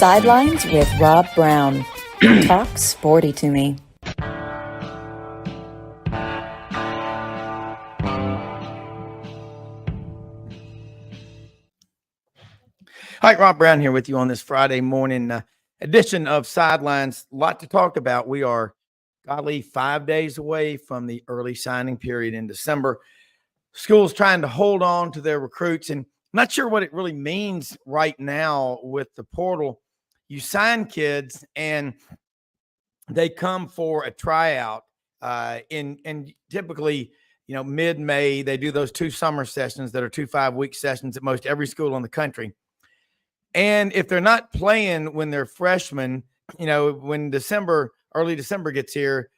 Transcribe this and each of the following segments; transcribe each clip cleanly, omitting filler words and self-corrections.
Sidelines with Rob Browne. Talk sporty to me. Hi, Rob Browne here with you on this Friday morning edition of Sidelines. A lot to talk about. We are, golly, 5 days away from the early signing period in December. Schools trying to hold on to their recruits, and I'm not sure what it really means right now with the portal. You sign kids, and they come for a tryout in typically, mid-May. They do those 2 summer sessions that are 2 5-week sessions at most every school in the country. And if they're not playing when they're freshmen, when early December gets here,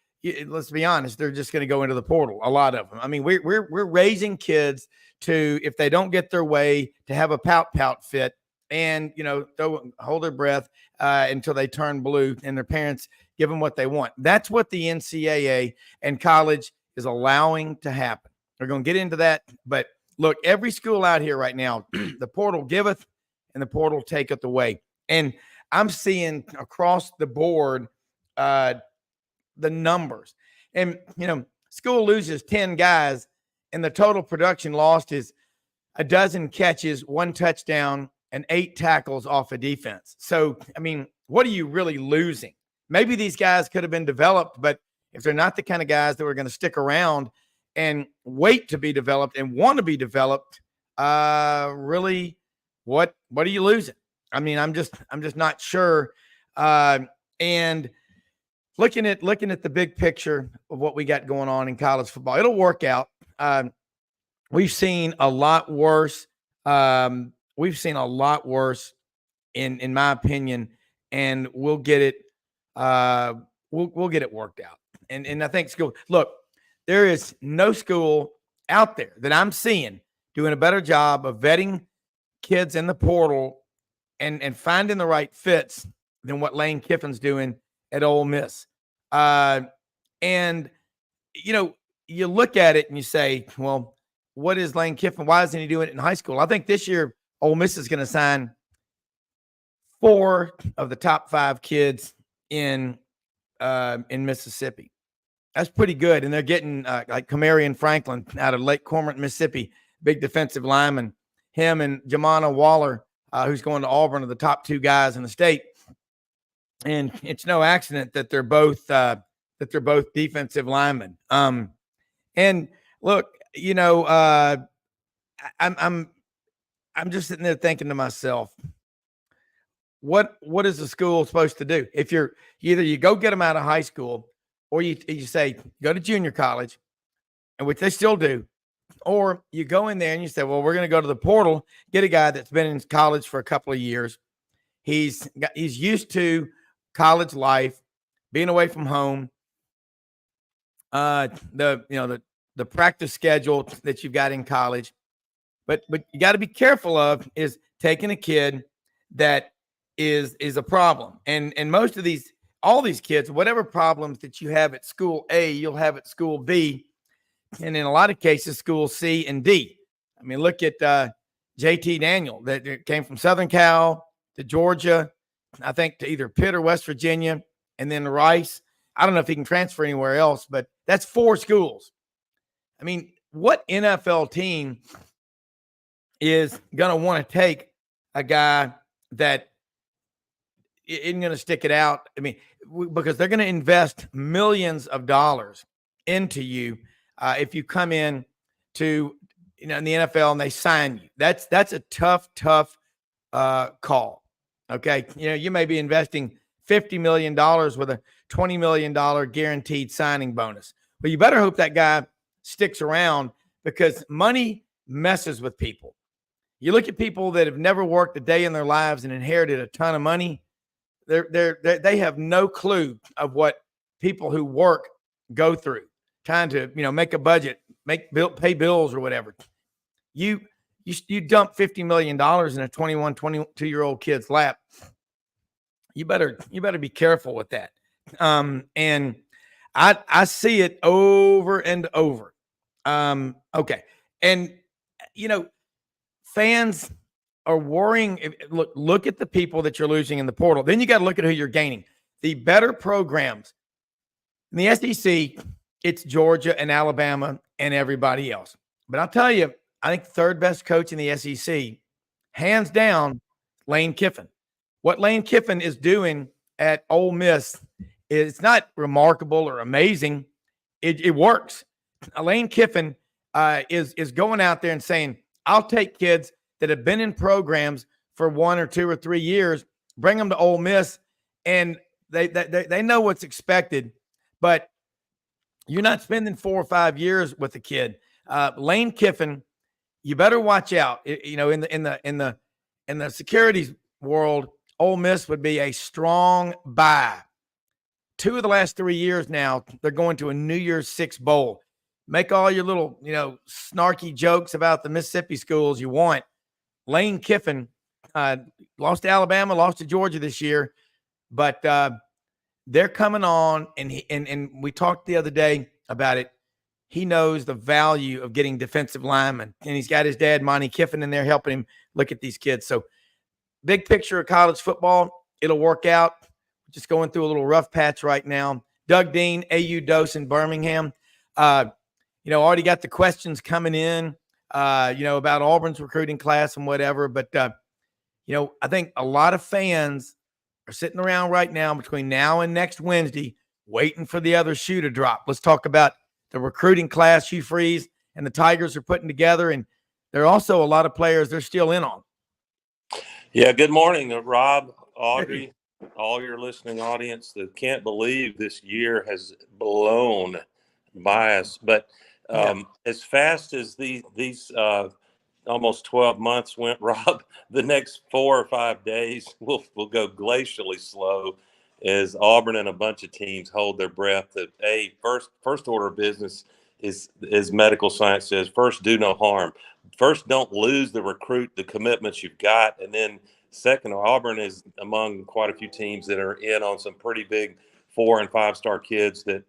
let's be honest, they're just going to go into the portal. A lot of them. I mean, we're raising kids to, if they don't get their way, to have a pout fit and, hold their breath until they turn blue and their parents give them what they want. That's what the NCAA and college is allowing to happen. They're going to get into that. But look, every school out here right now, the portal giveth and the portal taketh away. And I'm seeing across the board the numbers. And, school loses 10 guys, and the total production lost is 12 catches, 1 touchdown, and 8 tackles off of defense. So, I mean, what are you really losing? Maybe these guys could have been developed, but if they're not the kind of guys that are going to stick around and wait to be developed and want to be developed, really, what are you losing? I mean, I'm just not sure. And looking at the big picture of what we got going on in college football, it'll work out. We've seen a lot worse. We've seen a lot worse, in my opinion, and we'll get it. We'll get it worked out. And I think school. Look, there is no school out there that I'm seeing doing a better job of vetting kids in the portal and finding the right fits than what Lane Kiffin's doing at Ole Miss. And, you look at it and you say, well, what is Lane Kiffin? Why isn't he doing it in high school? I think this year Ole Miss is going to sign 4 of the top 5 kids in Mississippi. That's pretty good. And they're getting like Camarion Franklin out of Lake Cormorant, Mississippi, big defensive lineman. Him and Jamana Waller, who's going to Auburn, are the top 2 guys in the state. And it's no accident that they're both defensive linemen. And look, I'm just sitting there thinking to myself, what is the school supposed to do? If you go get them out of high school, or you say go to junior college, and which they still do. Or you go in there and you say, well, we're going to go to the portal, get a guy that's been in college for a couple of years. He's used to college life, being away from home. The practice schedule that you've got in college. But you got to be careful of is taking a kid that is a problem. And most of all these kids, whatever problems that you have at school A, you'll have at school B. And in a lot of cases, school C and D. I mean, look at JT Daniel that came from Southern Cal to Georgia, I think to either Pitt or West Virginia, and then Rice. I don't know if he can transfer anywhere else, but that's 4 schools. I mean, what NFL team is going to want to take a guy that isn't going to stick it out? I mean, because they're going to invest millions of dollars into you. If you come in to, in the NFL and they sign you, that's a tough call. Okay. You may be investing $50 million with a $20 million guaranteed signing bonus, but you better hope that guy sticks around, because money messes with people. You look at people that have never worked a day in their lives and inherited a ton of money. They have no clue of what people who work go through, trying to, make a budget, pay bills or whatever. You dump $50 million in a 21, 22-year-old kid's lap. You better be careful with that. And I see it over and over. Okay. And, fans are worrying. Look at the people that you're losing in the portal. Then you got to look at who you're gaining. The better programs in the SEC, it's Georgia and Alabama and everybody else. But I'll tell you, I think the third best coach in the SEC, hands down, Lane Kiffin. What Lane Kiffin is doing at Ole Miss is not remarkable or amazing. It works. Lane Kiffin is going out there and saying, I'll take kids that have been in programs for 1 or 2 or 3 years, bring them to Ole Miss, and they know what's expected. But you're not spending 4 or 5 years with a kid. Lane Kiffin, you better watch out. In the securities world, Ole Miss would be a strong buy. 2 of the last 3 years now, they're going to a New Year's Six bowl. Make all your little, snarky jokes about the Mississippi schools you want. Lane Kiffin lost to Alabama, lost to Georgia this year, but they're coming on, and we talked the other day about it. He knows the value of getting defensive linemen, and he's got his dad, Monty Kiffin, in there helping him look at these kids. So big picture of college football, it'll work out. Just going through a little rough patch right now. Doug Dean, AU Dose in Birmingham. Already got the questions coming in, about Auburn's recruiting class and whatever. But, I think a lot of fans are sitting around right now between now and next Wednesday waiting for the other shoe to drop. Let's talk about the recruiting class Hugh Freeze and the Tigers are putting together. And there are also a lot of players they're still in on. Yeah, good morning, Rob, Audrey, all your listening audience that can't believe this year has blown by us. But as fast as these almost 12 months went, Rob, the next 4 or 5 days will go glacially slow as Auburn and a bunch of teams hold their breath. That first order of business is, as medical science says, first do no harm. First, don't lose the commitments you've got, and then second, Auburn is among quite a few teams that are in on some pretty big 4- and 5-star kids that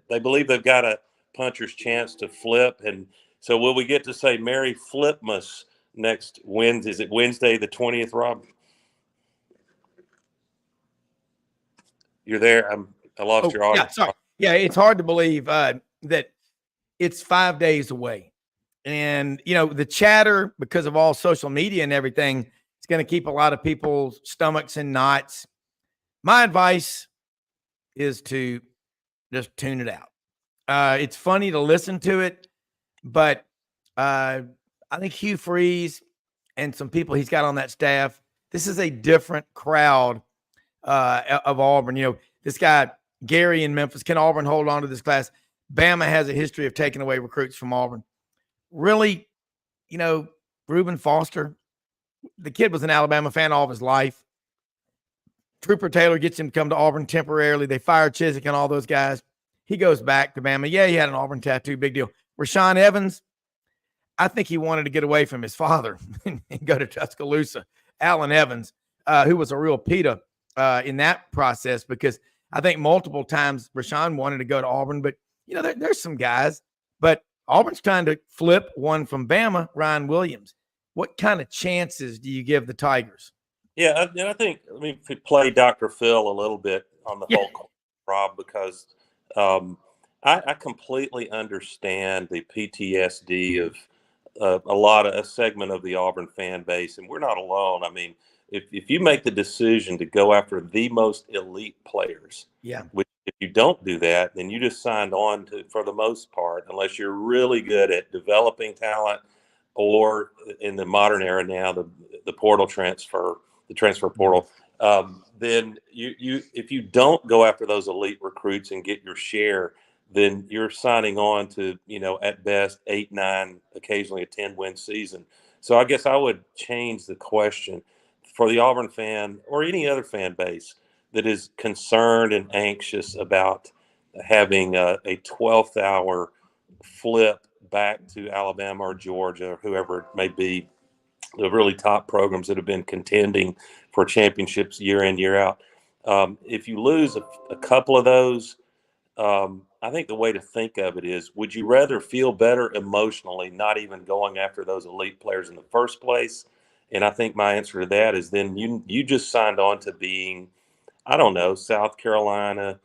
they believe they've got a puncher's chance to flip. And so will we get to say Merry Flipmas next Wednesday? Is it Wednesday the 20th, Rob? You're there? I lost your audio. Yeah, sorry. Yeah, it's hard to believe that it's 5 days away. And, the chatter, because of all social media and everything, it's going to keep a lot of people's stomachs in knots. My advice is to just tune it out. It's funny to listen to it, but I think Hugh Freeze and some people he's got on that staff, this is a different crowd of Auburn. This guy, Gary in Memphis, can Auburn hold on to this class? Bama has a history of taking away recruits from Auburn. Really, Reuben Foster, the kid was an Alabama fan all of his life. Trooper Taylor gets him to come to Auburn temporarily. They fired Chiswick and all those guys. He goes back to Bama. Yeah, he had an Auburn tattoo. Big deal. Rashawn Evans, I think he wanted to get away from his father and go to Tuscaloosa. Allen Evans, who was a real PETA in that process, because I think multiple times Rashawn wanted to go to Auburn. But, there's some guys. But Auburn's trying to flip one from Bama, Ryan Williams. What kind of chances do you give the Tigers? Yeah, and I think, if we play Dr. Phil a little bit on the whole, Rob, because I completely understand the PTSD of a segment of the Auburn fan base, and we're not alone. If you make the decision to go after the most elite players, if you don't do that, then you just signed on to, for the most part, unless you're really good at developing talent, or in the modern era now, the portal transfer, the transfer portal, then if you don't go after those elite recruits and get your share, then you're signing on to, at best 8, 9, occasionally a 10-win season. So I guess I would change the question for the Auburn fan or any other fan base that is concerned and anxious about having a 12th hour flip back to Alabama or Georgia or whoever it may be, the really top programs that have been contending for championships year in, year out. If you lose a couple of those, I think the way to think of it is, would you rather feel better emotionally not even going after those elite players in the first place And I think my answer to that is then you just signed on to being, I don't know, South Carolina,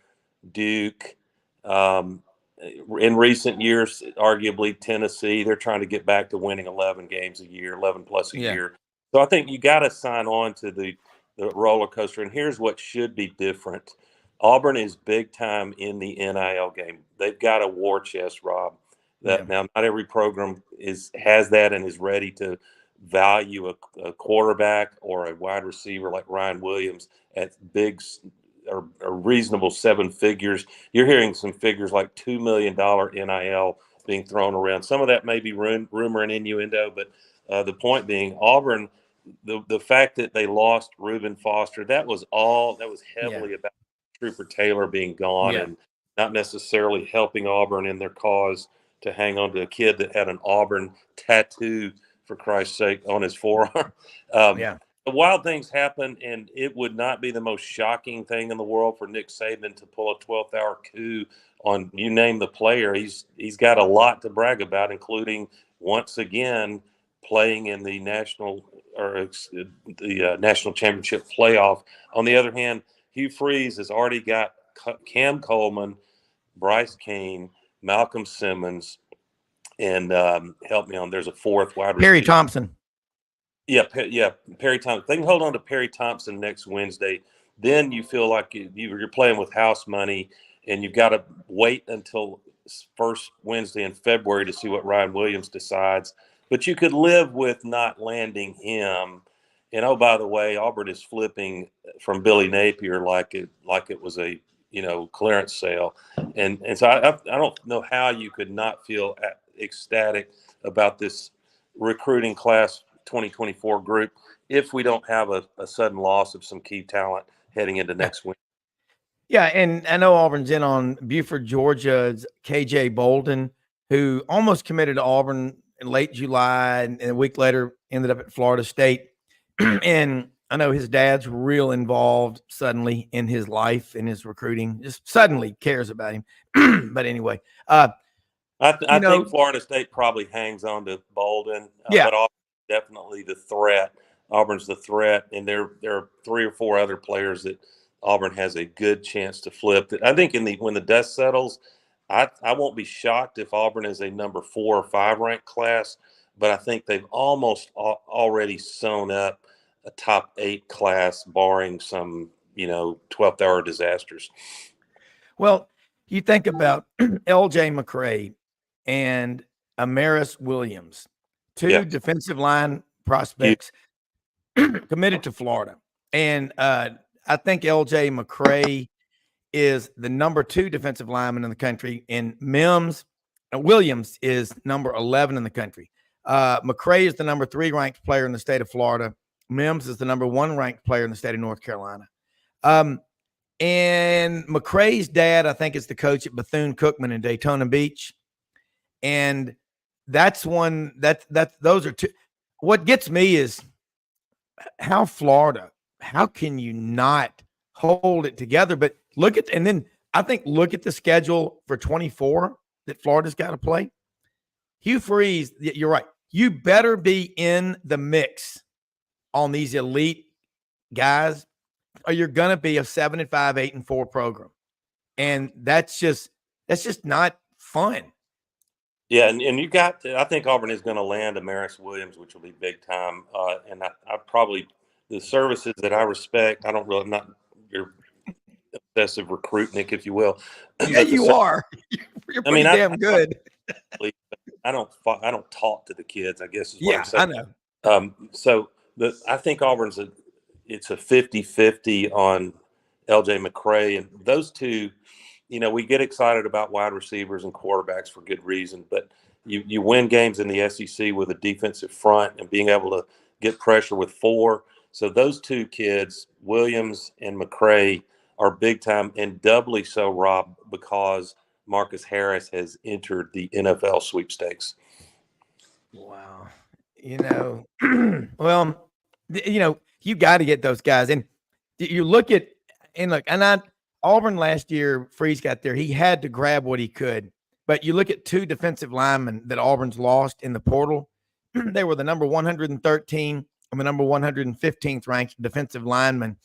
Duke, um, in recent years, arguably Tennessee. They're trying to get back to winning 11 games a year, 11 plus a Yeah. year. So I think you got to sign on to the roller coaster. And here's what should be different. Auburn is big time in the NIL game. They've got a war chest, Rob. That now not every program has that and is ready to value a quarterback or a wide receiver like Ryan Williams at big or reasonable seven figures. You're hearing some figures like $2 million NIL being thrown around. Some of that may be rumor and innuendo, but the point being, Auburn, the fact that they lost Reuben Foster, that was heavily about Trooper Taylor being gone and not necessarily helping Auburn in their cause to hang on to a kid that had an Auburn tattoo, for Christ's sake, on his forearm. The wild things happen, and it would not be the most shocking thing in the world for Nick Saban to pull a 12th hour coup on you name the player. He's got a lot to brag about, including once again playing in the national championship playoff. On the other hand, Hugh Freeze has already got Cam Coleman, Bryce Kane, Malcolm Simmons, and help me on. There's a fourth wide receiver. Perry Thompson. Yeah, Perry Thompson. They can hold on to Perry Thompson next Wednesday. Then you feel like you're playing with house money, and you've got to wait until first Wednesday in February to see what Ryan Williams decides. But you could live with not landing him. And oh, by the way, Auburn is flipping from Billy Napier like it was a clearance sale, and so I don't know how you could not feel ecstatic about this recruiting class 2024 group if we don't have a sudden loss of some key talent heading into next week. Yeah, and I know Auburn's in on Buford, Georgia's KJ Bolden, who almost committed to Auburn in late July and a week later ended up at Florida State. And I know his dad's real involved suddenly in his life, in his recruiting, just suddenly cares about him. But anyway, I think Florida State probably hangs on to Bolden, but Auburn's definitely the threat. Auburn's the threat, and there are 3 or 4 other players that Auburn has a good chance to flip. I think when the dust settles, I won't be shocked if Auburn is a number 4 or 5 ranked class, but I think they've almost already sewn up a top 8 class, barring some 12th hour disasters. Well, you think about L.J. McCray and Amaris Williams, 2 defensive line prospects committed to Florida. And I think L.J. McCray is the number 2 defensive lineman in the country, and Williams is number 11 in the country. McCray is the number 3 ranked player in the state of Florida. Mims is the number 1 ranked player in the state of North Carolina. And McCray's dad, I think, is the coach at Bethune-Cookman in Daytona Beach. And those are 2. What gets me is how can you not hold it together? But look at the schedule for 24 that Florida's got to play. Hugh Freeze, you're right. You better be in the mix on these elite guys, or you're going to be a 7-5, 8-4 program. And that's just not fun. Yeah, and you got I think Auburn is going to land Amaris Williams, which will be big time. And I probably, the services that I respect, I'm not your obsessive recruit, Nick, if you will. Yeah, you are. You're pretty damn good. I don't talk to the kids, I guess is what I'm saying. I know. So I think Auburn's it's a 50-50 on LJ McCray, and those 2, we get excited about wide receivers and quarterbacks for good reason, but you win games in the SEC with a defensive front and being able to get pressure with 4. So those 2 kids, Williams and McCray, are big time, and doubly so, Rob, because Marcus Harris has entered the NFL sweepstakes. Wow. Well, you got to get those guys. And you look at, Auburn last year, Freeze got there. He had to grab what he could. But you look at 2 defensive linemen that Auburn's lost in the portal. They were the number 113 I'm the number 115th ranked defensive lineman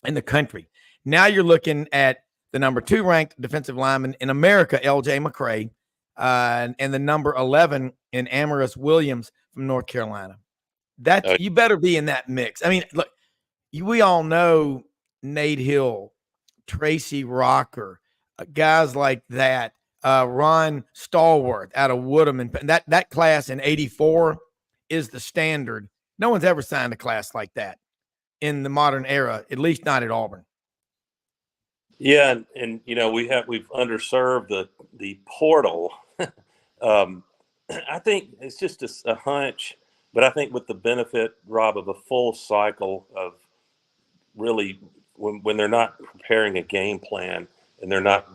in the country. Now you're looking at the number 2 ranked defensive lineman in America, L.J. McCray, and the number 11 in Amaris Williams from North Carolina. You better be in that mix. I mean, look, we all know Nate Hill, Tracy Rocker, guys like that, Ron Stallworth out of Woodham, and that class in '84 is the standard. No one's ever signed a class like that in the modern era, at least not at Auburn. Yeah, and you know we've underserved the portal. I think it's just a hunch, but I think with the benefit, Rob, of a full cycle of really when they're not preparing a game plan and they're not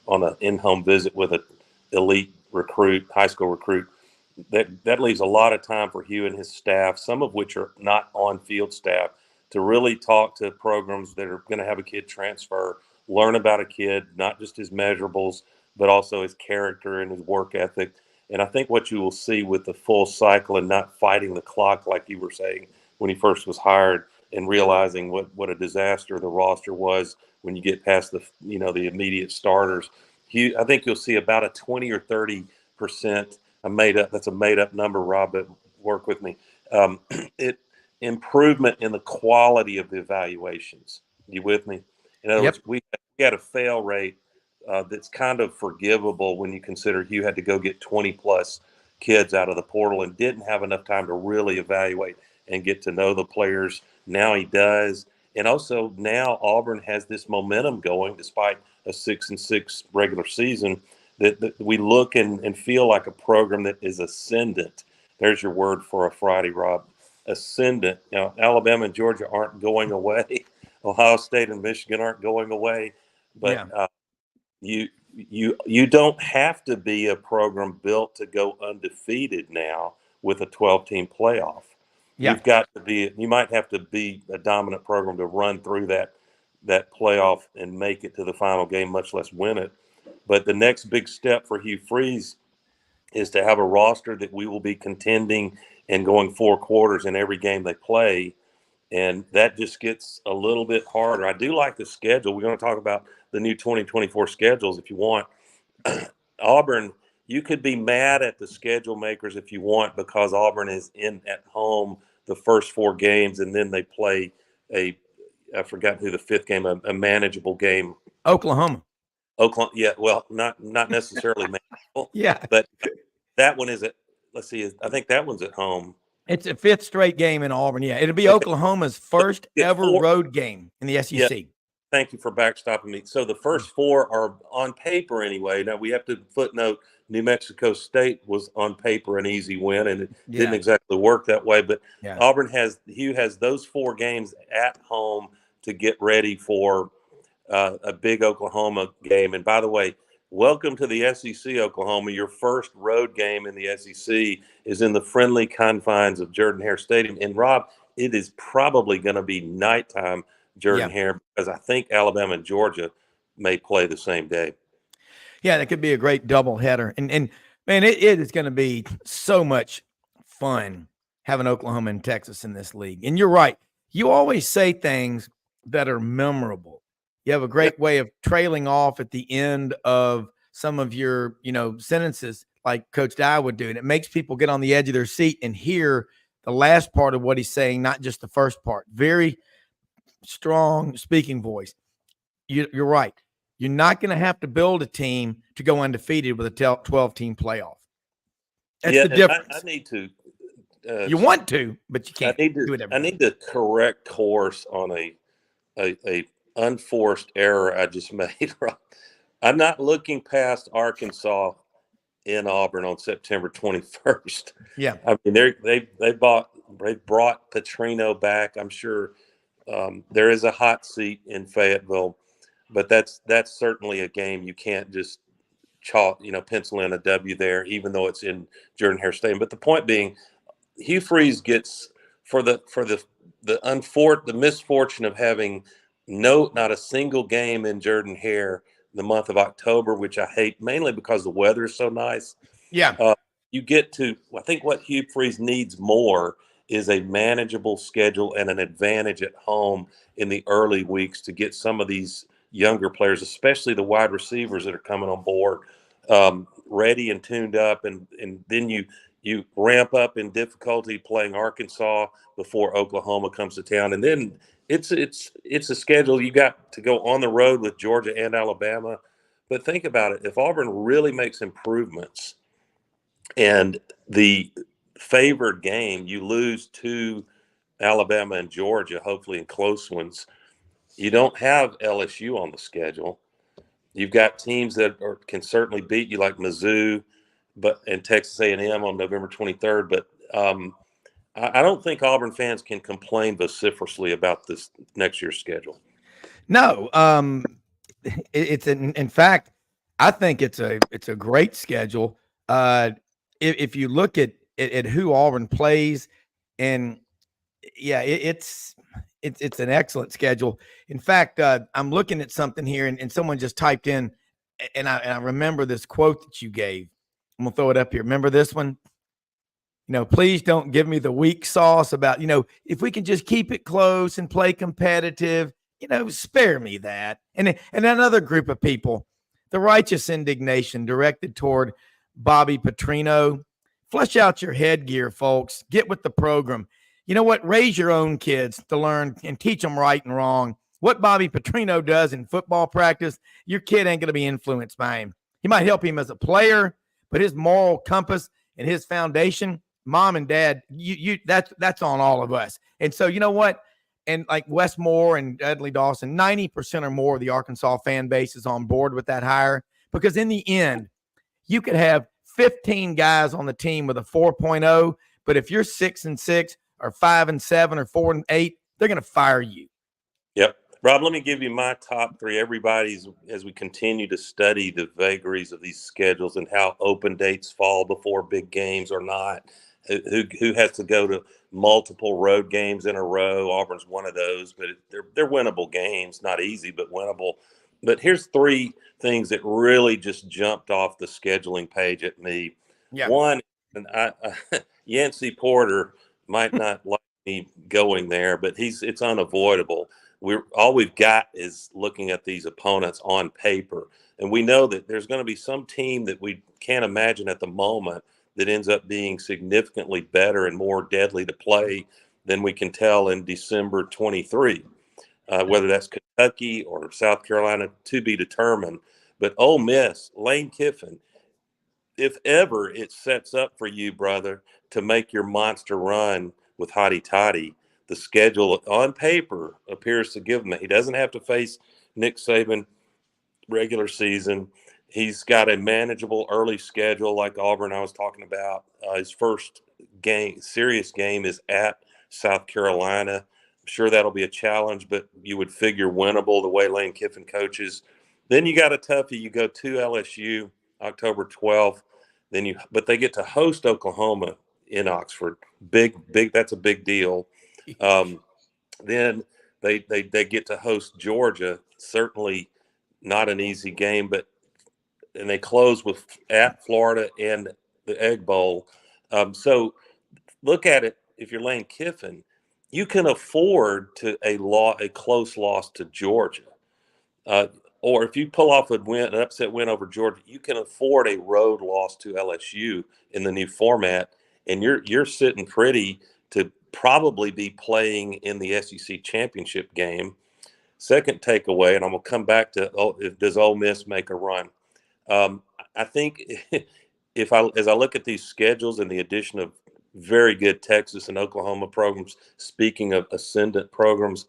on an in-home visit with an elite recruit, high school recruit, that leaves a lot of time for Hugh and his staff, some of which are not on-field staff, to really talk to programs that are going to have a kid transfer, learn about a kid, not just his measurables, but also his character and his work ethic. And I think what you will see with the full cycle and not fighting the clock, like you were saying when he first was hired, and realizing what a disaster the roster was when you get past the immediate starters. I think you'll see about a 20 or 30%. That's a made up number, Rob, but work with me. Improvement in the quality of the evaluations. You with me? In other words, we had a fail rate that's kind of forgivable when you consider Hugh had to go get 20 plus kids out of the portal and didn't have enough time to really evaluate and get to know the players. Now he does. And also now Auburn has this momentum going despite a 6-6 regular season that we look and feel like a program that is ascendant. There's your word for a Friday, Rob. Ascendant. Now, Alabama and Georgia aren't going away. Ohio State and Michigan aren't going away. But you don't have to be a program built to go undefeated now with a 12-team playoff. Yeah. You might have to be a dominant program to run through that playoff and make it to the final game, much less win it. But the next big step for Hugh Freeze is to have a roster that we will be contending and going 4 quarters in every game they play. And that just gets a little bit harder. I do like the schedule. We're going to talk about the new 2024 schedules if you want. Auburn, you could be mad at the schedule makers if you want, because Auburn is in at home the first 4 games, and then they play I forgot who the 5th game, a manageable game. Oklahoma, yeah. Well, not necessarily manageable. Yeah. But that one is let's see, I think that one's at home. It's a 5th straight game in Auburn. Yeah. It'll be Oklahoma's first ever road game in the SEC. Yeah. Thank you for backstopping me. So the first 4 are on paper anyway. Now we have to footnote New Mexico State was on paper an easy win, and it didn't exactly work that way. But Hugh has those 4 games at home to get ready for a big Oklahoma game. And by the way, welcome to the SEC, Oklahoma. Your first road game in the SEC is in the friendly confines of Jordan-Hare Stadium. And Rob, it is probably going to be nighttime Jordan-Hare, because I think Alabama and Georgia may play the same day. Yeah, that could be a great doubleheader. And man, it is going to be so much fun having Oklahoma and Texas in this league. And you're right. You always say things that are memorable. You have a great way of trailing off at the end of some of your, sentences like Coach Dye would do. And it makes people get on the edge of their seat and hear the last part of what he's saying, not just the first part. Very strong speaking voice. You're right. You're not going to have to build a team to go undefeated with a 12-team playoff. That's the difference. I need to. You want to, but you can't. I need to correct course on a unforced error I just made. I'm not looking past Arkansas in Auburn on September 21st. Yeah, I mean they brought Petrino back. I'm sure there is a hot seat in Fayetteville. But that's certainly a game you can't just pencil in a W there, even though it's in Jordan-Hare Stadium. But the point being, Hugh Freeze gets for the misfortune of having not a single game in Jordan-Hare the month of October, which I hate mainly because the weather is so nice. Yeah, you get to, I think what Hugh Freeze needs more is a manageable schedule and an advantage at home in the early weeks to get some of these younger players, especially the wide receivers that are coming on board, ready and tuned up, and then you ramp up in difficulty playing Arkansas before Oklahoma comes to town, and then it's a schedule you got to go on the road with Georgia and Alabama. But think about it: if Auburn really makes improvements, and the favored game you lose to Alabama and Georgia, hopefully in close ones, you don't have LSU on the schedule. You've got teams that can certainly beat you, like Mizzou, and Texas A&M on November 23rd. But I don't think Auburn fans can complain vociferously about this next year's schedule. No, it's in fact, I think it's a great schedule. If you look at who Auburn plays, and yeah, it's an excellent schedule. In fact, I'm looking at something here, and someone just typed in, and I remember this quote that you gave. I'm gonna throw it up here. Remember this one? Please don't give me the weak sauce about, if we can just keep it close and play competitive, spare me that. And another group of people, the righteous indignation directed toward Bobby Petrino. Flush out your headgear, folks. Get with the program. You know what? Raise your own kids to learn and teach them right and wrong. What Bobby Petrino does in football practice, your kid ain't going to be influenced by him. He might help him as a player, but his moral compass and his foundation, mom and dad, that's on all of us. And so, you know what? And like Wes Moore and Dudley Dawson, 90% or more of the Arkansas fan base is on board with that hire, because in the end, you could have 15 guys on the team with a 4.0, but if you're 6-6 or 5-7 or 4-8, they're going to fire you. Yep. Rob, let me give you my top three. Everybody's, as we continue to study the vagaries of these schedules and how open dates fall before big games or not, who has to go to multiple road games in a row. Auburn's one of those, but they're winnable games, not easy, but winnable. But here's three things that really just jumped off the scheduling page at me. Yeah. One, and Yancey Porter might not like me going there, but it's unavoidable. All we've got is looking at these opponents on paper, and we know that there's going to be some team that we can't imagine at the moment that ends up being significantly better and more deadly to play than we can tell in December 23. Whether that's Kentucky or South Carolina, to be determined. But Ole Miss, Lane Kiffin, if ever it sets up for you, brother, to make your monster run with Hotty Toddy, the schedule on paper appears to give him that. He doesn't have to face Nick Saban regular season. He's got a manageable early schedule like Auburn I was talking about. His first serious game is at South Carolina. I'm sure that'll be a challenge, but you would figure winnable the way Lane Kiffin coaches. Then you got a toughie. You go to LSU October 12th. But they get to host Oklahoma in Oxford. Big. That's a big deal. Then they get to host Georgia. Certainly not an easy game, and they close with at Florida and the Egg Bowl. So look at it. If you're Lane Kiffin, you can afford a close loss to Georgia. Or if you pull off an upset win over Georgia, you can afford a road loss to LSU in the new format, and you're sitting pretty to probably be playing in the SEC championship game. Second takeaway, and I'm gonna come back to does Ole Miss make a run? I think as I look at these schedules and the addition of very good Texas and Oklahoma programs, speaking of ascendant programs,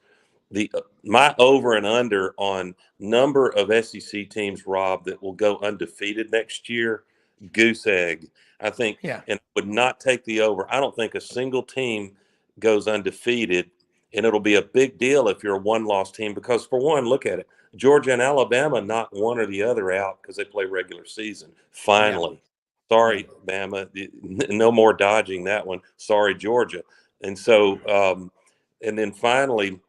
my over and under on number of SEC teams, Rob, that will go undefeated next year, goose egg. I think, and would not take the over. I don't think a single team goes undefeated, and it'll be a big deal if you're a one-loss team because, for one, look at it. Georgia and Alabama knock one or the other out because they play regular season. Finally. Sorry, Bama. No more dodging that one. Sorry, Georgia. And so, and then finally,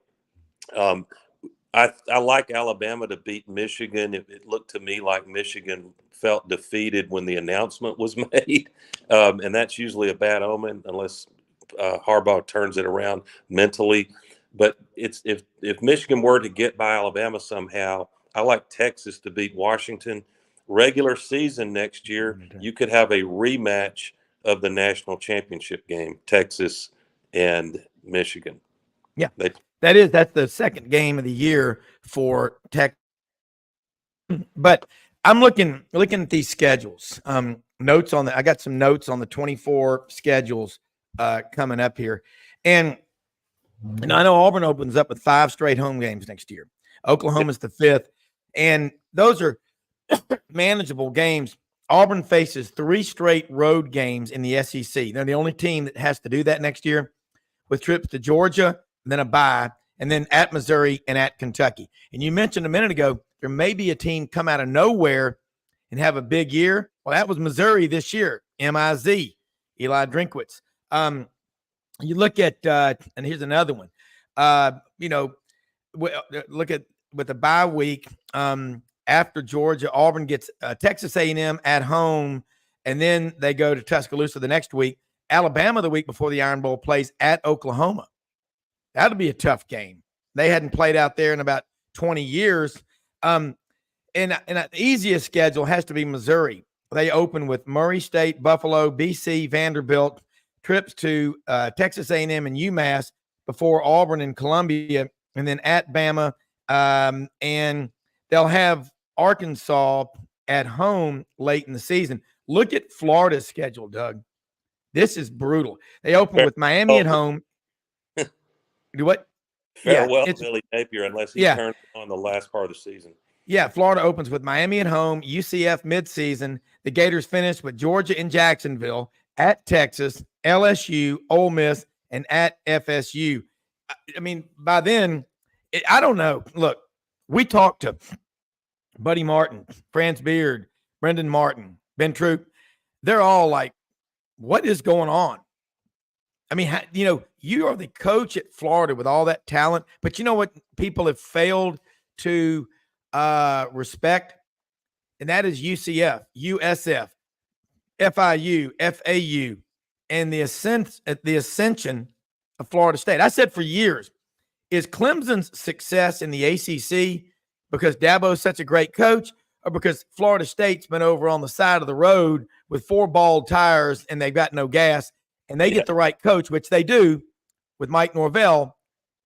I like Alabama to beat Michigan. It looked to me like Michigan felt defeated when the announcement was made, and that's usually a bad omen unless Harbaugh turns it around mentally. But it's if Michigan were to get by Alabama somehow, I like Texas to beat Washington. Regular season next year, you could have a rematch of the national championship game, Texas and Michigan. Yeah, that's the second game of the year for Tech. But I'm looking at these schedules. Notes on I got some notes on the 24 schedules coming up here, and I know Auburn opens up with 5 straight home games next year. Oklahoma's the 5th, and those are manageable games. Auburn faces 3 straight road games in the SEC. They're the only team that has to do that next year, with trips to Georgia, and then a bye, and then at Missouri and at Kentucky. And you mentioned a minute ago, there may be a team come out of nowhere and have a big year. Well, that was Missouri this year, MIZ, Eli Drinkwitz. You look at, and here's another one, look at with the bye week after Georgia, Auburn gets Texas A&M at home, and then they go to Tuscaloosa the next week. Alabama the week before the Iron Bowl plays at Oklahoma. That'll be a tough game. They hadn't played out there in about 20 years. And the easiest schedule has to be Missouri. They open with Murray State, Buffalo, BC, Vanderbilt, trips to Texas A&M and UMass before Auburn and Columbia, and then at Bama. And they'll have Arkansas at home late in the season. Look at Florida's schedule, Doug. This is brutal. They open with Miami at home. Do what? Farewell, Billy Napier, unless he turns on the last part of the season. Yeah, Florida opens with Miami at home, UCF midseason. The Gators finish with Georgia in Jacksonville, at Texas, LSU, Ole Miss, and at FSU. I mean, by then, I don't know. Look, we talked to Buddy Martin, Franz Beard, Brendan Martin, Ben Troop. They're all like, what is going on? I mean, you are the coach at Florida with all that talent, but you know what people have failed to respect, and that is UCF, USF, FIU, FAU, and the ascension of Florida State. I said for years, is Clemson's success in the ACC because Dabo's such a great coach, or because Florida State's been over on the side of the road with 4 bald tires and they've got no gas, and they get the right coach, which they do with Mike Norvell?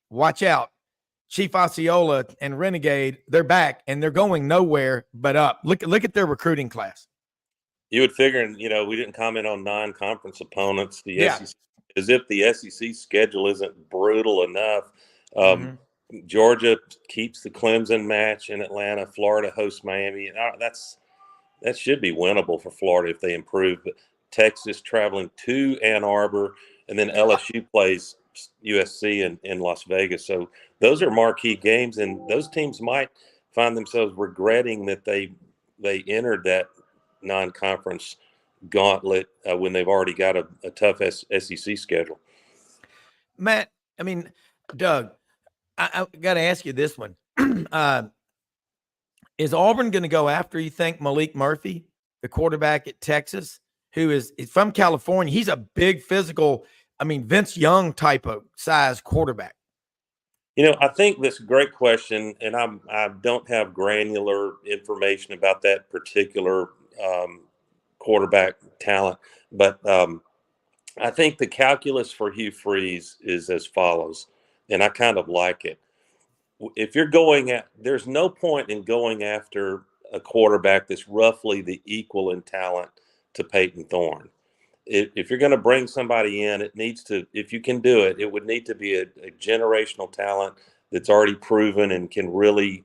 Watch out. Chief Osceola and Renegade, they're back, and they're going nowhere but up. Look at their recruiting class. You would figure, and we didn't comment on non-conference opponents. SEC, as if the SEC schedule isn't brutal enough. Georgia keeps the Clemson match in Atlanta. Florida hosts Miami. That should be winnable for Florida if they improve. But Texas traveling to Ann Arbor, and then LSU plays USC in Las Vegas. So those are marquee games, and those teams might find themselves regretting that they entered that non-conference gauntlet when they've already got a tough SEC schedule. Matt, I mean, Doug, I got to ask you this one. Is Auburn going to go after, you think, Malik Murphy, the quarterback at Texas, who is from California? He's a big physical, Vince Young type of size quarterback. I think that's a great question, and I don't have granular information about that particular quarterback talent, but I think the calculus for Hugh Freeze is as follows, and I kind of like it. If you're there's no point in going after a quarterback that's roughly the equal in talent to Peyton Thorne. If you're going to bring somebody in, it needs to, if you can do it, it would need to be a generational talent that's already proven and can really,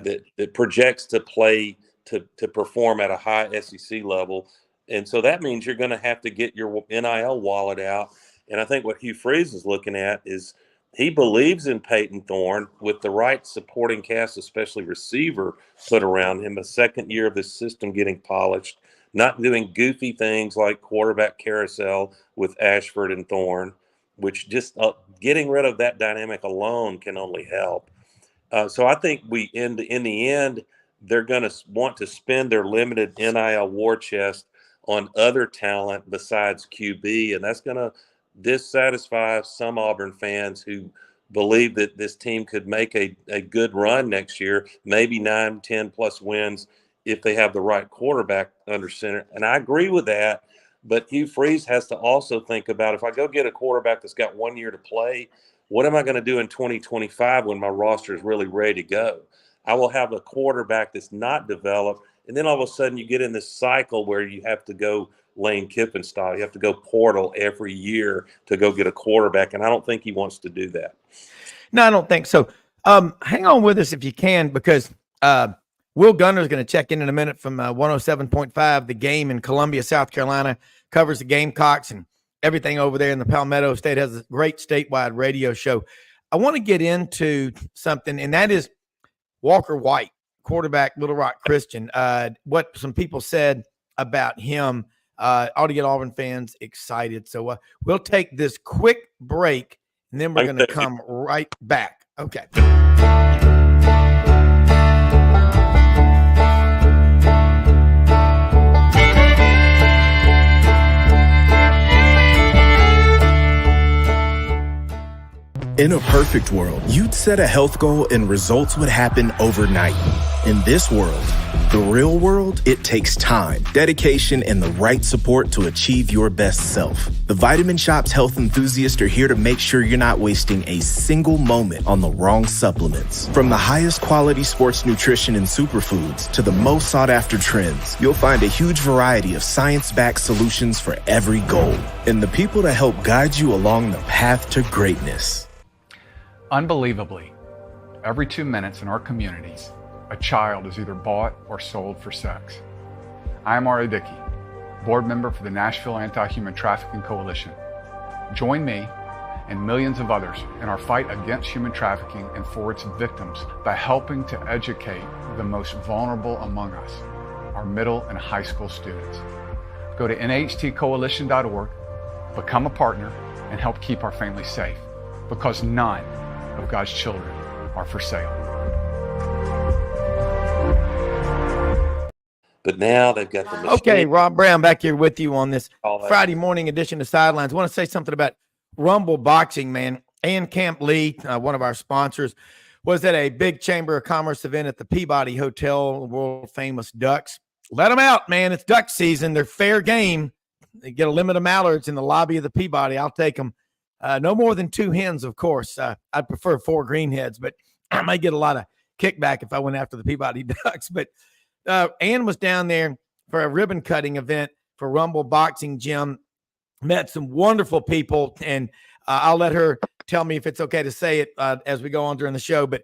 that projects to play, to perform at a high SEC level. And so that means you're going to have to get your NIL wallet out. And I think what Hugh Freeze is looking at is he believes in Peyton Thorne with the right supporting cast, especially receiver, put around him, a second year of this system getting polished, not doing goofy things like quarterback carousel with Ashford and Thorne, which just getting rid of that dynamic alone can only help. So I think in the end, they're going to want to spend their limited NIL war chest on other talent besides QB, and that's going to this satisfies some Auburn fans who believe that this team could make a good run next year, maybe 9, 10 plus wins if they have the right quarterback under center. And I agree with that. But Hugh Freeze has to also think about, if I go get a quarterback that's got 1 year to play, what am I going to do in 2025 when my roster is really ready to go? I will have a quarterback that's not developed. And then all of a sudden you get in this cycle where you have to go Lane Kiffin style. You have to go portal every year to go get a quarterback. And I don't think he wants to do that. No, I don't think so. Hang on with us if you can, because Will Gunter is going to check in a minute from 107.5. The Game in Columbia, South Carolina, covers the Gamecocks and everything over there in the Palmetto State, has a great statewide radio show. I want to get into something, and that is Walker White, quarterback, Little Rock Christian. What some people said about him ought to get Auburn fans excited. So we'll take this quick break, and then we're going to come right back. Okay. In a perfect world, you'd set a health goal and results would happen overnight. In this world, the real world, it takes time, dedication, and the right support to achieve your best self. The Vitamin Shop's health enthusiasts are here to make sure you're not wasting a single moment on the wrong supplements. From the highest quality sports nutrition and superfoods to the most sought after trends, you'll find a huge variety of science-backed solutions for every goal. And the people to help guide you along the path to greatness. Unbelievably, every 2 minutes in our communities, a child is either bought or sold for sex. I am Ari Dickey, board member for the Nashville Anti-Human Trafficking Coalition. Join me and millions of others in our fight against human trafficking and for its victims by helping to educate the most vulnerable among us, our middle and high school students. Go to nhtcoalition.org, become a partner, and help keep our families safe, because none of God's children are for sale. But now they've got the machine. Okay, Rob Browne back here with you on this Friday morning edition of Sidelines. I want to say something about Rumble Boxing, man. Ann Camp Lee, one of our sponsors, was at a big Chamber of Commerce event at the Peabody Hotel, world famous ducks. Let them out, man. It's duck season. They're fair game. They get a limit of mallards in the lobby of the Peabody. I'll take them. No more than 2 hens, of course. I'd prefer 4 greenheads, but I might get a lot of kickback if I went after the Peabody Ducks. But Ann was down there for a ribbon cutting event for Rumble Boxing Gym. Met some wonderful people, and I'll let her tell me if it's okay to say it as we go on during the show. But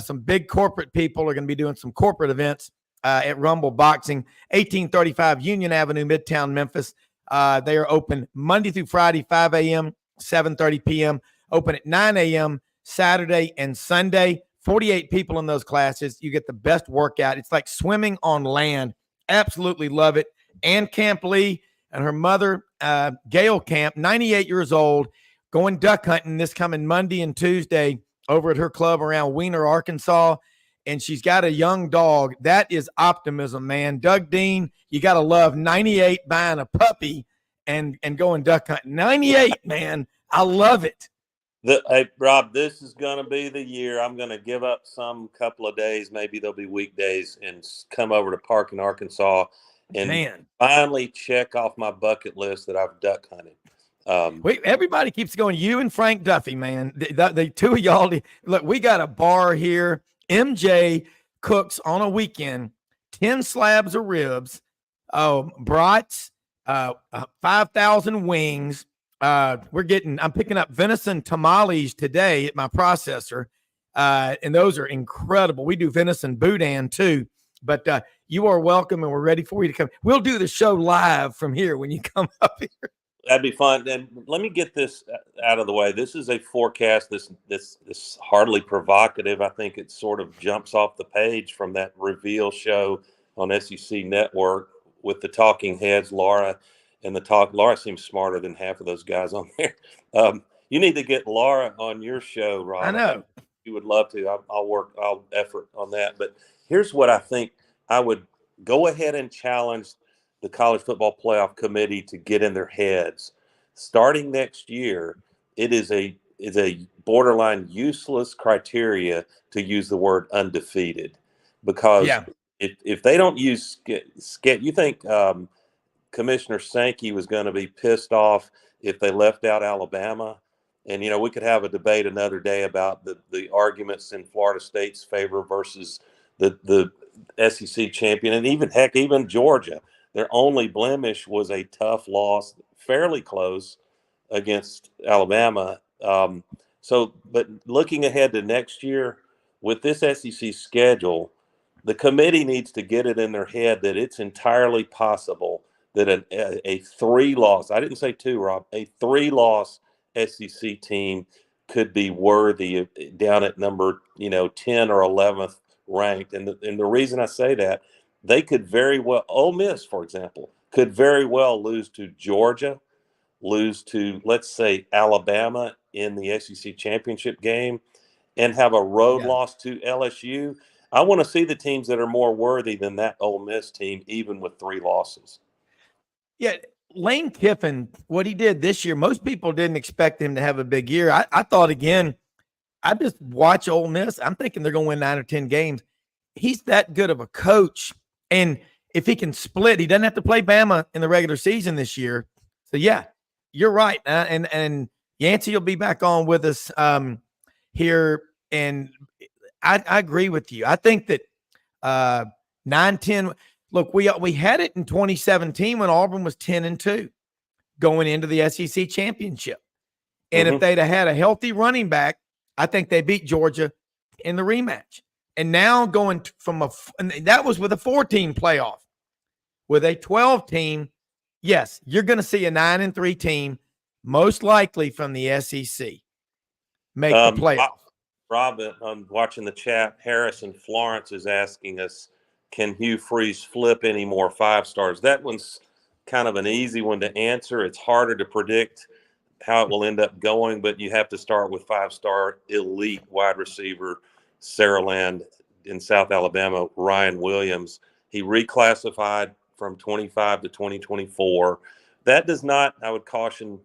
some big corporate people are going to be doing some corporate events at Rumble Boxing, 1835 Union Avenue, Midtown Memphis. They are open Monday through Friday, 5 a.m., 7:30 p.m., open at 9 a.m. Saturday and Sunday. 48 people in those classes. You get the best workout. It's like swimming on land. Absolutely love it. Ann Camp Lee and her mother, Gail Camp, 98 years old, going duck hunting this coming Monday and Tuesday over at her club around Wiener, Arkansas. And she's got a young dog. That is optimism, man. Doug Dean, you got to love 98 buying a puppy and going duck hunting. 98, man. I love it. Hey, Rob, this is going to be the year I'm going to give up some couple of days. Maybe there'll be weekdays and come over to Park in Arkansas and finally check off my bucket list that I've duck hunted. Wait, everybody keeps going. You and Frank Duffy, man. The two of y'all. Look, we got a bar here. MJ cooks on a weekend 10 slabs of ribs, brats, 5,000 wings. I'm picking up venison tamales today at my processor. And those are incredible. We do venison boudin too, but you are welcome and we're ready for you to come. We'll do the show live from here when you come up here. That'd be fun. And let me get this out of the way. This is a forecast. This hardly provocative. I think it sort of jumps off the page from that reveal show on SEC Network with the talking heads, Laura. Laura seems smarter than half of those guys on there. You need to get Laura on your show, Rob. I know. You would love to. I'll effort on that. But here's what I think. I would go ahead and challenge the College Football Playoff Committee to get in their heads starting next year, it is a borderline useless criteria to use the word undefeated, because if they don't use you think Commissioner Sankey was going to be pissed off if they left out Alabama? And, we could have a debate another day about the arguments in Florida State's favor versus the SEC champion, and even Georgia. Their only blemish was a tough loss, fairly close, against Alabama. But looking ahead to next year, with this SEC schedule, the committee needs to get it in their head that it's entirely possible that a 3-loss, I didn't say 2, Rob, a 3-loss SEC team could be worthy of, down at number 10 or 11th ranked. And the reason I say that, they could very well, Ole Miss, for example, could very well lose to Georgia, lose to, let's say, Alabama in the SEC championship game, and have a road loss to LSU. I want to see the teams that are more worthy than that Ole Miss team, even with 3 losses. Yeah, Lane Kiffin, what he did this year, most people didn't expect him to have a big year. I thought, again, I just watch Ole Miss. I'm thinking they're going to win 9 or 10 games. He's that good of a coach. And if he can split, he doesn't have to play Bama in the regular season this year. So, yeah, you're right. And Yancey will be back on with us here. And I agree with you. I think that 9-10 – look, we had it in 2017 when Auburn was 10-2 going into the SEC championship. And if they'd have had a healthy running back, I think they beat Georgia in the rematch. And now going and that was with a 4-team playoff. With a 12-team, yes, you're going to see a 9-3 team, most likely from the SEC, make the playoff. Rob, I'm watching the chat. Harrison Florence is asking us, can Hugh Freeze flip any more 5-stars? That one's kind of an easy one to answer. It's harder to predict how it will end up going, but you have to start with 5-star elite wide receiver Saraland in South Alabama, Ryan Williams. He reclassified from 25 to 2024. That does not, I would caution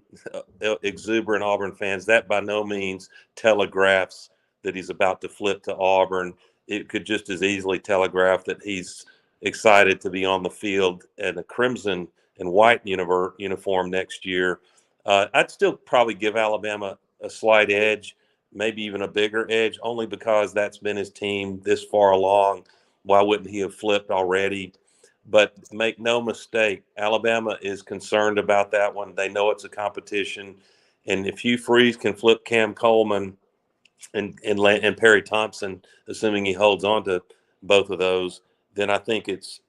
exuberant Auburn fans, that by no means telegraphs that he's about to flip to Auburn. It could just as easily telegraph that he's excited to be on the field in a crimson and white uniform next year. I'd still probably give Alabama a slight edge, maybe even a bigger edge, only because that's been his team this far along. Why wouldn't he have flipped already? But make no mistake, Alabama is concerned about that one. They know it's a competition. And if Hugh Freeze can flip Cam Coleman and Perry Thompson, assuming he holds on to both of those, then I think it's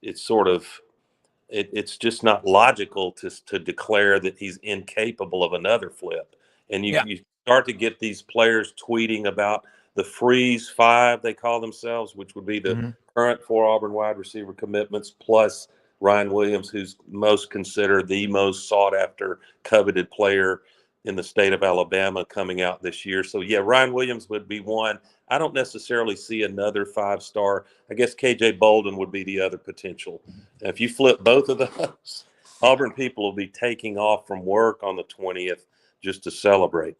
just not logical to declare that he's incapable of another flip. And you start to get these players tweeting about the Freeze 5, they call themselves, which would be the current 4 Auburn wide receiver commitments, plus Ryan Williams, who's most considered the most sought after, coveted player in the state of Alabama coming out this year. So, yeah, Ryan Williams would be one. I don't necessarily see another 5-star. I guess KJ Bolden would be the other potential. If you flip both of those, Auburn people will be taking off from work on the 20th just to celebrate.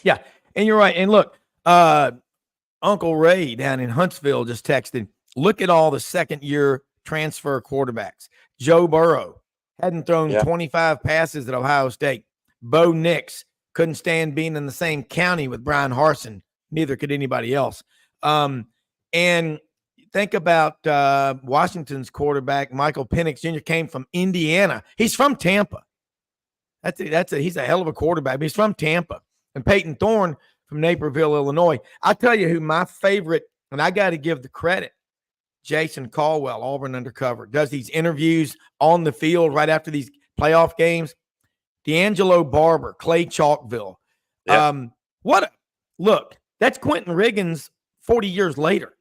Yeah, and you're right. And look, Uncle Ray down in Huntsville just texted, look at all the second-year transfer quarterbacks. Joe Burrow hadn't thrown 25 passes at Ohio State. Bo Nix couldn't stand being in the same county with Brian Harsin. Neither could anybody else. And think about Washington's quarterback, Michael Penix Jr. came from Indiana. He's from Tampa. He's a hell of a quarterback. He's from Tampa. And Peyton Thorne from Naperville, Illinois. I'll tell you who my favorite, and I got to give the credit, Jason Caldwell, Auburn Undercover, does these interviews on the field right after these playoff games. D'Angelo Barber, Clay Chalkville. Yep. Look, that's Quentin Riggins 40 years later.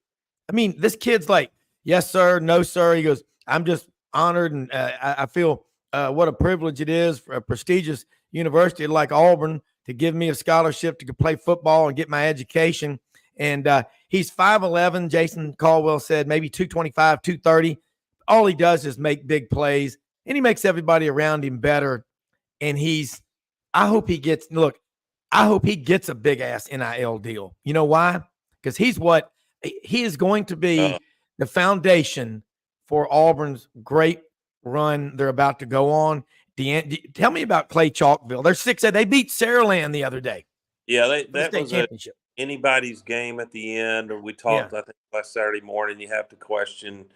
I mean, this kid's like, yes, sir, no, sir. He goes, I'm just honored, and I feel what a privilege it is for a prestigious university like Auburn to give me a scholarship to play football and get my education. And he's 5'11", Jason Caldwell said, maybe 225, 230. All he does is make big plays, and he makes everybody around him better. And he's I hope he gets a big ass NIL deal. You know why? Because he is going to be the foundation for Auburn's great run they're about to go on. Tell me about Clay Chalkville. They're 6-8. They beat Saraland the other day. Yeah, For the that state was championship. anybody's game at the end. Or we talked, Yeah. I think, last Saturday morning. You have to question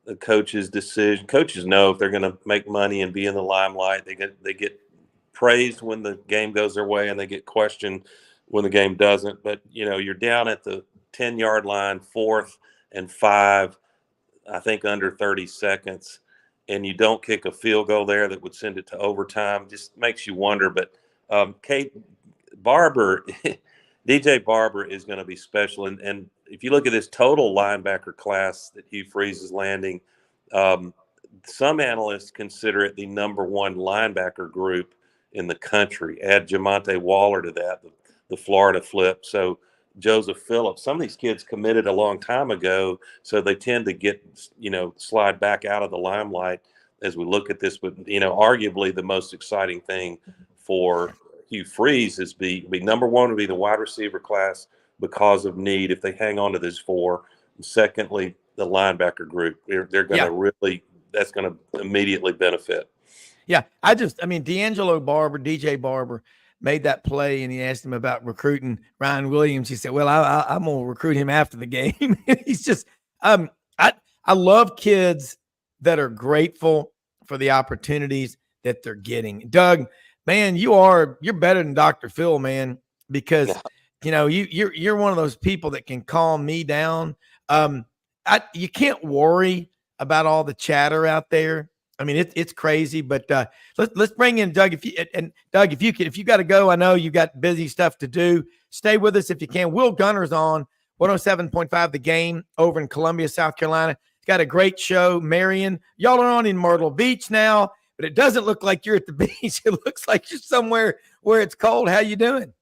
the coach's decision. Coaches know if they're going to make money and be in the limelight. They get praised when the game goes their way, and they get questioned when the game doesn't. But you're down at the 10-yard line, 4th and 5. I think under 30 seconds, and you don't kick a field goal there that would send it to overtime. Just makes you wonder. But Kate Barber, DJ Barber is going to be special. And if you look at this total linebacker class that Hugh Freeze is landing, some analysts consider it the number one linebacker group in the country. Add Jamonte Waller to that, the Florida flip. So Joseph Phillips, some of these kids committed a long time ago, so they tend to get, slide back out of the limelight as we look at this. But, arguably the most exciting thing for Hugh Freeze is be number one would be the wide receiver class because of need if they hang on to this 4. And secondly, the linebacker group. They're going to really, that's going to immediately benefit. Yeah, D'Angelo Barber, DJ Barber made that play, and he asked him about recruiting Ryan Williams. He said, well, I'm going to recruit him after the game. He's just I love kids that are grateful for the opportunities that they're getting. Doug, man, you're better than Dr. Phil, man, because you're one of those people that can calm me down. You can't worry about all the chatter out there. I mean, it's crazy, but let's bring in Doug. If you got to go, I know you got busy stuff to do. Stay with us if you can. Will Gunter's on 107.5 The Game over in Columbia, South Carolina. He's got a great show. Marion, y'all are on in Myrtle Beach now, but it doesn't look like you're at the beach. It looks like you're somewhere where it's cold. How you doing?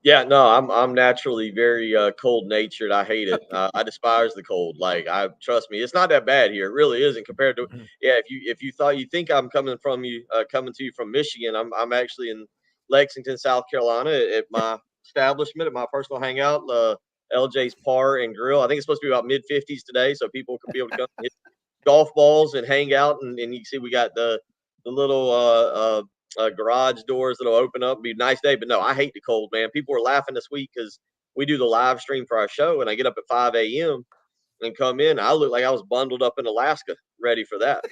Yeah, no, I'm naturally very cold natured. I hate it. I despise the cold. Trust me, it's not that bad here. It really isn't compared to. Yeah, if you think I'm coming to you from Michigan, I'm actually in Lexington, South Carolina, at my establishment, at my personal hangout, LJ's Par and Grill. I think it's supposed to be about mid-50s today, so people could be able to come and hit golf balls and hang out. And you can see we got the little garage doors that'll open up. It'll be a nice day, but no, I hate the cold, man. People were laughing this week because we do the live stream for our show, and I get up at 5 a.m. and come in. I look like I was bundled up in Alaska, ready for that.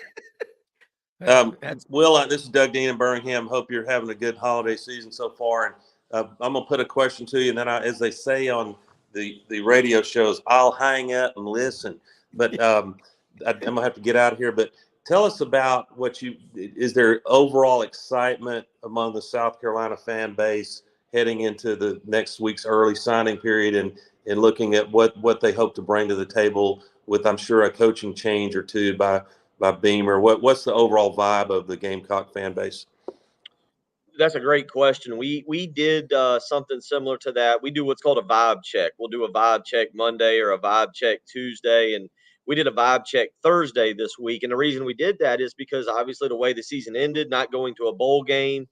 Will, this is Doug Dean in Birmingham. Hope you're having a good holiday season so far. And I'm gonna put a question to you, and then as they say on the radio shows, I'll hang up and listen. But I'm gonna have to get out of here. But tell us about is there overall excitement among the South Carolina fan base heading into the next week's early signing period and looking at what they hope to bring to the table with, I'm sure, a coaching change or two by Beamer? What's the overall vibe of the Gamecock fan base? That's a great question. We did something similar to that. We do what's called a vibe check. We'll do a vibe check Monday or a vibe check Tuesday, and we did a vibe check Thursday this week. And the reason we did that is because obviously the way the season ended, not going to a bowl game,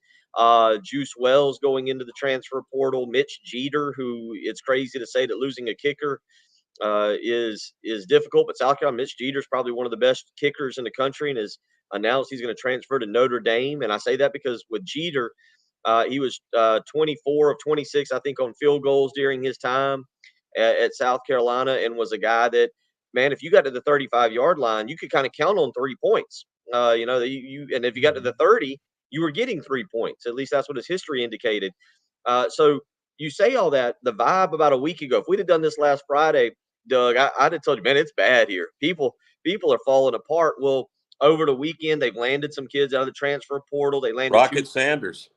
Juice Wells going into the transfer portal, Mitch Jeter, who it's crazy to say that losing a kicker is difficult, but South Carolina, Mitch Jeter is probably one of the best kickers in the country and has announced he's going to transfer to Notre Dame. And I say that because with Jeter, he was 24 of 26, I think, on field goals during his time at South Carolina, and was a guy that, man, if you got to the 35-yard line, you could kind of count on 3 points. And if you got to the 30, you were getting 3 points. At least that's what his history indicated. So you say all that, the vibe about a week ago, if we'd have done this last Friday, Doug, I'd have told you, man, it's bad here. People are falling apart. Well, over the weekend, they've landed some kids out of the transfer portal. They landed Sanders.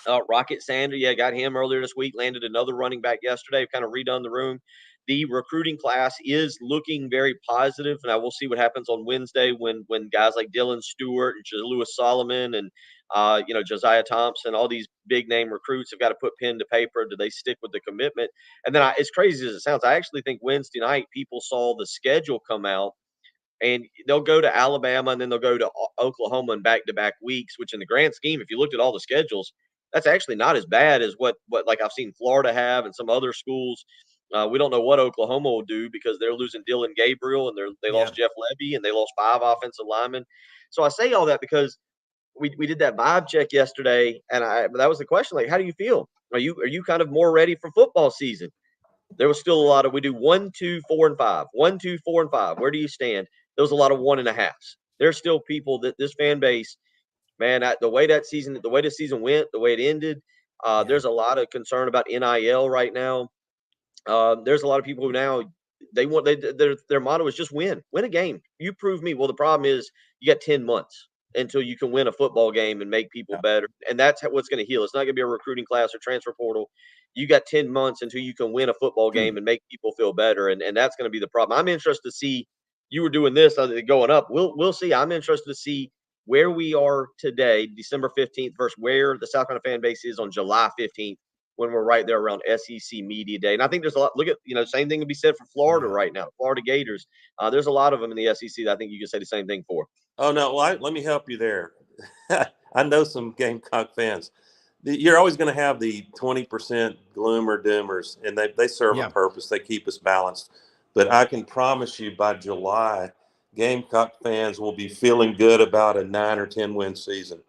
Rocket Sanders, yeah, got him earlier this week. Landed another running back yesterday. Kind of redone the room. The recruiting class is looking very positive, and I will see what happens on Wednesday when guys like Dylan Stewart and Lewis Solomon and Josiah Thompson, all these big name recruits have got to put pen to paper. Do they stick with the commitment? And then, as crazy as it sounds, I actually think Wednesday night people saw the schedule come out, and they'll go to Alabama and then they'll go to Oklahoma in back-to-back weeks, which in the grand scheme, if you looked at all the schedules, that's actually not as bad as what like I've seen Florida have and some other schools. We don't know what Oklahoma will do because they're losing Dylan Gabriel and they lost Jeff Levy and they lost 5 offensive linemen. So I say all that because we did that vibe check yesterday, and that was the question, like, how do you feel? Are you kind of more ready for football season? There was still a lot of, we do 1, 2, 4, and 5. 1, 2, 4, and 5. Where do you stand? There was a lot of 1.5s. There's still people that this fan base, man, the way the season went, the way it ended, there's a lot of concern about NIL right now. There's a lot of people who now their motto is just win a game. You prove me. Well, the problem is you got 10 months until you can win a football game and make people better. And that's what's going to heal. It's not going to be a recruiting class or transfer portal. You got 10 months until you can win a football game and make people feel better. And that's going to be the problem. I'm interested to see, you were doing this going up. We'll see. I'm interested to see where we are today, December 15th, versus where the South Carolina fan base is on July 15th, when we're right there around SEC Media Day. And I think there's a lot, look at, same thing can be said for Florida right now, Florida Gators. There's a lot of them in the SEC that I think you can say the same thing for. Oh, no, well, let me help you there. I know some Gamecock fans. You're always going to have the 20% gloomer doomers, and they serve a purpose. They keep us balanced. But I can promise you by July, Gamecock fans will be feeling good about a 9 or 10 win season.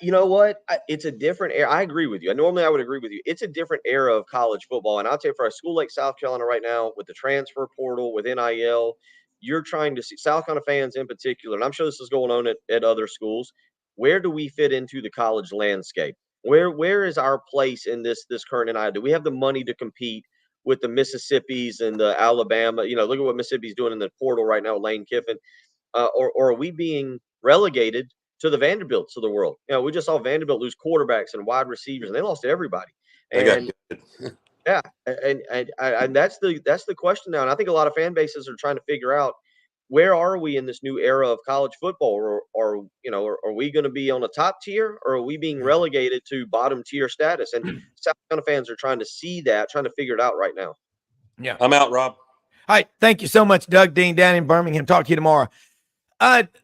You know what? It's a different era. I agree with you. Normally I would agree with you. It's a different era of college football. And I'll tell you, for a school like South Carolina right now, with the transfer portal, with NIL, you're trying to see South Carolina fans in particular, and I'm sure this is going on at other schools. Where do we fit into the college landscape? Where is our place in this current NIL? Do we have the money to compete with the Mississippis and the Alabama? Look at what Mississippi's doing in the portal right now, Lane Kiffin. Or are we being relegated to the Vanderbilts of the world? We just saw Vanderbilt lose quarterbacks and wide receivers, and they lost everybody. And yeah, and that's the question now. And I think a lot of fan bases are trying to figure out, where are we in this new era of college football? Or are we going to be on the top tier, or are we being relegated to bottom tier status? And South Carolina fans are trying to see that, trying to figure it out right now. Yeah, I'm out, Rob. All right, thank you so much, Doug Dean, down in Birmingham. Talk to you tomorrow.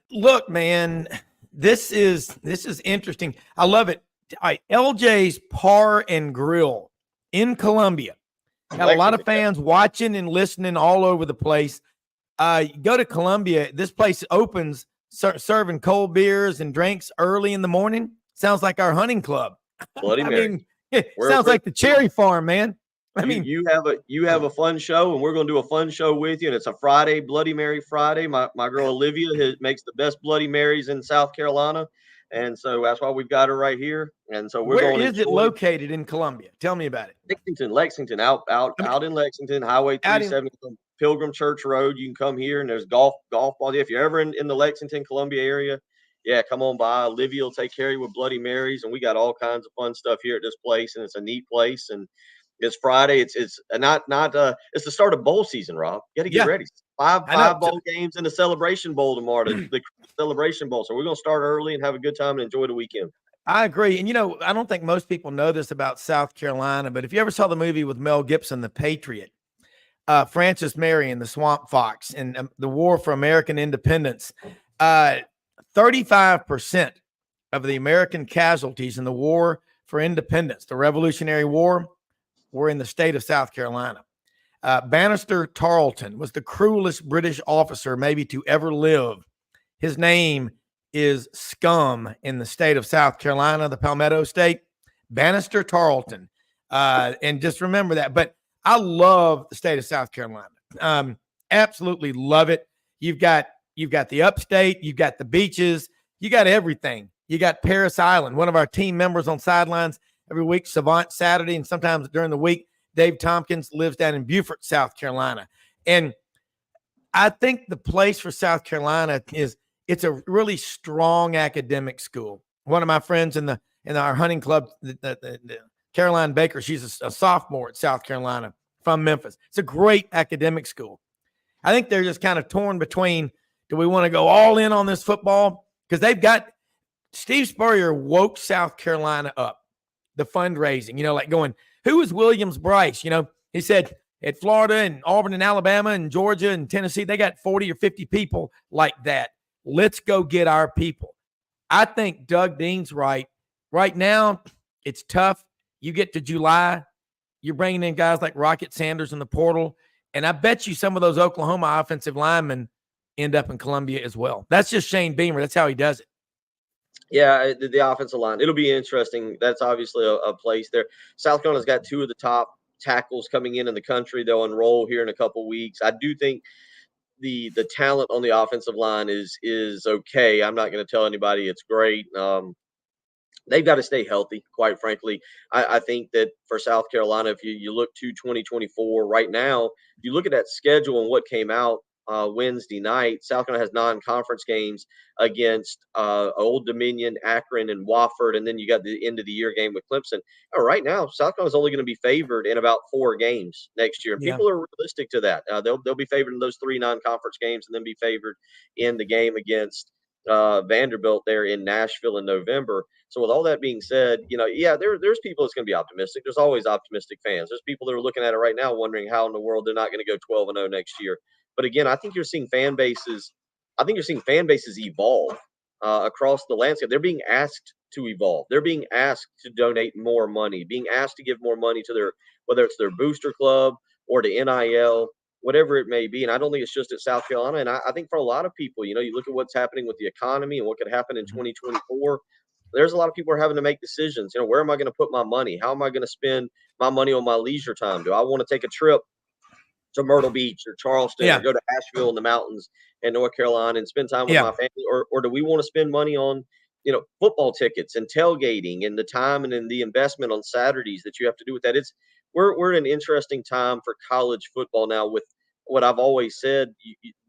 Look, man, this is interesting. I love it. All right, LJ's Par and Grill in Columbia. Got a lot of fans watching and listening all over the place. Go to Columbia. This place opens serving cold beers and drinks early in the morning. Sounds like our hunting club. Bloody Mary. It sounds like the Cherry Farm, man. You have a fun show, and we're going to do a fun show with you. And it's a Friday, Bloody Mary Friday. My girl Olivia makes the best Bloody Marys in South Carolina, and so that's why we've got her right here. And so where is it located in Columbia? Tell me about it. Lexington, out in Lexington, Highway 370, Pilgrim Church Road. You can come here, and there's golf balls. If you're ever in the Lexington, Columbia area, come on by. Olivia will take care of you with Bloody Marys, and we got all kinds of fun stuff here at this place, and it's a neat place. And it's Friday. It's not it's the start of bowl season, Rob. You got to get ready. Five bowl games in the Celebration Bowl tomorrow, the Celebration Bowl. So we're going to start early and have a good time and enjoy the weekend. I agree. And, I don't think most people know this about South Carolina, but if you ever saw the movie with Mel Gibson, The Patriot, Francis Marion, the Swamp Fox, and the War for American Independence, 35% of the American casualties in the War for Independence, the Revolutionary War, were in the state of South Carolina. Bannister Tarleton was the cruelest British officer maybe to ever live. His name is scum in the state of South Carolina, the Palmetto State. Bannister Tarleton. And just remember that. But I love the state of South Carolina. Absolutely love it. You've got the upstate, you've got the beaches, you got everything. You got Paris Island, one of our team members on sidelines every week, Savant Saturday, and sometimes during the week, Dave Tompkins lives down in Beaufort, South Carolina. And I think the place for South Carolina it's a really strong academic school. One of my friends in our hunting club, the Caroline Baker, she's a sophomore at South Carolina from Memphis. It's a great academic school. I think they're just kind of torn between, do we want to go all in on this football? Because they've got Steve Spurrier woke South Carolina up. The fundraising, like going, who is Williams Bryce? He said at Florida and Auburn and Alabama and Georgia and Tennessee, they got 40 or 50 people like that. Let's go get our people. I think Doug Dean's right. right now, it's tough. You get to July, you're bringing in guys like Rocket Sanders in the portal, and I bet you some of those Oklahoma offensive linemen end up in Columbia as well. That's just Shane Beamer. That's how he does it. Yeah, the offensive line. It'll be interesting. That's obviously a place there. South Carolina's got two of the top tackles coming in the country. They'll enroll here in a couple weeks. I do think the talent on the offensive line is okay. I'm not going to tell anybody it's great. They've got to stay healthy, quite frankly. I think that for South Carolina, if you look to 2024 right now, you look at that schedule and what came out Wednesday night, South Carolina has non-conference games against Old Dominion, Akron, and Wofford, and then you got the end of the year game with Clemson. Right now, South Carolina's only going to be favored in about 4 games next year, and people are realistic to that. They'll be favored in those 3 non-conference games, and then be favored in the game against Vanderbilt there in Nashville in November. So with all that being said, there's people that's going to be optimistic. There's always optimistic fans. There's people that are looking at it right now wondering how in the world they're not going to go 12-0 next year. But again, I think you're seeing fan bases. I think you're seeing fan bases evolve across the landscape. They're being asked to evolve. They're being asked to donate more money, being asked to give more money to their, whether it's their booster club or to NIL, whatever it may be. And I don't think it's just at South Carolina. And I think for a lot of people, you look at what's happening with the economy and what could happen in 2024. There's a lot of people who are having to make decisions. Where am I going to put my money? How am I going to spend my money on my leisure time? Do I want to take a trip to Myrtle Beach or Charleston or go to Asheville in the mountains in North Carolina and spend time with my family? Or do we want to spend money on, football tickets and tailgating and the time and then the investment on Saturdays that you have to do with that? We're in an interesting time for college football now with what I've always said.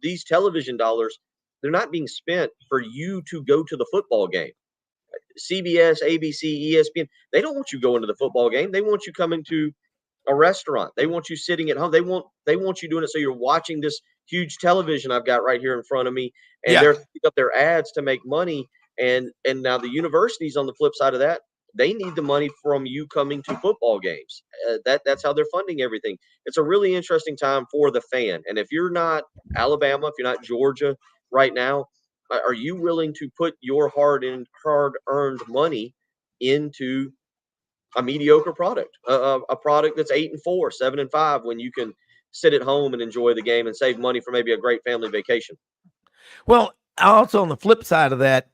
These television dollars, they're not being spent for you to go to the football game. CBS, ABC, ESPN, they don't want you going to the football game. They want you coming to a restaurant. They want you sitting at home. They want you doing it so you're watching this huge television I've got right here in front of me, and they're picking up their ads to make money. And now the universities on the flip side of that, they need the money from you coming to football games. That's how they're funding everything. It's a really interesting time for the fan. And if you're not Alabama, if you're not Georgia right now, are you willing to put your hard-earned money into a mediocre product, a product that's 8-4, 7-5, when you can sit at home and enjoy the game and save money for maybe a great family vacation? Well, also on the flip side of that,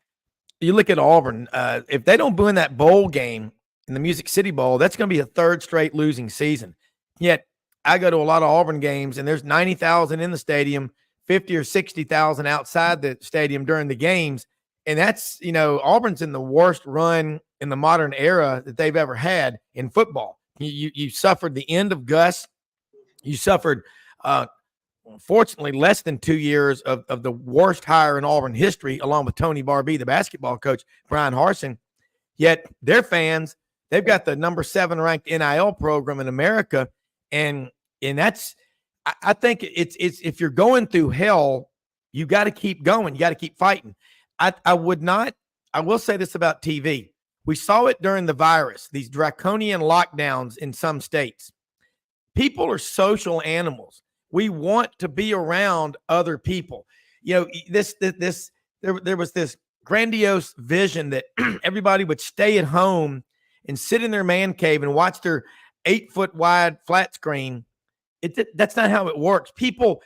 you look at Auburn. If they don't win that bowl game in the Music City Bowl, that's going to be a 3rd straight losing season. Yet I go to a lot of Auburn games, and there's 90,000 in the stadium, 50 or 60,000 outside the stadium during the games. And that's, Auburn's in the worst run in the modern era that they've ever had in football. You suffered the end of Gus. You suffered, unfortunately, less than 2 years of the worst hire in Auburn history, along with Tony Barbee, the basketball coach, Brian Harsin. Yet their fans, they've got the number 7 ranked NIL program in America. And that's, I think it's if you're going through hell, you got to keep going. You got to keep fighting. I will say this about TV. We saw it during the virus, these draconian lockdowns in some states. People are social animals. We want to be around other people. There was this grandiose vision that everybody would stay at home and sit in their man cave and watch their 8-foot wide flat screen. That's not how it works. People,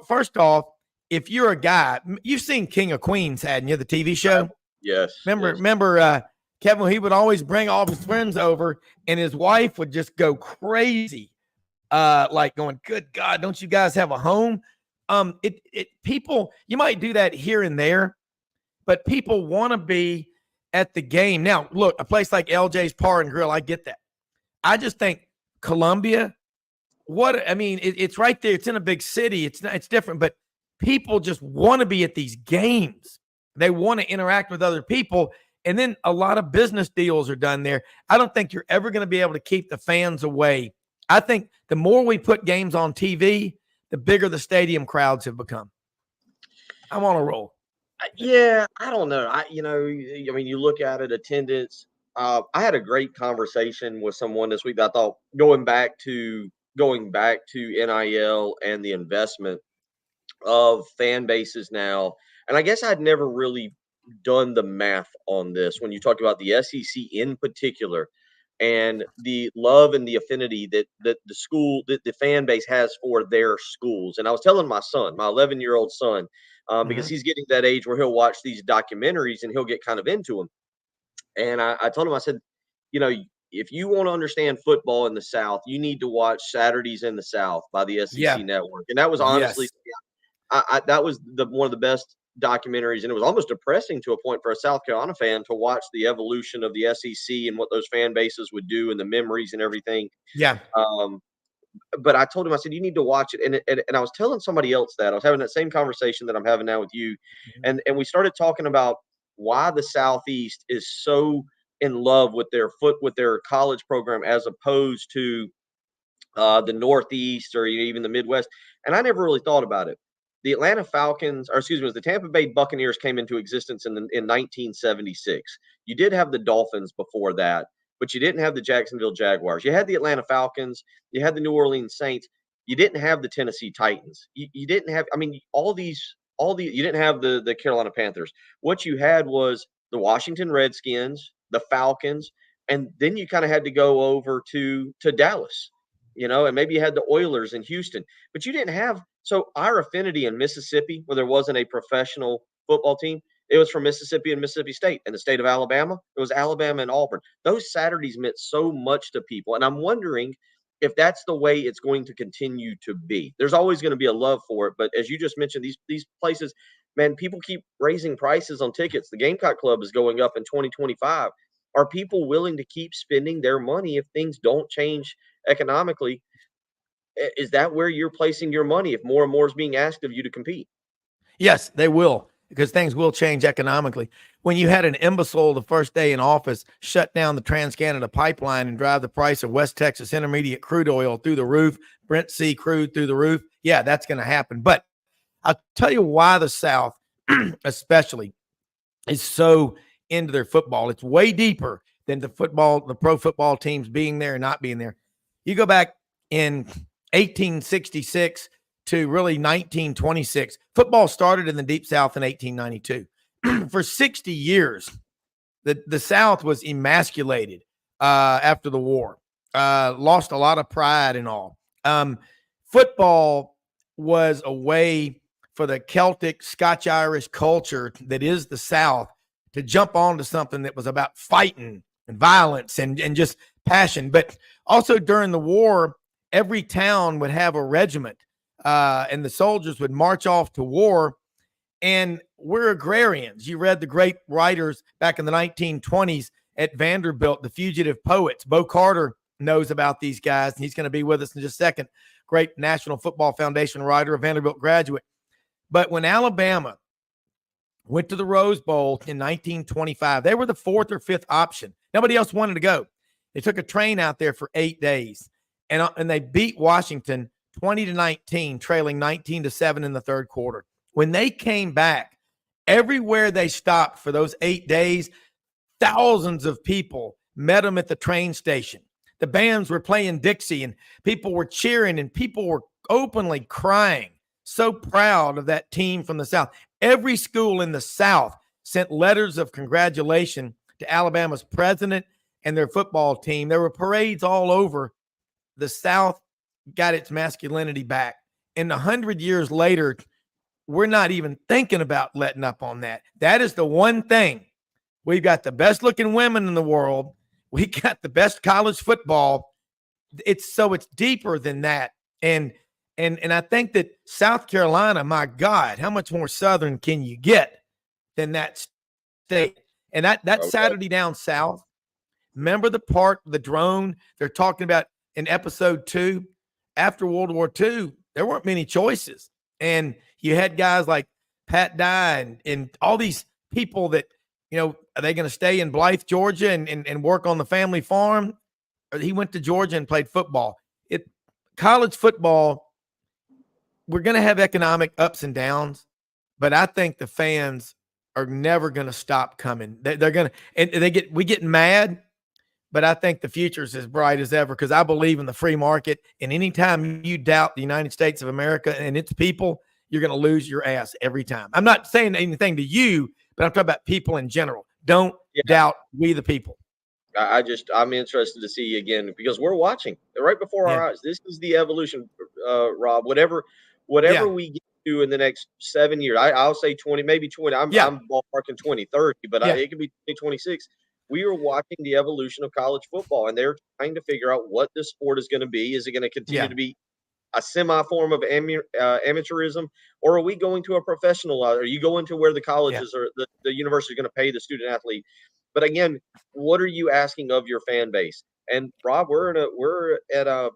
first off, if you're a guy, you've seen King of Queens, hadn't you? The TV show. Yes. Remember, Kevin, he would always bring all of his friends over, and his wife would just go crazy, like going, "Good God, don't you guys have a home?" People, you might do that here and there, but people want to be at the game. Now, look, a place like LJ's Bar and Grill, I get that. I just think Columbia, it's right there. It's in a big city. It's different, but people just want to be at these games. They want to interact with other people. And then a lot of business deals are done there. I don't think you're ever going to be able to keep the fans away. I think the more we put games on TV, the bigger the stadium crowds have become. I'm on a roll. Yeah, I don't know. You look at it, attendance. I had a great conversation with someone this week that I thought going back to NIL and the investment of fan bases now. And I guess I'd never really done the math on this when you talk about the SEC in particular and the love and the affinity that the fan base has for their schools. And I was telling my son, my 11-year-old son, because he's getting that age where he'll watch these documentaries and he'll get kind of into them. And I told him, I said, you know, if you want to understand football in the South, you need to watch Saturdays in the South by the SEC Yeah. Network. And that was honestly, that was one of the best documentaries, and it was almost depressing to a point for a South Carolina fan to watch the evolution of the SEC and what those fan bases would do and the memories and everything. Yeah. But I told him, I said, you need to watch it. And I was telling somebody else that I was having that same conversation that I'm having now with you. And we started talking about why the Southeast is so in love with their college program as opposed to the Northeast or even the Midwest. And I never really thought about it. The Atlanta Falcons, or excuse me, the Tampa Bay Buccaneers came into existence in 1976. You did have the Dolphins before that, but you didn't have the Jacksonville Jaguars. You had the Atlanta Falcons. You had the New Orleans Saints. You didn't have the Tennessee Titans. You didn't have, I mean, you didn't have the Carolina Panthers. What you had was the Washington Redskins, the Falcons, and then you kind of had to go over to Dallas, and maybe you had the Oilers in Houston, but you didn't have. So our affinity in Mississippi, where there wasn't a professional football team, it was from Mississippi and Mississippi State. And the state of Alabama, it was Alabama and Auburn. Those Saturdays meant so much to people. And I'm wondering if that's the way it's going to continue to be. There's always going to be a love for it. But as you just mentioned, these places, man, people keep raising prices on tickets. The Gamecock Club is going up in 2025. Are people willing to keep spending their money if things don't change economically? Is that where you're placing your money if more and more is being asked of you to compete? Yes, they will, because things will change economically. When you had an imbecile the first day in office shut down the Trans-Canada pipeline and drive the price of West Texas Intermediate crude oil through the roof, Brent C crude through the roof, yeah, that's going to happen. But I'll tell you why the South especially is so into their football. It's way deeper than the pro football teams being there and not being there. You go back in 1866 to really 1926. Football started in the Deep South in 1892. For 60 years, the South was emasculated after the war, lost a lot of pride and all. Football was a way for the Celtic, Scotch-Irish culture that is the South to jump onto something that was about fighting and violence and just passion. But also during the war, every town would have a regiment, and the soldiers would march off to war. And we're agrarians. You read the great writers back in the 1920s at Vanderbilt, the fugitive poets. Bo Carter knows about these guys, and he's going to be with us in just a second. Great National Football Foundation writer, a Vanderbilt graduate. But when Alabama went to the Rose Bowl in 1925, they were the fourth or fifth option. Nobody else wanted to go. They took a train out there for 8 days. And they beat Washington 20-19, trailing 19-7 in the third quarter. When they came back, everywhere they stopped for those 8 days, thousands of people met them at the train station. The bands were playing Dixie, and people were cheering, and people were openly crying, so proud of that team from the South. Every school in the South sent letters of congratulation to Alabama's president and their football team. There were parades all over. The South got its masculinity back. And 100 years later, we're not even thinking about letting up on that. That is the one thing. We've got the best looking women in the world. We got the best college football. It's deeper than that. And I think that South Carolina, my God, how much more Southern can you get than that state? And that okay. Saturday down South, remember the part, the drone they're talking about in episode 2, after World War II, there weren't many choices. And you had guys like Pat Dye and all these people that, are they going to stay in Blythe, Georgia and work on the family farm? Or he went to Georgia and played football. College football, we're going to have economic ups and downs, but I think the fans are never going to stop coming. They're going to, and we get mad. But I think the future is as bright as ever because I believe in the free market. And anytime you doubt the United States of America and its people, you're going to lose your ass every time. I'm not saying anything to you, but I'm talking about people in general. Don't Yeah. doubt we the people. I'm interested to see again because we're watching right before our eyes. This is the evolution, Rob. Whatever we get to in the next 7 years, I'll say 20, maybe 20. I'm ballparking 2030, but it could be 2026. We are watching the evolution of college football, and they're trying to figure out what this sport is going to be. Is it going to continue to be a semi form of amateurism, or are we going to a professional? Are you going to where the colleges or the university is going to pay the student athlete? But again, what are you asking of your fan base? And Rob, we're at an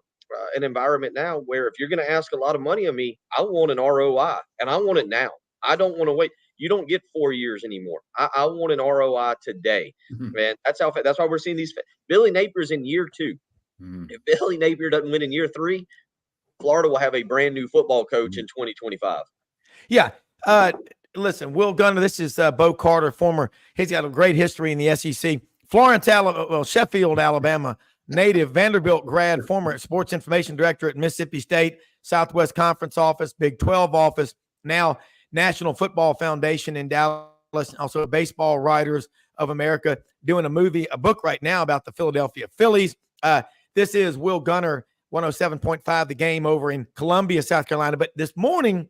environment now where if you're going to ask a lot of money of me, I want an ROI, and I want it now. I don't want to wait. You don't get 4 years anymore. I want an ROI today, man. That's why we're seeing these. Billy Napier's in year 2. If Billy Napier doesn't win in year 3, Florida will have a brand new football coach in 2025. Yeah. Listen, Will Gunter, this is Bo Carter, he's got a great history in the SEC. Sheffield, Alabama native, Vanderbilt grad, former sports information director at Mississippi State, Southwest Conference office, Big 12 office, now National Football Foundation in Dallas, also Baseball Writers of America, doing a book right now about the Philadelphia Phillies. This is Will Gunter, 107.5 The Game over in Columbia, South Carolina. But this morning,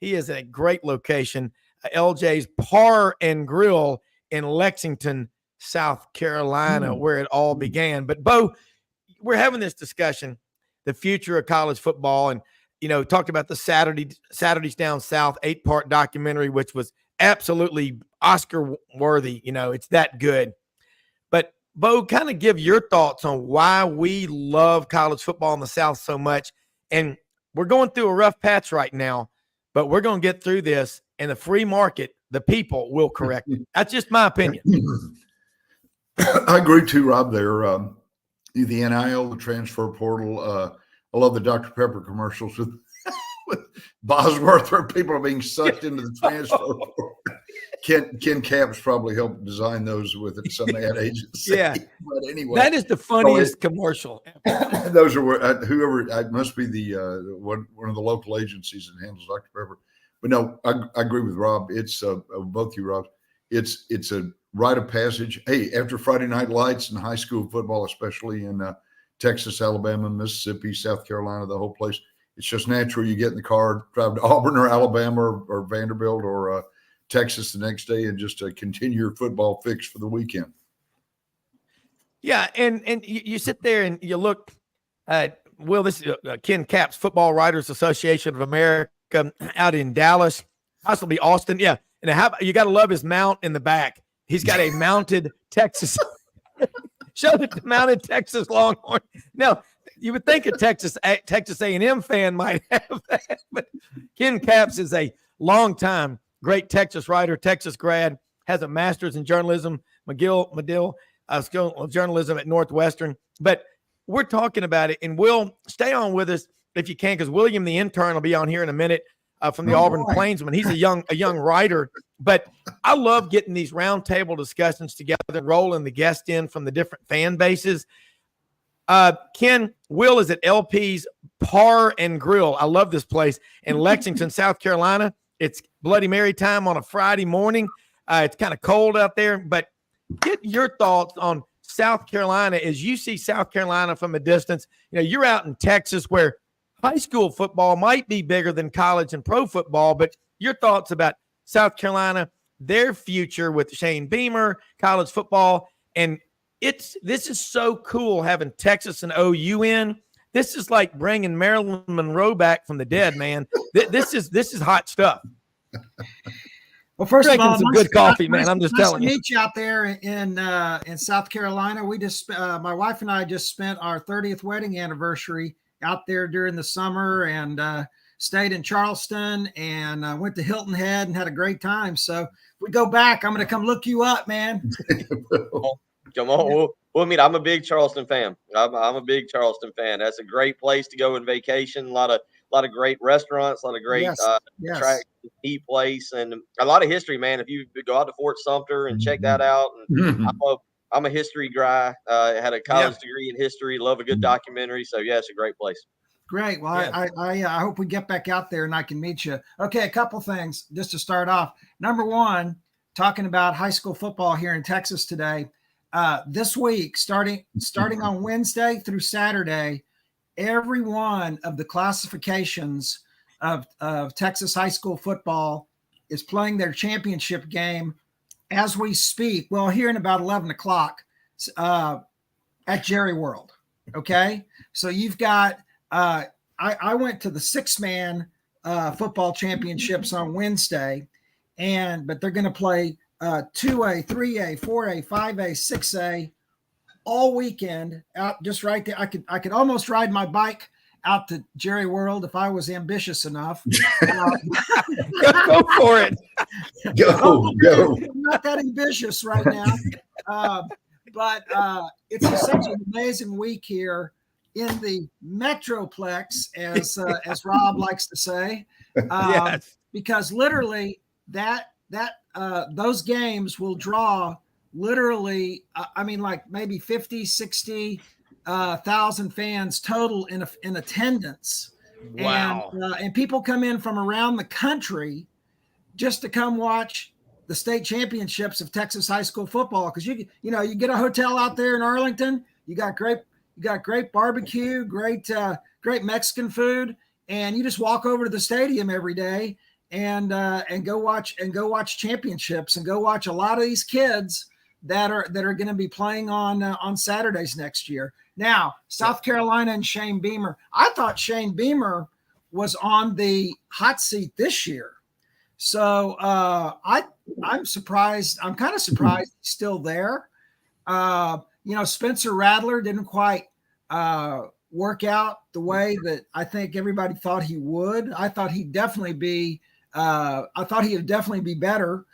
he is at a great location, LJ's Par and Grill in Lexington, South Carolina, where it all began. But, Bo, we're having this discussion, the future of college football, and, talked about the Saturdays Down South 8-part documentary, which was absolutely Oscar-worthy. It's that good. But, Bo, kind of give your thoughts on why we love college football in the South so much. And we're going through a rough patch right now, but we're going to get through this, and the free market, the people, will correct it. That's just my opinion. I agree too, Rob. There, the NIL, the transfer portal. I love the Dr. Pepper commercials with Bosworth, where people are being sucked into the transfer portal. Ken Capps probably helped design those with some ad agency. Yeah, but anyway, that is the funniest commercial. Those are whoever. It must be the one of the local agencies that handles Dr. Pepper. But no, I agree with Rob. It's both you, Rob. It's a rite of passage. Hey, after Friday Night Lights and high school football, especially in Texas, Alabama, Mississippi, South Carolina, the whole place, it's just natural. You get in the car, drive to Auburn or Alabama or Vanderbilt or Texas the next day, and just continue your football fix for the weekend. Yeah, and you sit there and you look at, Will, this is Ken Capps, Football Writers Association of America out in Dallas, possibly Austin. Yeah, and you got to love his mount in the back. He's got a mounted Texas. Show the mounted Texas Longhorn. Now, you would think a Texas A&M fan might have that, but Ken Capps is a long-time great Texas writer, Texas grad, has a master's in journalism, Medill School of Journalism at Northwestern. But we're talking about it, and Will, stay on with us if you can, because William, the intern, will be on here in a minute from the Auburn Plainsman. He's a young writer. But I love getting these roundtable discussions together and rolling the guest in from the different fan bases. Ken, Will is at LP's Par and Grill. I love this place in Lexington, South Carolina. It's Bloody Mary time on a Friday morning. It's kind of cold out there, but get your thoughts on South Carolina as you see South Carolina from a distance. You're out in Texas where high school football might be bigger than college and pro football, but your thoughts about South Carolina, their future with Shane Beamer, college football, and this is so cool having Texas and OU in. This is like bringing Marilyn Monroe back from the dead, man. This is hot stuff. Well, first of all, some good coffee, man. I'm just telling you. Nice to meet you out there in South Carolina. We just, my wife and I just spent our 30th wedding anniversary out there during the summer and stayed in Charleston and went to Hilton Head and had a great time. So if we go back, I'm going to come look you up, man. Come on. Well, I mean, I'm a big Charleston fan. I'm a big Charleston fan. That's a great place to go on vacation. A lot of great restaurants, a lot of great attractions, tea place, and a lot of history, man. If you go out to Fort Sumter and check that out, and I'm a history guy. Had a college degree in history. Love a good documentary. So yeah, it's a great place. Great. Well, I hope we get back out there and I can meet you. Okay, a couple things just to start off. Number one, talking about high school football here in Texas today. This week, starting on Wednesday through Saturday, every one of the classifications of Texas high school football is playing their championship game as we speak. Well, here in about 11 o'clock at Jerry World. Okay. So you've got, I went to the 6-man football championships on Wednesday, but they're going to play 2A, 3A, 4A, 5A, 6A all weekend out just right there. I could almost ride my bike out to Jerry World if I was ambitious enough. Go for it. Go. I'm not that ambitious right now. But it's such an amazing week here in the Metroplex, as Rob likes to say. Yes. Because literally those games will draw literally, like maybe 50, 60 thousand fans total in attendance. Wow. And people come in from around the country just to come watch the state championships of Texas high school football. Cause you get a hotel out there in Arlington, you got great barbecue, great Mexican food. And you just walk over to the stadium every day and go watch championships and go watch a lot of these kids that are going to be playing on Saturdays next year. Now, South Carolina and Shane Beamer. I thought Shane Beamer was on the hot seat this year. So I'm surprised. I'm kind of surprised he's still there. Spencer Rattler didn't quite work out the way that I think everybody thought he would. I thought he'd definitely be better.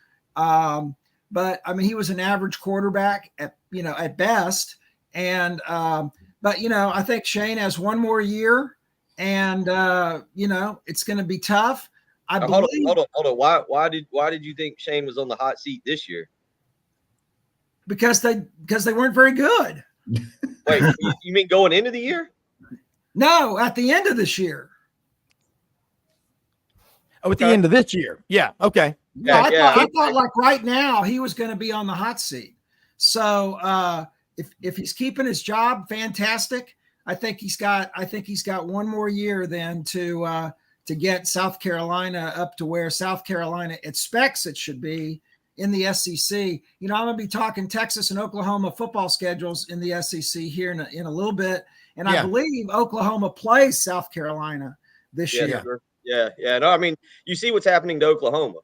But he was an average quarterback at best. And I think Shane has one more year, and it's going to be tough. Hold on. Why did you think Shane was on the hot seat this year? Because they weren't very good. Wait, you mean going into the year? No, at the end of this year. Oh, at the end of this year. Yeah. Okay. I thought like right now he was going to be on the hot seat. So if he's keeping his job, fantastic. I think he's got one more year then to get South Carolina up to where South Carolina expects it should be in the SEC. I'm going to be talking Texas and Oklahoma football schedules in the SEC here in a little bit. And I believe Oklahoma plays South Carolina this year. Sure. Yeah. No, you see what's happening to Oklahoma.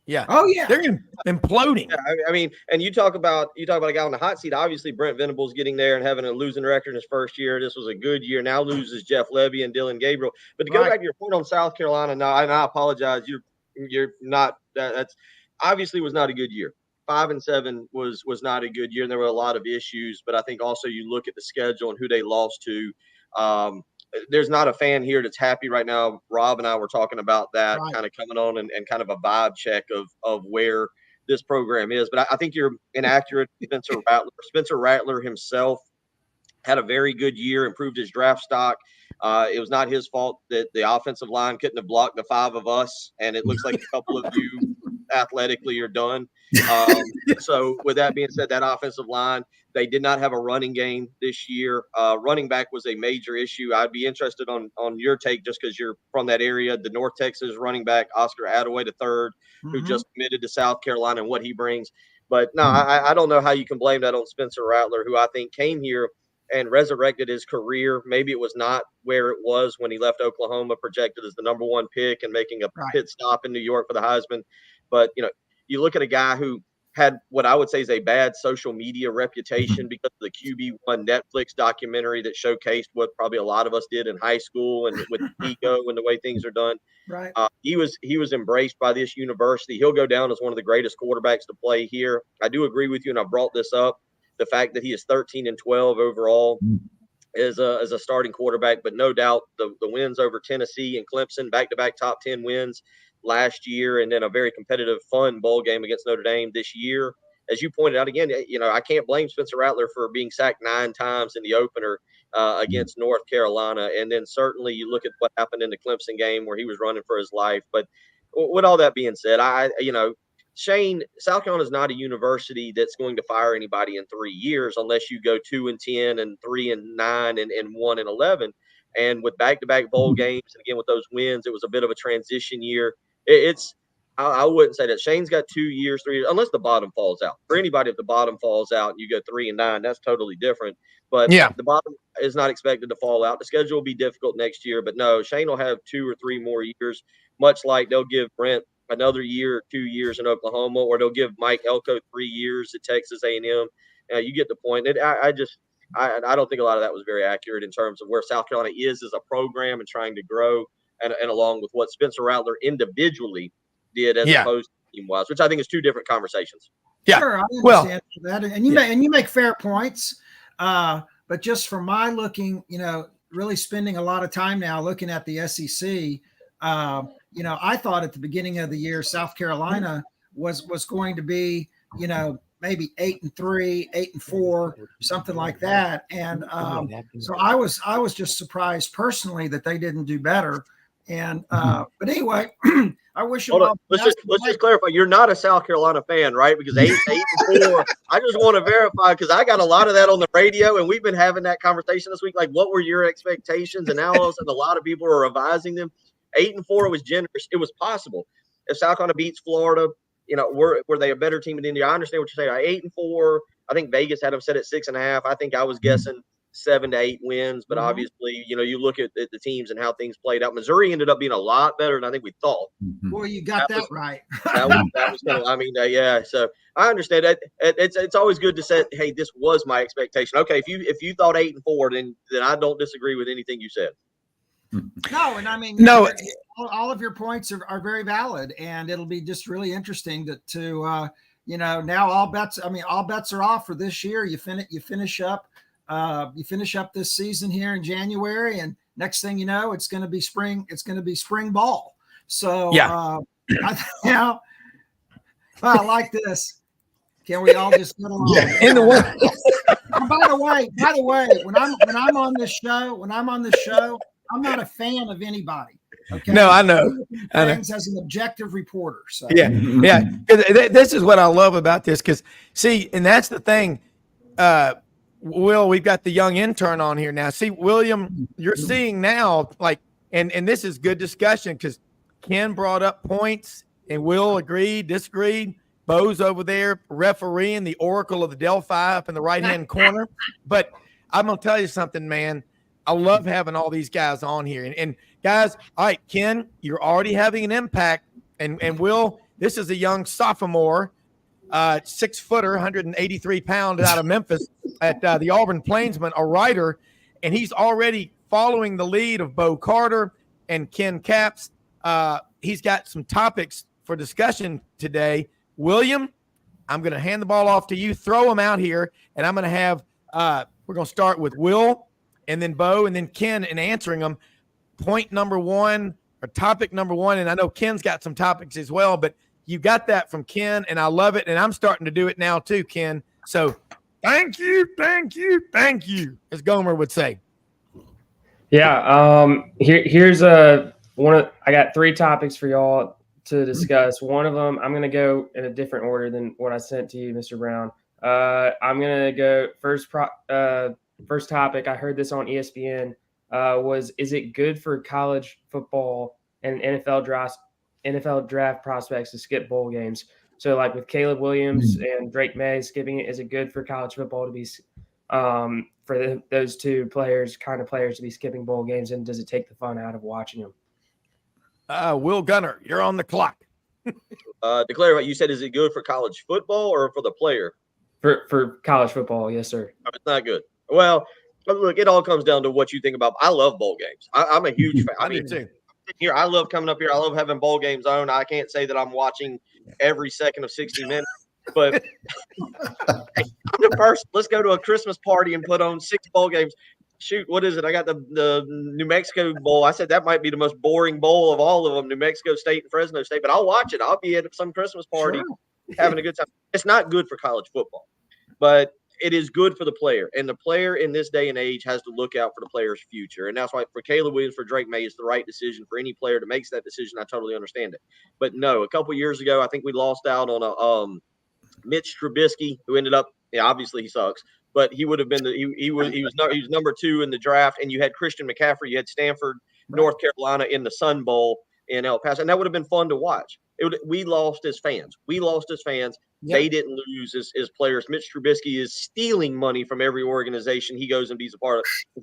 Yeah. Oh yeah. They're imploding. Yeah, and you talk about a guy on the hot seat. Obviously, Brent Venables getting there and having a losing record in his first year. This was a good year. Now loses Jeff Levy and Dylan Gabriel. But to go back to your point on South Carolina, and I apologize. You're not. That's obviously was not a good year. 5-7 was not a good year, and there were a lot of issues. But I think also you look at the schedule and who they lost to. There's not a fan here that's happy right now. Rob and I were talking about that, kind of coming on and kind of a vibe check of where this program is. But I think you're inaccurate. Spencer Rattler himself had a very good year, improved his draft stock. It was not his fault that the offensive line couldn't have blocked the 5 of us, and it looks like a couple of you athletically are done. So with that being said, that offensive line, they did not have a running game this year. Running back was a major issue. I'd be interested on your take just because you're from that area. The North Texas running back, Oscar Attaway III, who just committed to South Carolina and what he brings. But no, I don't know how you can blame that on Spencer Rattler, who I think came here and resurrected his career. Maybe it was not where it was when he left Oklahoma, projected as the number 1 pick and making a pit stop in New York for the Heisman. But, you look at a guy who had what I would say is a bad social media reputation because of the QB1 Netflix documentary that showcased what probably a lot of us did in high school and with ego and the way things are done. Right. He was embraced by this university. He'll go down as one of the greatest quarterbacks to play here. I do agree with you, and I brought this up. The fact that he is 13-12 overall as a starting quarterback, but no doubt the wins over Tennessee and Clemson, back-to-back top 10 wins last year, and then a very competitive, fun bowl game against Notre Dame this year. As you pointed out again, I can't blame Spencer Rattler for being sacked 9 times in the opener against North Carolina. And then certainly you look at what happened in the Clemson game where he was running for his life. But with all that being said, Shane, South Carolina is not a university that's going to fire anybody in 3 years unless you go 2-10 and 3-9 and 1-11. And with back-to-back bowl games, and again with those wins, it was a bit of a transition year. I wouldn't say that. Shane's got 2 years, 3 years, unless the bottom falls out. For anybody, if the bottom falls out and you go 3-9, that's totally different. But Yeah. the bottom is not expected to fall out. The schedule will be difficult next year, but no, Shane will have 2 or 3 more years, much like they'll give Brent another year or 2 years in Oklahoma, or they'll give Mike Elko 3 years at Texas A&M. You get the point. I don't think a lot of that was very accurate in terms of where South Carolina is as a program and trying to grow, and along with what Spencer Rattler individually did as opposed to team-wise, which I think is 2 different conversations. Yeah. Sure, I understand that, and you make fair points. But just from my looking, really spending a lot of time now looking at the SEC, I thought at the beginning of the year South Carolina was going to be, maybe 8-3, 8-4, something like that. And so I was just surprised personally that they didn't do better. And but anyway, I wish them all. Let's just clarify. You're not a South Carolina fan, right? Because 8-4. I just want to verify, because I got a lot of that on the radio, and we've been having that conversation this week. Like, what were your expectations? And now all of a sudden, a lot of people are revising them. 8-4 was generous. It was possible. If South Carolina beats Florida, were they a better team than India? I understand what you're saying. 8-4. I think Vegas had them set at 6.5. I think I was guessing 7 to 8 wins, but obviously, you look at the teams and how things played out. Missouri ended up being a lot better than I think we thought. Boy, you got that right. That was kind of, yeah. So I understand that. It's always good to say, hey, this was my expectation. Okay, if you thought 8-4, then I don't disagree with anything you said. No, and no, all of your points are very valid, and it'll be just really interesting to now all bets are off for this year. You finish up this season here in January, and next thing you know, it's going to be spring. It's going to be spring ball. So I like this. Can we all just get along? Yeah. In the way. By the way, when I'm on this show, I'm not a fan of anybody. Okay. No, I know. As an objective reporter. So. Yeah. This is what I love about this, because see, and that's the thing. Will, we've got the young intern on here now. See, William, you're seeing now, and this is good discussion, because Ken brought up points, and Will agreed, disagreed. Bo's over there refereeing, the Oracle of the Delphi up in the right-hand corner. But I'm going to tell you something, man. I love having all these guys on here. And guys, all right, Ken, you're already having an impact. And Will, this is a young sophomore, 6-footer, 183 pounds out of Memphis at the Auburn Plainsman, a writer. And he's already following the lead of Bo Carter and Ken Capps. He's got some topics for discussion today. William, I'm going to hand the ball off to you. Throw them out here. And I'm going to have we're going to start with Will, and then Bo, and then Ken, in answering them. Point number 1, or topic number 1, and I know Ken's got some topics as well, but you got that from Ken, and I love it, and I'm starting to do it now too, Ken. So thank you, as Gomer would say. Yeah, here's I got 3 topics for y'all to discuss. One of them, I'm going to go in a different order than what I sent to you, Mr. Browne. I'm going to go first topic. I heard this on ESPN. Is it good for college football and NFL draft prospects to skip bowl games? So, like with Caleb Williams and Drake May skipping it, is it good for college football to be for those 2 players to be skipping bowl games, and does it take the fun out of watching them? Will Gunter, you're on the clock. To clarify, you said, is it good for college football or for the player? For college football, yes, sir. It's not good. Well, look, it all comes down to what you think about. I love bowl games. I'm a huge fan. I do too. Here, I love coming up here. I love having bowl games on. I can't say that I'm watching every second of 60 minutes, but I'm the first. Let's go to a Christmas party and put on 6 bowl games. Shoot, what is it? I got the New Mexico Bowl. I said that might be the most boring bowl of all of them, New Mexico State and Fresno State, but I'll watch it. I'll be at some Christmas party having a good time. It's not good for college football, but it is good for the player, and the player in this day and age has to look out for the player's future. And that's why for Caleb Williams, for Drake May, it's the right decision for any player that makes that decision. I totally understand it. But no, a couple years ago, I think we lost out on a Mitch Trubisky, who ended up, obviously he sucks, but he would have been he was number 2 in the draft, and you had Christian McCaffrey, you had Stanford, North Carolina in the Sun Bowl in El Paso, and that would have been fun to watch. We lost as fans. Yep. They didn't lose as players. Mitch Trubisky is stealing money from every organization he goes and be a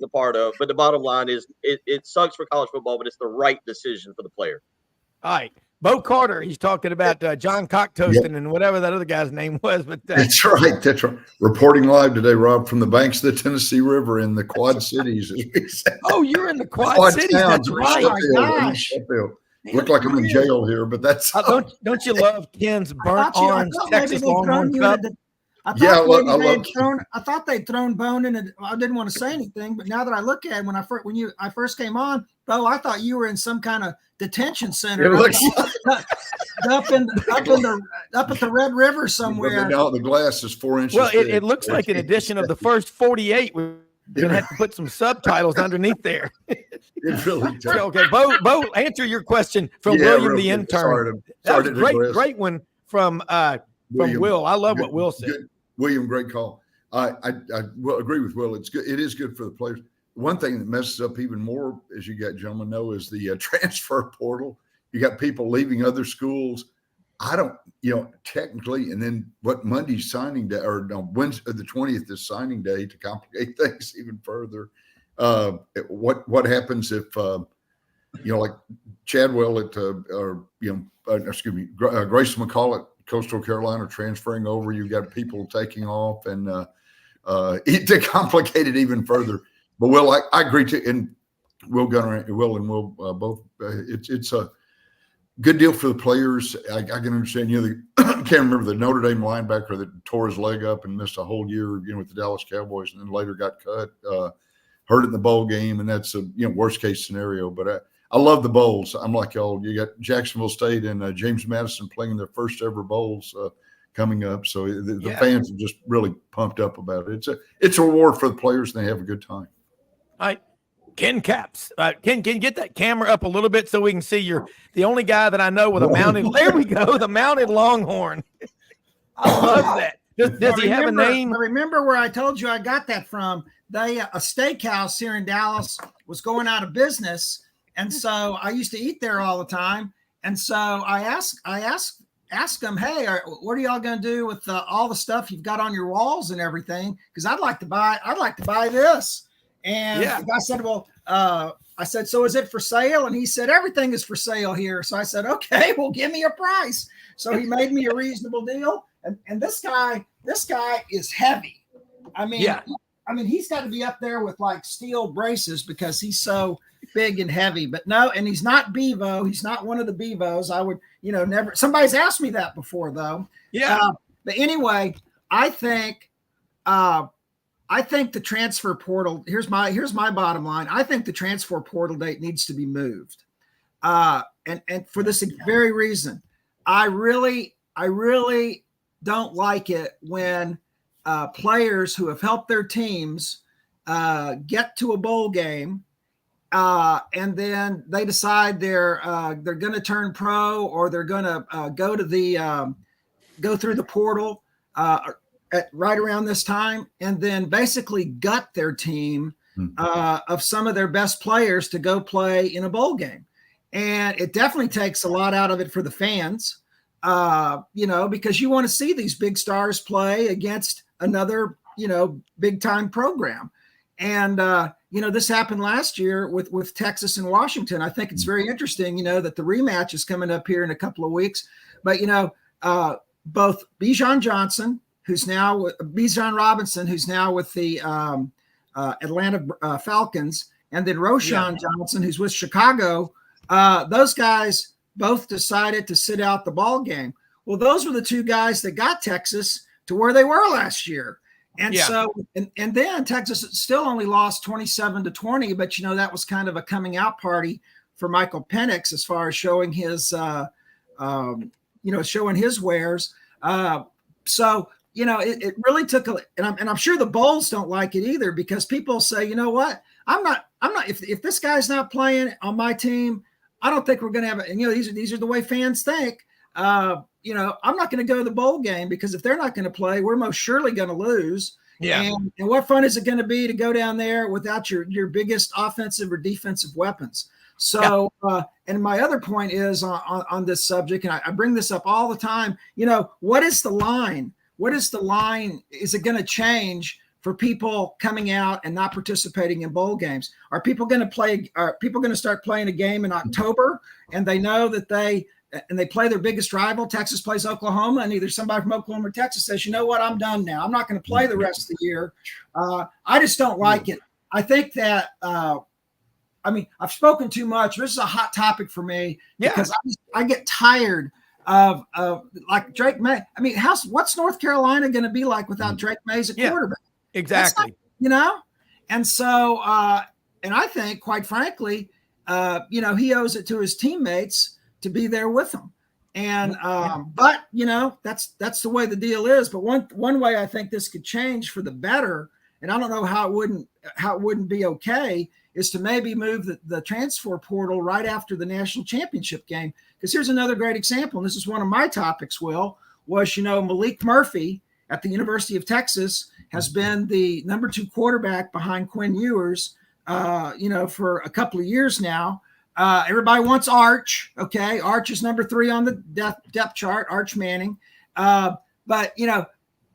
part of. But the bottom line is, it sucks for college football, but it's the right decision for the player. All right. Bo Carter, he's talking about John Cocktoaston and whatever that other guy's name was. But That's right. Reporting live today, Rob, from the banks of the Tennessee River in the Quad Cities. As we say. Oh, you're in the Quad Cities. That's right. Oh, my gosh. Look like I'm in jail here, but that's don't you love Ken's burnt orange Texas Longhorn Cup? I thought they'd thrown Bone in it. I didn't want to say anything, but now that I look at it, when I first came on, Bo, I thought you were in some kind of detention center up at the Red River somewhere. Now the glass is 4 inches. Well, it looks like an edition of the first 48. We're gonna have to put some subtitles underneath there. It really does. Okay, Bo, answer your question from William the intern. That was a great one from William. Will. I love what Will said. Good. William, great call. I will agree with Will. It's good. It is good for the players. One thing that messes up even more, as you got gentlemen know, is the transfer portal. You got people leaving other schools. I don't, technically, and then what Monday's signing day, or no, Wednesday, the 20th is signing day to complicate things even further. What happens if, like Chadwell Grace McCall at Coastal Carolina transferring over, you've got people taking off, and to complicate it even further. But Will, I agree to, and Gunter and Will both. It's a good deal for the players. I can understand. I can't remember the Notre Dame linebacker that tore his leg up and missed a whole year, with the Dallas Cowboys, and then later got cut, hurt in the bowl game, and that's a worst case scenario. But I love the bowls. I'm like y'all. You got Jacksonville State and James Madison playing their first ever bowls coming up, so the fans are just really pumped up about it. It's a reward for the players, and they have a good time. All right. Ken Caps. Ken, can you get that camera up a little bit so we can see you're the only guy that I know with a mounted. There we go, the mounted Longhorn. I love that. Does he have a name? I remember where I told you I got that from. A steakhouse here in Dallas was going out of business, and so I used to eat there all the time. And so I asked them, hey, what are y'all going to do with all the stuff you've got on your walls and everything? Because I'd like to buy this. And the guy said, well, I said, so is it for sale? And he said, everything is for sale here. So I said, okay, well, give me a price. So he made me a reasonable deal. And this guy is heavy. I mean, he's got to be up there with like steel braces because he's so big and heavy. But no, and he's not Bevo. He's not one of the Bevos. I would, never. Somebody's asked me that before, though. Yeah. But anyway, I think the transfer portal, here's my bottom line. I think the transfer portal date needs to be moved. And for this very reason, I really don't like it when players who have helped their teams get to a bowl game and then they decide they're going to turn pro, or they're going to go through the portal right around this time, and then basically gut their team of some of their best players to go play in a bowl game. And it definitely takes a lot out of it for the fans, because you want to see these big stars play against another, big time program. And, this happened last year with Texas and Washington. I think it's very interesting, that the rematch is coming up here in a couple of weeks. But, both Bijan Robinson, who's now with the Atlanta Falcons, and then Roshan Johnson, who's with Chicago, those guys both decided to sit out the ball game. Well, those were the two guys that got Texas to where they were last year. And so, and then Texas still only lost 27-20, but that was kind of a coming out party for Michael Penix as far as showing his, showing his wares. So, it really took and I'm sure the Bulls don't like it either, because people say, you know what, I'm not if this guy's not playing on my team, I don't think we're going to have it. And these are the way fans think. I'm not going to go to the bowl game, because if they're not going to play, we're most surely going to lose. Yeah. And what fun is it going to be to go down there without your biggest offensive or defensive weapons? So, and my other point is on this subject, and I bring this up all the time, what is the line? What is the line? Is it going to change for people coming out and not participating in bowl games? Are people going to start playing a game in October, and they know that they play their biggest rival? Texas plays Oklahoma, and either somebody from Oklahoma or Texas says, you know what, I'm done now. I'm not going to play the rest of the year. I just don't like it. I think that, I've spoken too much. This is a hot topic for me, because I get tired of like Drake May. What's North Carolina going to be like without Drake May as a quarterback? Exactly. And so, and I think, quite frankly, he owes it to his teammates to be there with him. And, but that's the way the deal is. But one way I think this could change for the better, and I don't know how it wouldn't be okay, is to maybe move the transfer portal right after the national championship game. Because here's another great example, and this is one of my topics, was Malik Murphy at the University of Texas has been the number 2 quarterback behind Quinn Ewers, for a couple of years now. Everybody wants Arch. Okay. Arch is number 3 on the depth chart, Arch Manning. But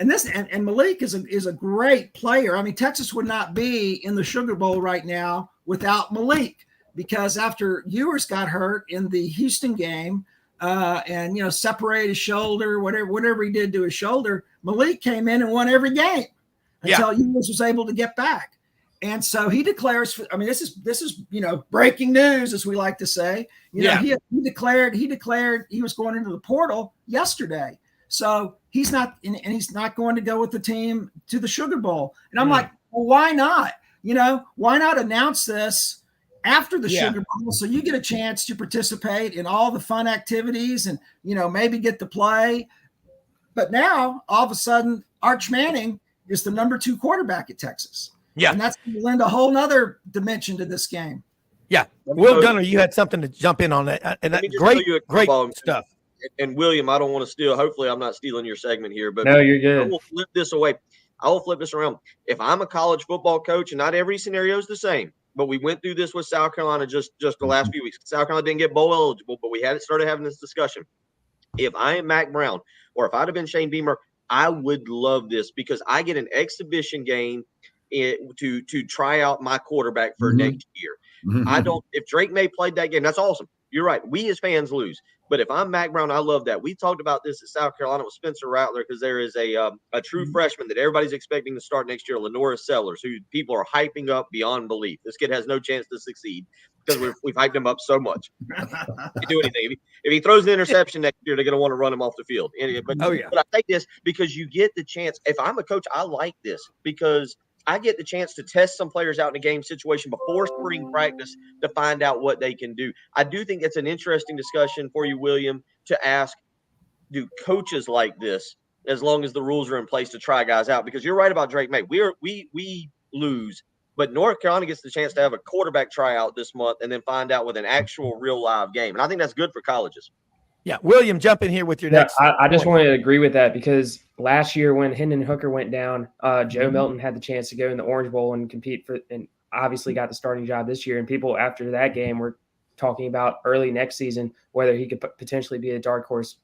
and Malik is a great player. Texas would not be in the Sugar Bowl right now without Malik, because after Ewers got hurt in the Houston game, and separated his shoulder, whatever he did to his shoulder, Malik came in and won every game until Ewers was able to get back. And so he declares, this is breaking news, as we like to say. He declared he was going into the portal yesterday. So he's not going to go with the team to the Sugar Bowl. And I'm like, well, why not? Why not announce this after the Sugar Bowl, so you get a chance to participate in all the fun activities and, maybe get to play. But now all of a sudden, Arch Manning is the number 2 quarterback at Texas. Yeah. And that's going to lend a whole nother dimension to this game. Yeah. Will Gunter, you had something to jump in on that. And that great stuff. And William, I don't want to steal. Hopefully I'm not stealing your segment here, but no, you're good. I will flip this away. I will flip this around. If I'm a college football coach, and not every scenario is the same, but we went through this with South Carolina just the last few weeks. South Carolina didn't get bowl eligible, but we started having this discussion. If I am Mac Browne, or if I'd have been Shane Beamer, I would love this, because I get an exhibition game to try out my quarterback for next year. If Drake May played that game, that's awesome. You're right. We as fans lose. But if I'm Mac Browne, I love that. We talked about this at South Carolina with Spencer Rattler, because there is a true freshman that everybody's expecting to start next year, Lenora Sellers, who people are hyping up beyond belief. This kid has no chance to succeed because we've hyped him up so much. He can do anything. If he throws an interception next year, they're going to want to run him off the field. But I take this because you get the chance. If I'm a coach, I like this, because I get the chance to test some players out in a game situation before spring practice to find out what they can do. I do think it's an interesting discussion for you, William, to ask, do coaches like this, as long as the rules are in place, to try guys out? Because you're right about Drake May. We lose, but North Carolina gets the chance to have a quarterback tryout this month and then find out with an actual real live game. And I think that's good for colleges. Yeah. William, jump in here with your next. I just wanted to agree with that, because last year when Hendon Hooker went down, Joe Milton had the chance to go in the Orange Bowl and compete and obviously got the starting job this year. And people after that game were talking about early next season whether he could potentially be a dark horse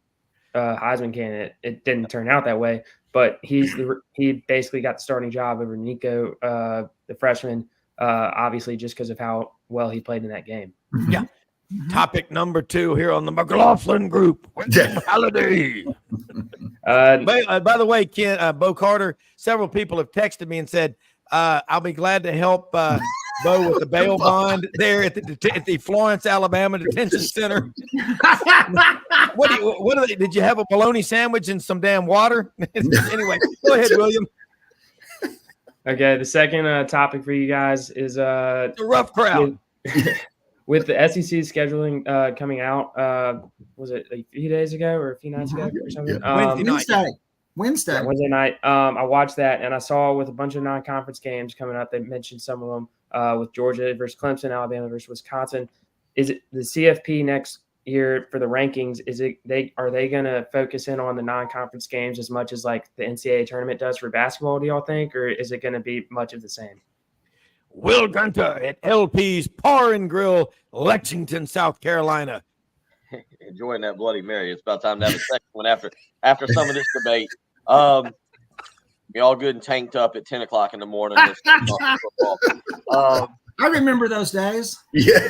Heisman candidate. It didn't turn out that way, but he basically got the starting job over Nico, the freshman, obviously just because of how well he played in that game. Yeah. Topic number 2 here on the McLaughlin Group. Halliday. By the way, Ken, Bo Carter, several people have texted me and said, I'll be glad to help Bo with the bail bond there at the Florence, Alabama Detention Center. What are they? Did you have a bologna sandwich and some damn water? Anyway, go ahead, William. Okay, the second topic for you guys is the rough crowd. With the SEC scheduling coming out, was it a few days ago or a few nights ago or something? Wednesday. Yeah, Wednesday night. I watched that, and I saw with a bunch of non-conference games coming up, they mentioned some of them with Georgia versus Clemson, Alabama versus Wisconsin. Is it the CFP next year for the rankings? Are they going to focus in on the non-conference games as much as like the NCAA tournament does for basketball? Do y'all think, or is it going to be much of the same? Will Gunter at LP's Par and Grill, Lexington, South Carolina. Enjoying that Bloody Mary. It's about time to have a second one after some of this debate. Be all good and tanked up at 10 o'clock in the morning. I remember those days. Yeah.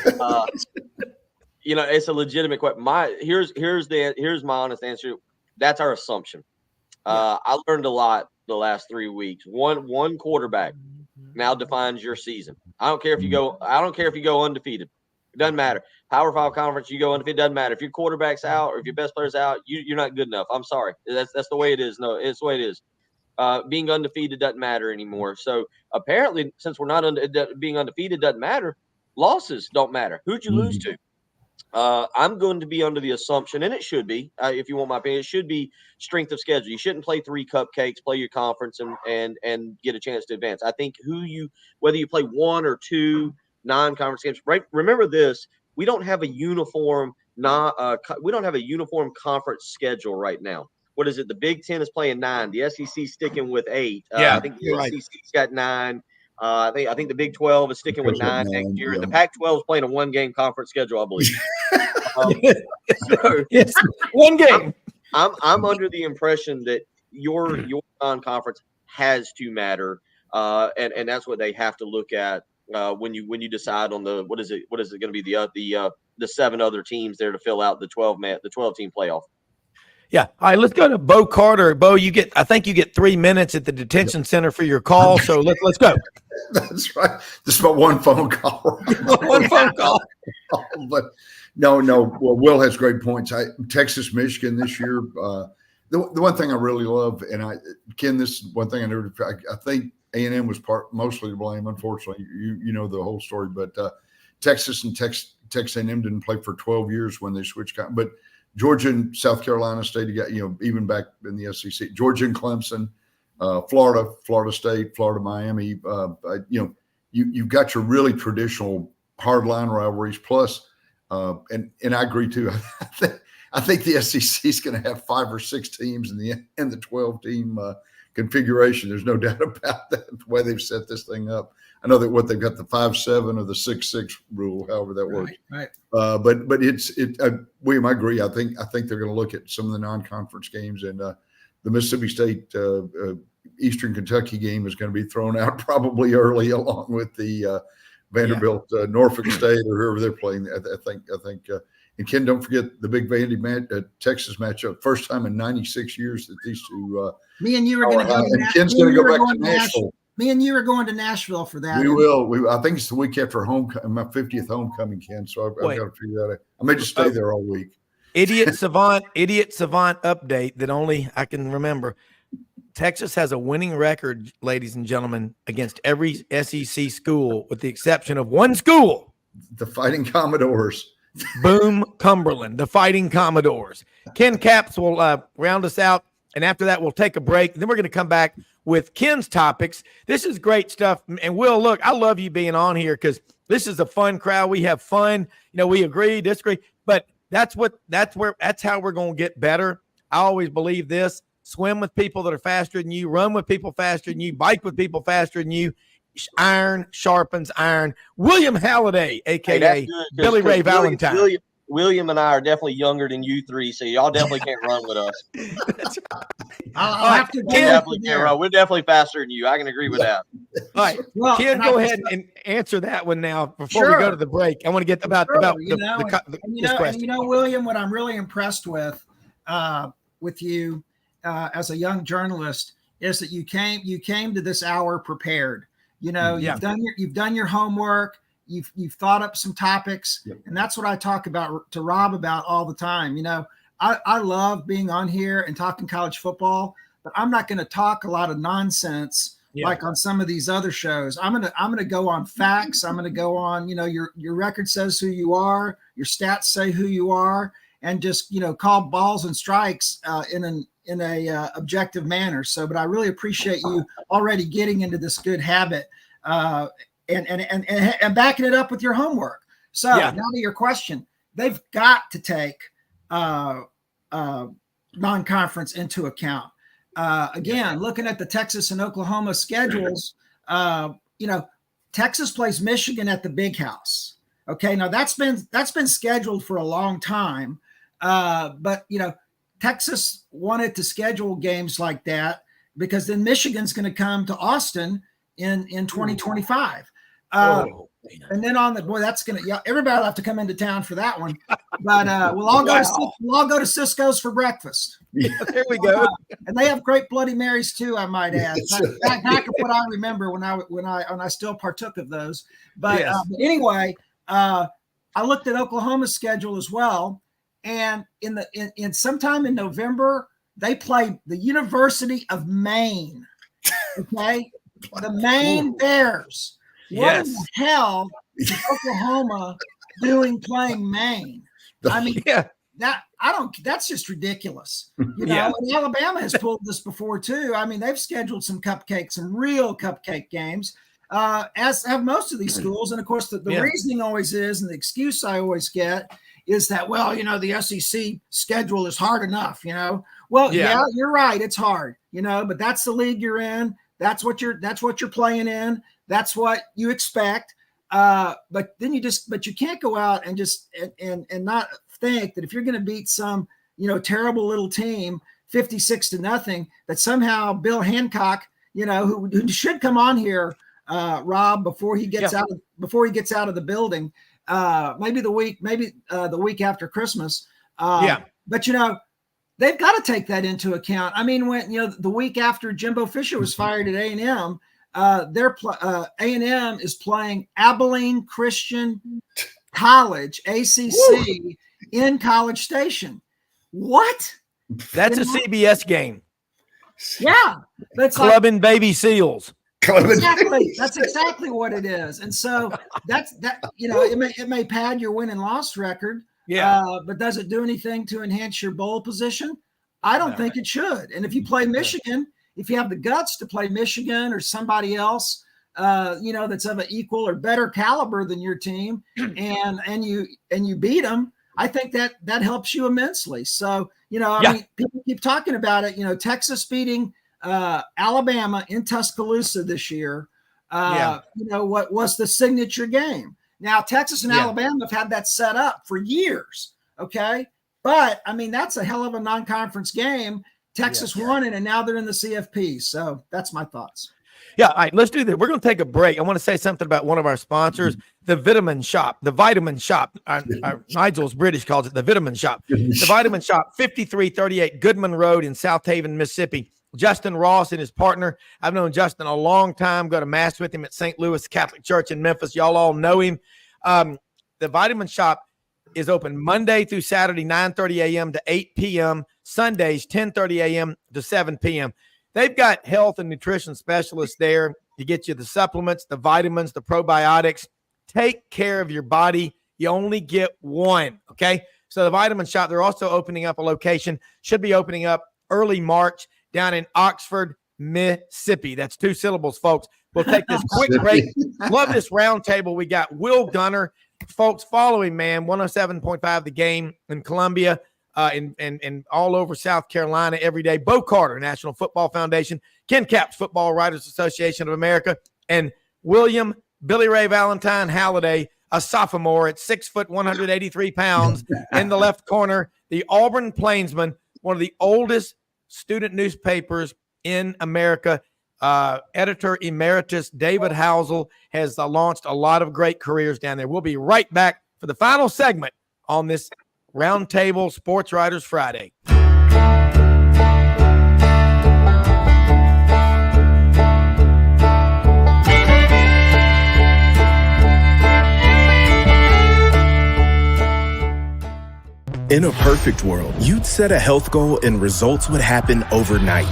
It's a legitimate question. Here's my honest answer. That's our assumption. I learned a lot the last 3 weeks. One quarterback now defines your season. I don't care if you go undefeated. It doesn't matter. Power 5 conference, you go undefeated. It doesn't matter. If your quarterback's out or if your best player's out, you're not good enough. I'm sorry. That's the way it is. No, it's the way it is. Being undefeated doesn't matter anymore. So apparently, since we're not being undefeated doesn't matter, losses don't matter. Who'd you lose to? I'm going to be under the assumption, and it should be, if you want my opinion, it should be strength of schedule. You shouldn't play 3 cupcakes, play your conference, and get a chance to advance. I think whether you play 1 or 2 non-conference games, right? Remember this: we don't have a uniform conference schedule right now. What is it? The Big Ten is playing 9. The SEC sticking with 8. I think the SEC's got 9. I think the Big 12 is sticking with 9 next year. And the Pac-12 is playing a 1-game conference schedule, I believe. It's 1 game. I'm under the impression that your non-conference has to matter, and that's what they have to look at when you decide on the what is it going to be the 7 other teams there to fill out the 12-team playoff. Yeah. All right, let's go to Bo Carter. Bo, I think you get 3 minutes at the detention center for your call. So let's go. That's right. This is about one phone call. One phone call. But no. Well, Will has great points. Texas, Michigan this year. The one thing I really love, and Ken, this is one thing I think A&M was mostly to blame. Unfortunately, you know the whole story. But Texas and Texas A&M didn't play for 12 years when they switched. But Georgia and South Carolina State, even back in the SEC, Georgia and Clemson, Florida State, Florida, Miami. You've got your really traditional hardline rivalries. Plus, and I agree too. I think the SEC is going to have 5 or 6 teams in the 12-team configuration. There's no doubt about that. The way they've set this thing up. I know that they've got the 5-7 or the 6-6 rule, however that works. Right. But William, I agree. I think they're going to look at some of the non-conference games, and the Mississippi State Eastern Kentucky game is going to be thrown out probably early, along with the Vanderbilt Norfolk State or whoever they're playing. I think. And Ken, don't forget the big Vandy Texas matchup. First time in 96 years that these two. Me and you are going to go. And Ken's going to go back to Nashville. Me and you are going to Nashville for that. We will. I think it's the week after my 50th homecoming, Ken. So I've got to figure that out. I may just stay there all week. Idiot savant update that only I can remember. Texas has a winning record, ladies and gentlemen, against every SEC school with the exception of one school. The Fighting Commodores. Boom, Cumberland, the Fighting Commodores. Ken Capps will round us out, and after that, we'll take a break. Then we're going to come back with Ken's topics. This is great stuff. And Will, look, I love you being on here because this is a fun crowd. We have fun. We agree, disagree, but that's how we're going to get better. I always believe this: swim with people that are faster than you, run with people faster than you, bike with people faster than you. Iron sharpens iron. William Halliday, aka Billy Ray Valentine. William and I are definitely younger than you three, so y'all definitely can't run with us. I'll have to. We're definitely faster than you. I can agree with that. All right, well, Ken, go ahead and answer that one now before we go to the break. I want to get about this question. William, what I'm really impressed with you as a young journalist is that you came to this hour prepared. You've done your homework. You've thought up some topics, and that's what I talk about to Rob about all the time. I love being on here and talking college football, but I'm not going to talk a lot of nonsense like on some of these other shows. I'm gonna go on facts. I'm gonna go on. Your record says who you are. Your stats say who you are, and just call balls and strikes in objective manner. So, but I really appreciate you already getting into this good habit and backing it up with your homework. So now to your question, they've got to take non-conference into account. Again, looking at the Texas and Oklahoma schedules, Texas plays Michigan at the Big House. Okay, now that's been scheduled for a long time, but Texas wanted to schedule games like that because then Michigan's going to come to Austin in 2025. And then that's going to everybody will have to come into town for that one. But we'll all go to Cisco's for breakfast. There we go. And they have great Bloody Marys too, I might add. Back of what I remember when I still partook of those. But anyway, I looked at Oklahoma's schedule as well, and in sometime in November they play the University of Maine. Okay, the Maine Bears. What in the hell is Oklahoma doing playing Maine? I mean, that's just ridiculous. And Alabama has pulled this before too. I mean, they've scheduled some real cupcake games, as have most of these schools. And of course, the reasoning always is, and the excuse I always get is that, the SEC schedule is hard enough, Well, you're right. It's hard, but that's the league you're in. That's what you're playing in. That's what you expect. But then you can't go out and just and not think that if you're going to beat some, terrible little team 56-0, that somehow Bill Hancock, who should come on here, Rob, before he gets out of the building, maybe the week after Christmas. But they've got to take that into account. I mean, when the week after Jimbo Fisher was fired at A&M, A&M is playing Abilene Christian College, ACC, in College Station. What? That's a CBS game. Yeah, that's Clubbing baby seals. Exactly. That's exactly what it is. And so it may pad your win and loss record. But does it do anything to enhance your bowl position? I don't think it should. And if you play Michigan, if you have the guts to play Michigan or somebody else, that's of an equal or better caliber than your team, and you beat them, I think that helps you immensely. So, I mean, people keep talking about it. Texas beating Alabama in Tuscaloosa this year. What was the signature game? Now, Texas and Alabama have had that set up for years. Okay. But I mean, that's a hell of a non-conference game. Texas won it, and now they're in the CFP. So that's my thoughts. Yeah. All right. Let's do this. We're going to take a break. I want to say something about one of our sponsors, the Vitamin Shop. Nigel's British calls it the Vitamin Shop. The Vitamin Shop, 5338 Goodman Road in South Haven, Mississippi. Justin Ross and his partner. I've known Justin a long time. Go to mass with him at St. Louis Catholic Church in Memphis. Y'all all know him. The Vitamin Shop is open Monday through Saturday, 9:30 a.m. to 8 p.m. Sundays, 10:30 a.m. to 7 p.m. They've got health and nutrition specialists there to get you the supplements, the vitamins, the probiotics. Take care of your body. You only get one, okay? So the Vitamin Shop, they're also opening up a location, should be opening up early March down in Oxford, Mississippi. That's 2 syllables, folks. We'll take this quick break. Love this roundtable. We got Will Gunter. Folks, follow him, man. 107.5 The Game in Columbia. And all over South Carolina every day. Bo Carter, National Football Foundation, Ken Capps, Football Writers Association of America, and William Billy Ray Valentine Halliday, a sophomore at 6 foot, 183 pounds in the left corner. The Auburn Plainsman, one of the oldest student newspapers in America. Editor Emeritus David Housel has launched a lot of great careers down there. We'll be right back for the final segment on this Roundtable Sports Writers Friday. In a perfect world, you'd set a health goal and results would happen overnight.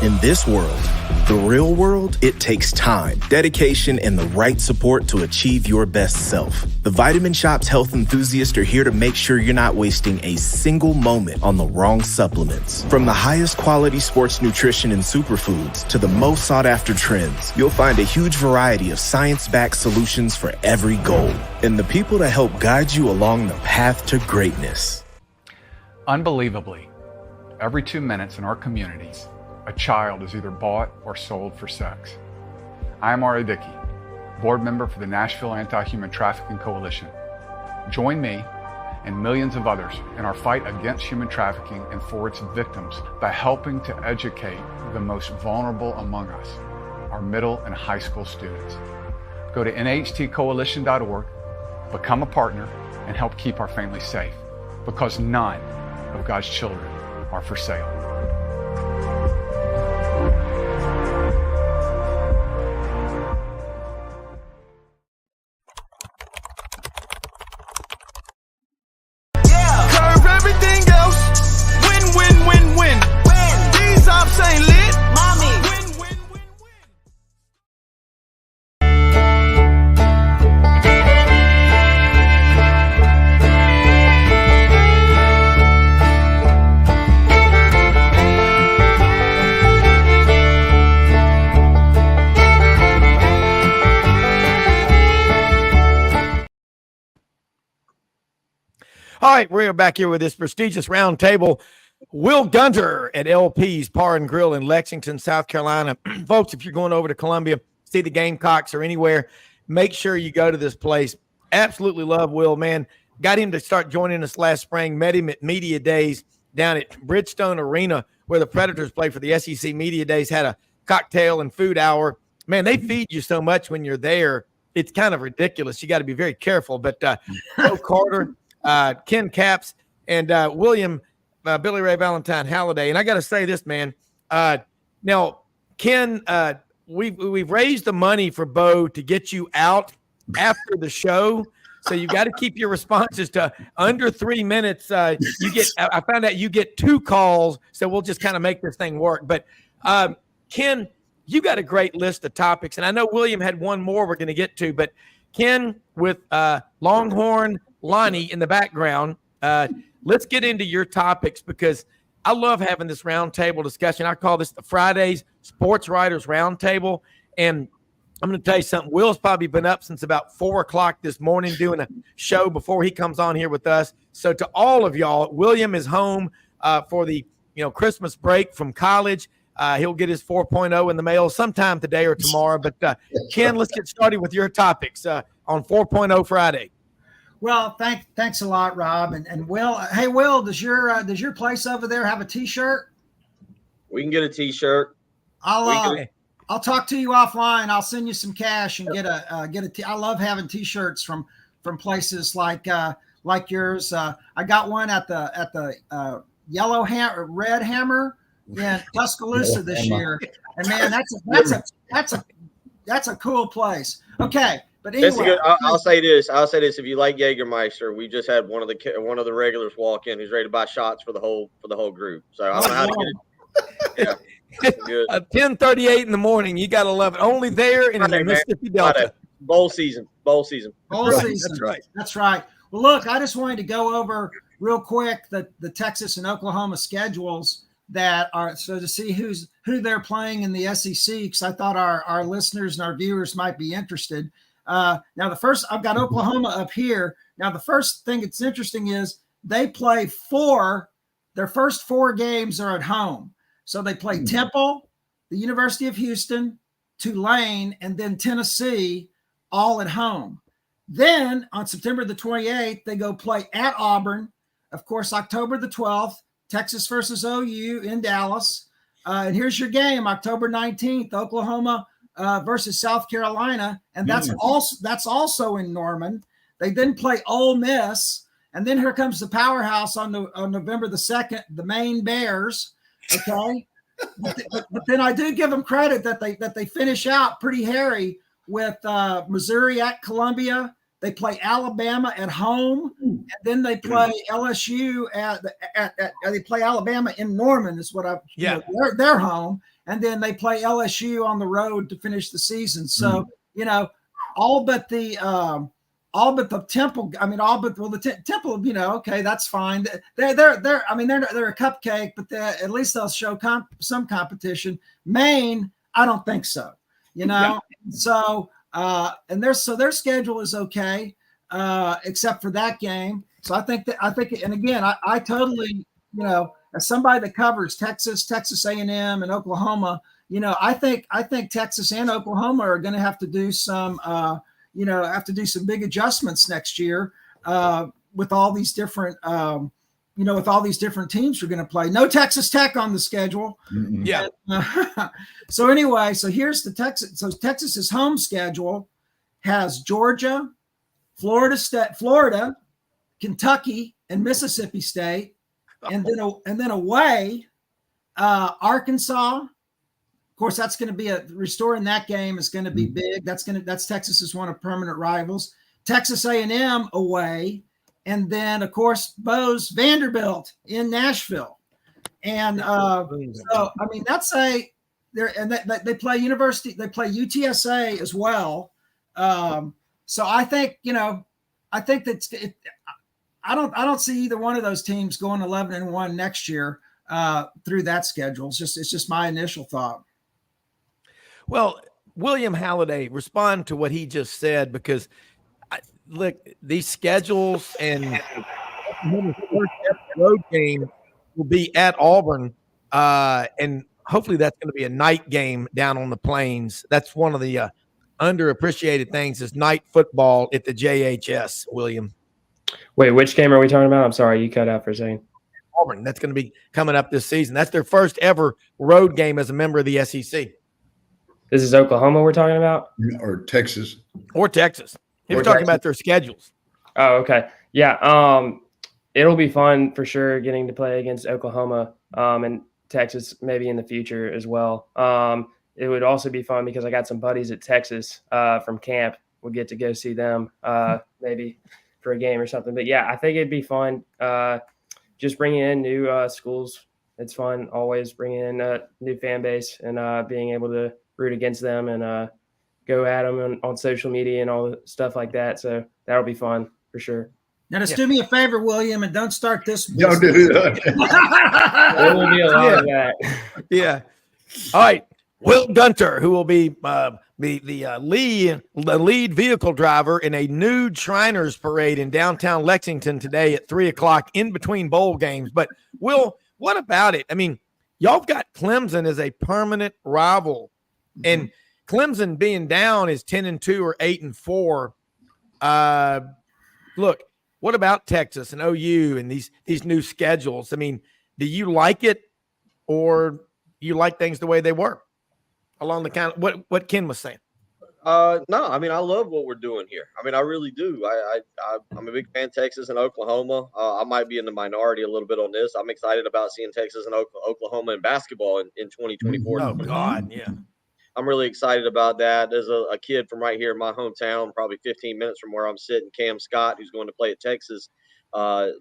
In this world, the real world, it takes time, dedication, and the right support to achieve your best self. The Vitamin Shop's health enthusiasts are here to make sure you're not wasting a single moment on the wrong supplements. From the highest quality sports nutrition and superfoods to the most sought after trends, you'll find a huge variety of science-backed solutions for every goal. And the people to help guide you along the path to greatness. Unbelievably, every 2 minutes in our communities, a child is either bought or sold for sex. I am Dickey, board member for the Nashville Anti-Human Trafficking Coalition. Join me and millions of others in our fight against human trafficking and for its victims by helping to educate the most vulnerable among us, our middle and high school students. Go to nhtcoalition.org, become a partner, and help keep our families safe, because none of God's children are for sale. Curve everything else. Win, win, win, win. These ops ain't lit. Mommy. Win, win, win, win. All right, we're back here with this prestigious round table. Will Gunter at LP's Bar and Grill in Lexington, South Carolina. Folks, if you're going over to Columbia, see the Gamecocks or anywhere, make sure you go to this place. Absolutely love Will, man. Got him to start joining us last spring. Met him at Media Days down at Bridgestone Arena where the Predators play for the SEC Media Days. Had a cocktail and food hour. Man, they feed you so much when you're there. It's kind of ridiculous. You got to be very careful. But Joe Carter, Ken Capps, and William, Billy Ray Valentine, Halliday. And I got to say this, man. Now, Ken, we've raised the money for Bo to get you out after the show. So you got to keep your responses to under 3 minutes. I found out you get 2 calls, so we'll just kind of make this thing work. But Ken, you got a great list of topics, and I know William had one more we're going to get to. But Ken, with Longhorn Lonnie in the background, let's get into your topics, because I love having this roundtable discussion. I call this the Fridays Sports Writers Roundtable, and I'm going to tell you something. Will's probably been up since about 4 o'clock this morning doing a show before he comes on here with us. So to all of y'all, William is home for the Christmas break from college. He'll get his 4.0 in the mail sometime today or tomorrow. But Ken, let's get started with your topics on 4.0 Friday. Well, thanks a lot, Rob. And Will, hey Will, does your place over there have a T-shirt? We can get a T-shirt. I'll talk to you offline. I'll send you some cash and get a. I love having T-shirts from places like yours. I got one at the Red Hammer in Tuscaloosa this year, and man, that's a cool place. Okay, but anyway, I'll say this. If you like Jägermeister, we just had one of the regulars walk in who's ready to buy shots for the whole group. So I don't know how to get it. Yeah. Good. 10:38 in the morning. You gotta love it. Only there in the Mississippi Delta. Bowl season. That's right. Well, look, I just wanted to go over real quick the Texas and Oklahoma schedules that are, so to see who they're playing in the SEC, because I thought our listeners and our viewers might be interested. Now I've got Oklahoma up here. Now the first thing that's interesting is they play their first 4 games are at home. So they play Temple, the University of Houston, Tulane, and then Tennessee, all at home. Then on September the 28th, they go play at Auburn. Of course, October the 12th, Texas versus OU in Dallas. And here's your game, October 19th, Oklahoma versus South Carolina. And that's also in Norman. They then play Ole Miss. And then here comes the powerhouse on November the 2nd, the Maine Bears. Okay, but then I do give them credit that they finish out pretty hairy with Missouri at Columbia. They play Alabama at home, and then they play LSU they play Alabama in Norman. Is what they're home, and then they play LSU on the road to finish the season. So all but the Temple. I mean, the Temple. Okay, that's fine. They're a cupcake, but at least they'll show some competition. Maine, I don't think so. So. And their schedule is okay, except for that game. So I think, and again, I totally, as somebody that covers Texas A&M, and Oklahoma, I think Texas and Oklahoma are going to have to do some, big adjustments next year with all these different, with all these different teams we're going to play. No Texas Tech on the schedule. Mm-hmm. Yeah. So anyway, so here's the Texas. So Texas's home schedule has Georgia, Florida, Kentucky, and Mississippi State, and then away, Arkansas. Of course, that's going to be restoring that game is going to be big. That's Texas's one of permanent rivals. Texas A&M away. And then, of course, Bo's Vanderbilt in Nashville. And so, I mean, they play University, they play UTSA as well. So I think, I don't see either one of those teams going 11-1 next year through that schedule. It's just my initial thought. Well, William Halliday, respond to what he just said, because look, these schedules and the first road game will be at Auburn, and hopefully that's going to be a night game down on the plains. That's one of the underappreciated things is night football at the JHS, William. Wait, which game are we talking about? I'm sorry, you cut out for a second. Auburn. That's going to be coming up this season. That's their first ever road game as a member of the SEC. This is Oklahoma we're talking about? Or Texas. Or Texas. We're talking about their schedules. Oh, okay. Yeah. It'll be fun for sure getting to play against Oklahoma and Texas maybe in the future as well. It would also be fun because I got some buddies at Texas from camp. We'll get to go see them maybe for a game or something. But yeah, I think it'd be fun. Just bringing in new schools. It's fun always bringing in a new fan base and being able to root against them and go at them on social media and all the stuff like that. So that'll be fun for sure. Now, just do me a favor, William, and don't start this. Don't do that. There will be a lot of that. Yeah. All right. Will Gunter, who will be the lead vehicle driver in a nude Shriners parade in downtown Lexington today at 3:00 in between bowl games. But Will, what about it? I mean, y'all got Clemson as a permanent rival, and Clemson being down is 10-2 or 8-4. Look, what about Texas and OU and these new schedules? I mean, do you like it, or you like things the way they were? Along the kind of what Ken was saying. No, I mean, I love what we're doing here. I mean, I really do. I'm a big fan of Texas and Oklahoma. I might be in the minority a little bit on this. I'm excited about seeing Texas and Oklahoma in basketball in 2024. Oh, God, yeah. I'm really excited about that. There's a kid from right here in my hometown, probably 15 minutes from where I'm sitting, Cam Scott, who's going to play at Texas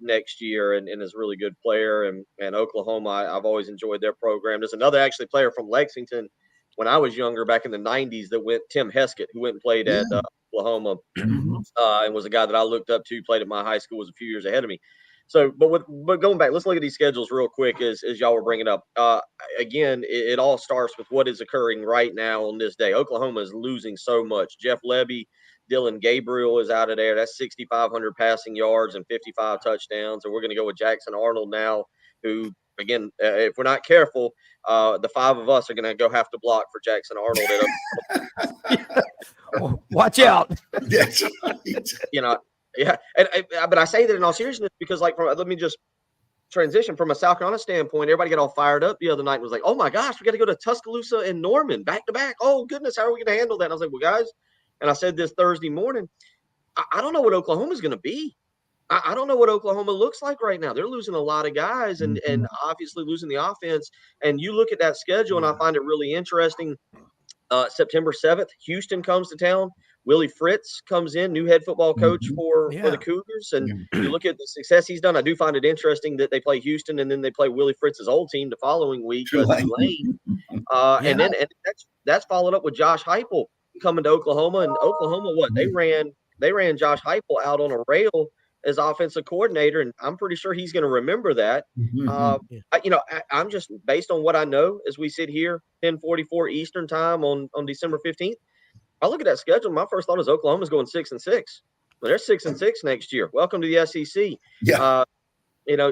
next year and is a really good player. And Oklahoma, I've always enjoyed their program. There's another actually player from Lexington when I was younger back in the 90s that went, Tim Heskett, who went and played at Oklahoma and was a guy that I looked up to, played at my high school, was a few years ahead of me. So, but going back, let's look at these schedules real quick as y'all were bringing up. Again, it all starts with what is occurring right now on this day. Oklahoma is losing so much. Jeff Lebby, Dylan Gabriel is out of there. That's 6,500 passing yards and 55 touchdowns. And we're going to go with Jackson Arnold now, who, again, if we're not careful, the five of us are going to have to block for Jackson Arnold. Watch out. That's right. Yeah. But I say that in all seriousness because, let me just transition from a South Carolina standpoint. Everybody got all fired up the other night and was like, oh, my gosh, we got to go to Tuscaloosa and Norman back to back. Oh, goodness, how are we going to handle that? And I was like, well, guys, and I said this Thursday morning, I don't know what Oklahoma's going to be. I don't know what Oklahoma looks like right now. They're losing a lot of guys and obviously losing the offense. And you look at that schedule, and I find it really interesting. September 7th, Houston comes to town. Willie Fritz comes in, new head football coach for the Cougars. And you look at the success he's done. I do find it interesting that they play Houston and then they play Willie Fritz's old team the following week, Tulane. And then that's followed up with Josh Heupel coming to Oklahoma. And Oklahoma, they ran Josh Heupel out on a rail as offensive coordinator, and I'm pretty sure he's going to remember that. I'm just based on what I know as we sit here 10:44 Eastern time on December 15th. I look at that schedule. My first thought is Oklahoma's going 6-6. Well, they're 6-6 next year. Welcome to the SEC. Yeah.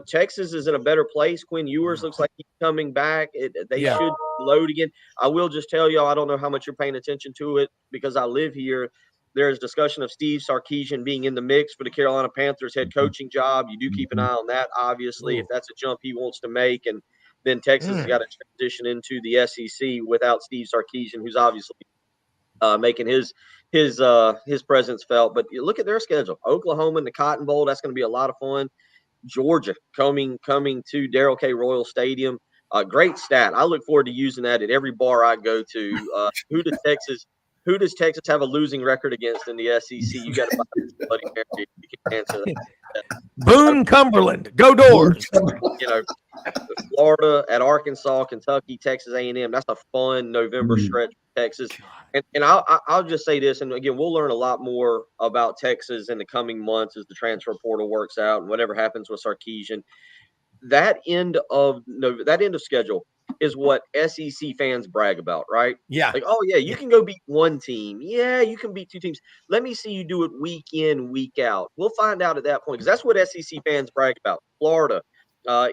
Texas is in a better place. Quinn Ewers looks like he's coming back. They should load again. I will just tell y'all, I don't know how much you're paying attention to it because I live here. There's discussion of Steve Sarkisian being in the mix for the Carolina Panthers head coaching job. You do keep an eye on that, obviously, if that's a jump he wants to make. And then Texas has got to transition into the SEC without Steve Sarkisian, who's obviously making his presence felt. But you look at their schedule: Oklahoma and the Cotton Bowl. That's going to be a lot of fun. Georgia coming to Darrell K. Royal Stadium. Great stat. I look forward to using that at every bar I go to. Who does Texas have a losing record against in the SEC? You got to find somebody there if you can answer that. Boone, Cumberland, go Doors. Florida at Arkansas, Kentucky, Texas A&M. That's a fun November stretch for Texas. And I'll just say this, and again, we'll learn a lot more about Texas in the coming months as the transfer portal works out and whatever happens with Sarkisian. That end of schedule is what SEC fans brag about, right? Yeah. Like, oh yeah, you can go beat one team. Yeah, you can beat two teams. Let me see you do it week in, week out. We'll find out at that point because that's what SEC fans brag about. Florida,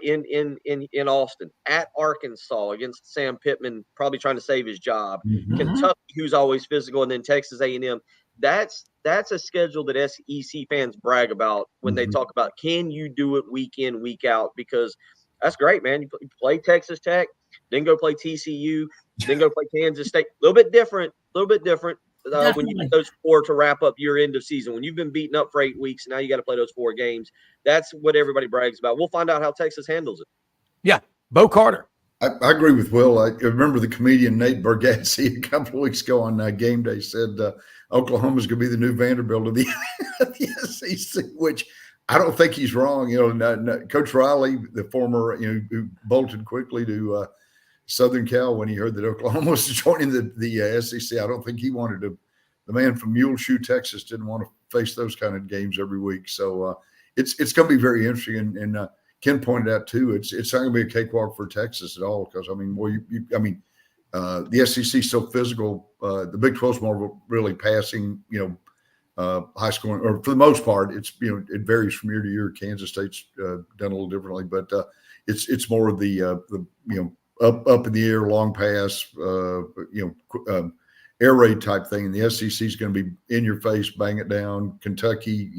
in Austin, at Arkansas against Sam Pittman, probably trying to save his job. Kentucky, who's always physical, and then Texas A&M. That's a schedule that SEC fans brag about when they talk about can you do it week in, week out, because that's great, man. You play Texas Tech, then go play TCU, then go play Kansas State. A little bit different when you get those four to wrap up your end of season. When you've been beaten up for 8 weeks, now you got to play those 4 games. That's what everybody brags about. We'll find out how Texas handles it. Yeah, Bo Carter. I agree with Will. I remember the comedian Nate Bargatze a couple of weeks ago on game day said Oklahoma's going to be the new Vanderbilt of the SEC, which I don't think he's wrong. Coach Riley, the former, who bolted quickly to Southern Cal when he heard that Oklahoma was joining the SEC. I don't think he wanted to. The man from Muleshoe, Texas, didn't want to face those kind of games every week. So it's going to be very interesting. And Ken pointed out too, it's not going to be a cakewalk for Texas at all because the SEC is so physical. The Big 12 is more really passing, high scoring, or for the most part, it's it varies from year to year. Kansas State's done a little differently, but it's more of the up in the air, long pass, air raid type thing. And the SEC is going to be in your face, bang it down. Kentucky,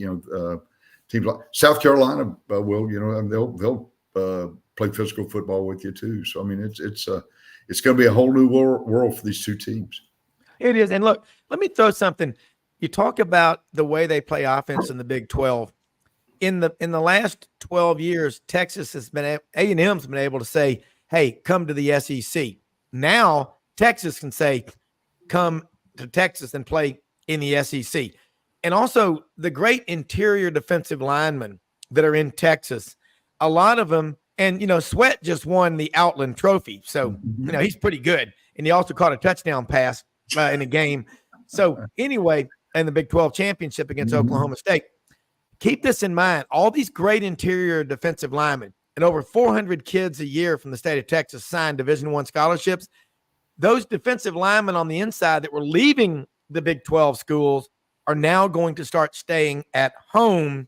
teams like South Carolina they'll play physical football with you too. So it's going to be a whole new world for these two teams. It is. And look, let me throw something. You talk about the way they play offense in the Big 12. In the last 12 years, Texas has been A&M's been able to say, "Hey, come to the SEC." Now Texas can say, "Come to Texas and play in the SEC." And also the great interior defensive linemen that are in Texas, a lot of them, and Sweat just won the Outland Trophy, so he's pretty good, and he also caught a touchdown pass in a game. So anyway, in the Big 12 championship against Oklahoma State. Keep this in mind. All these great interior defensive linemen and over 400 kids a year from the state of Texas signed Division I scholarships. Those defensive linemen on the inside that were leaving the Big 12 schools are now going to start staying at home.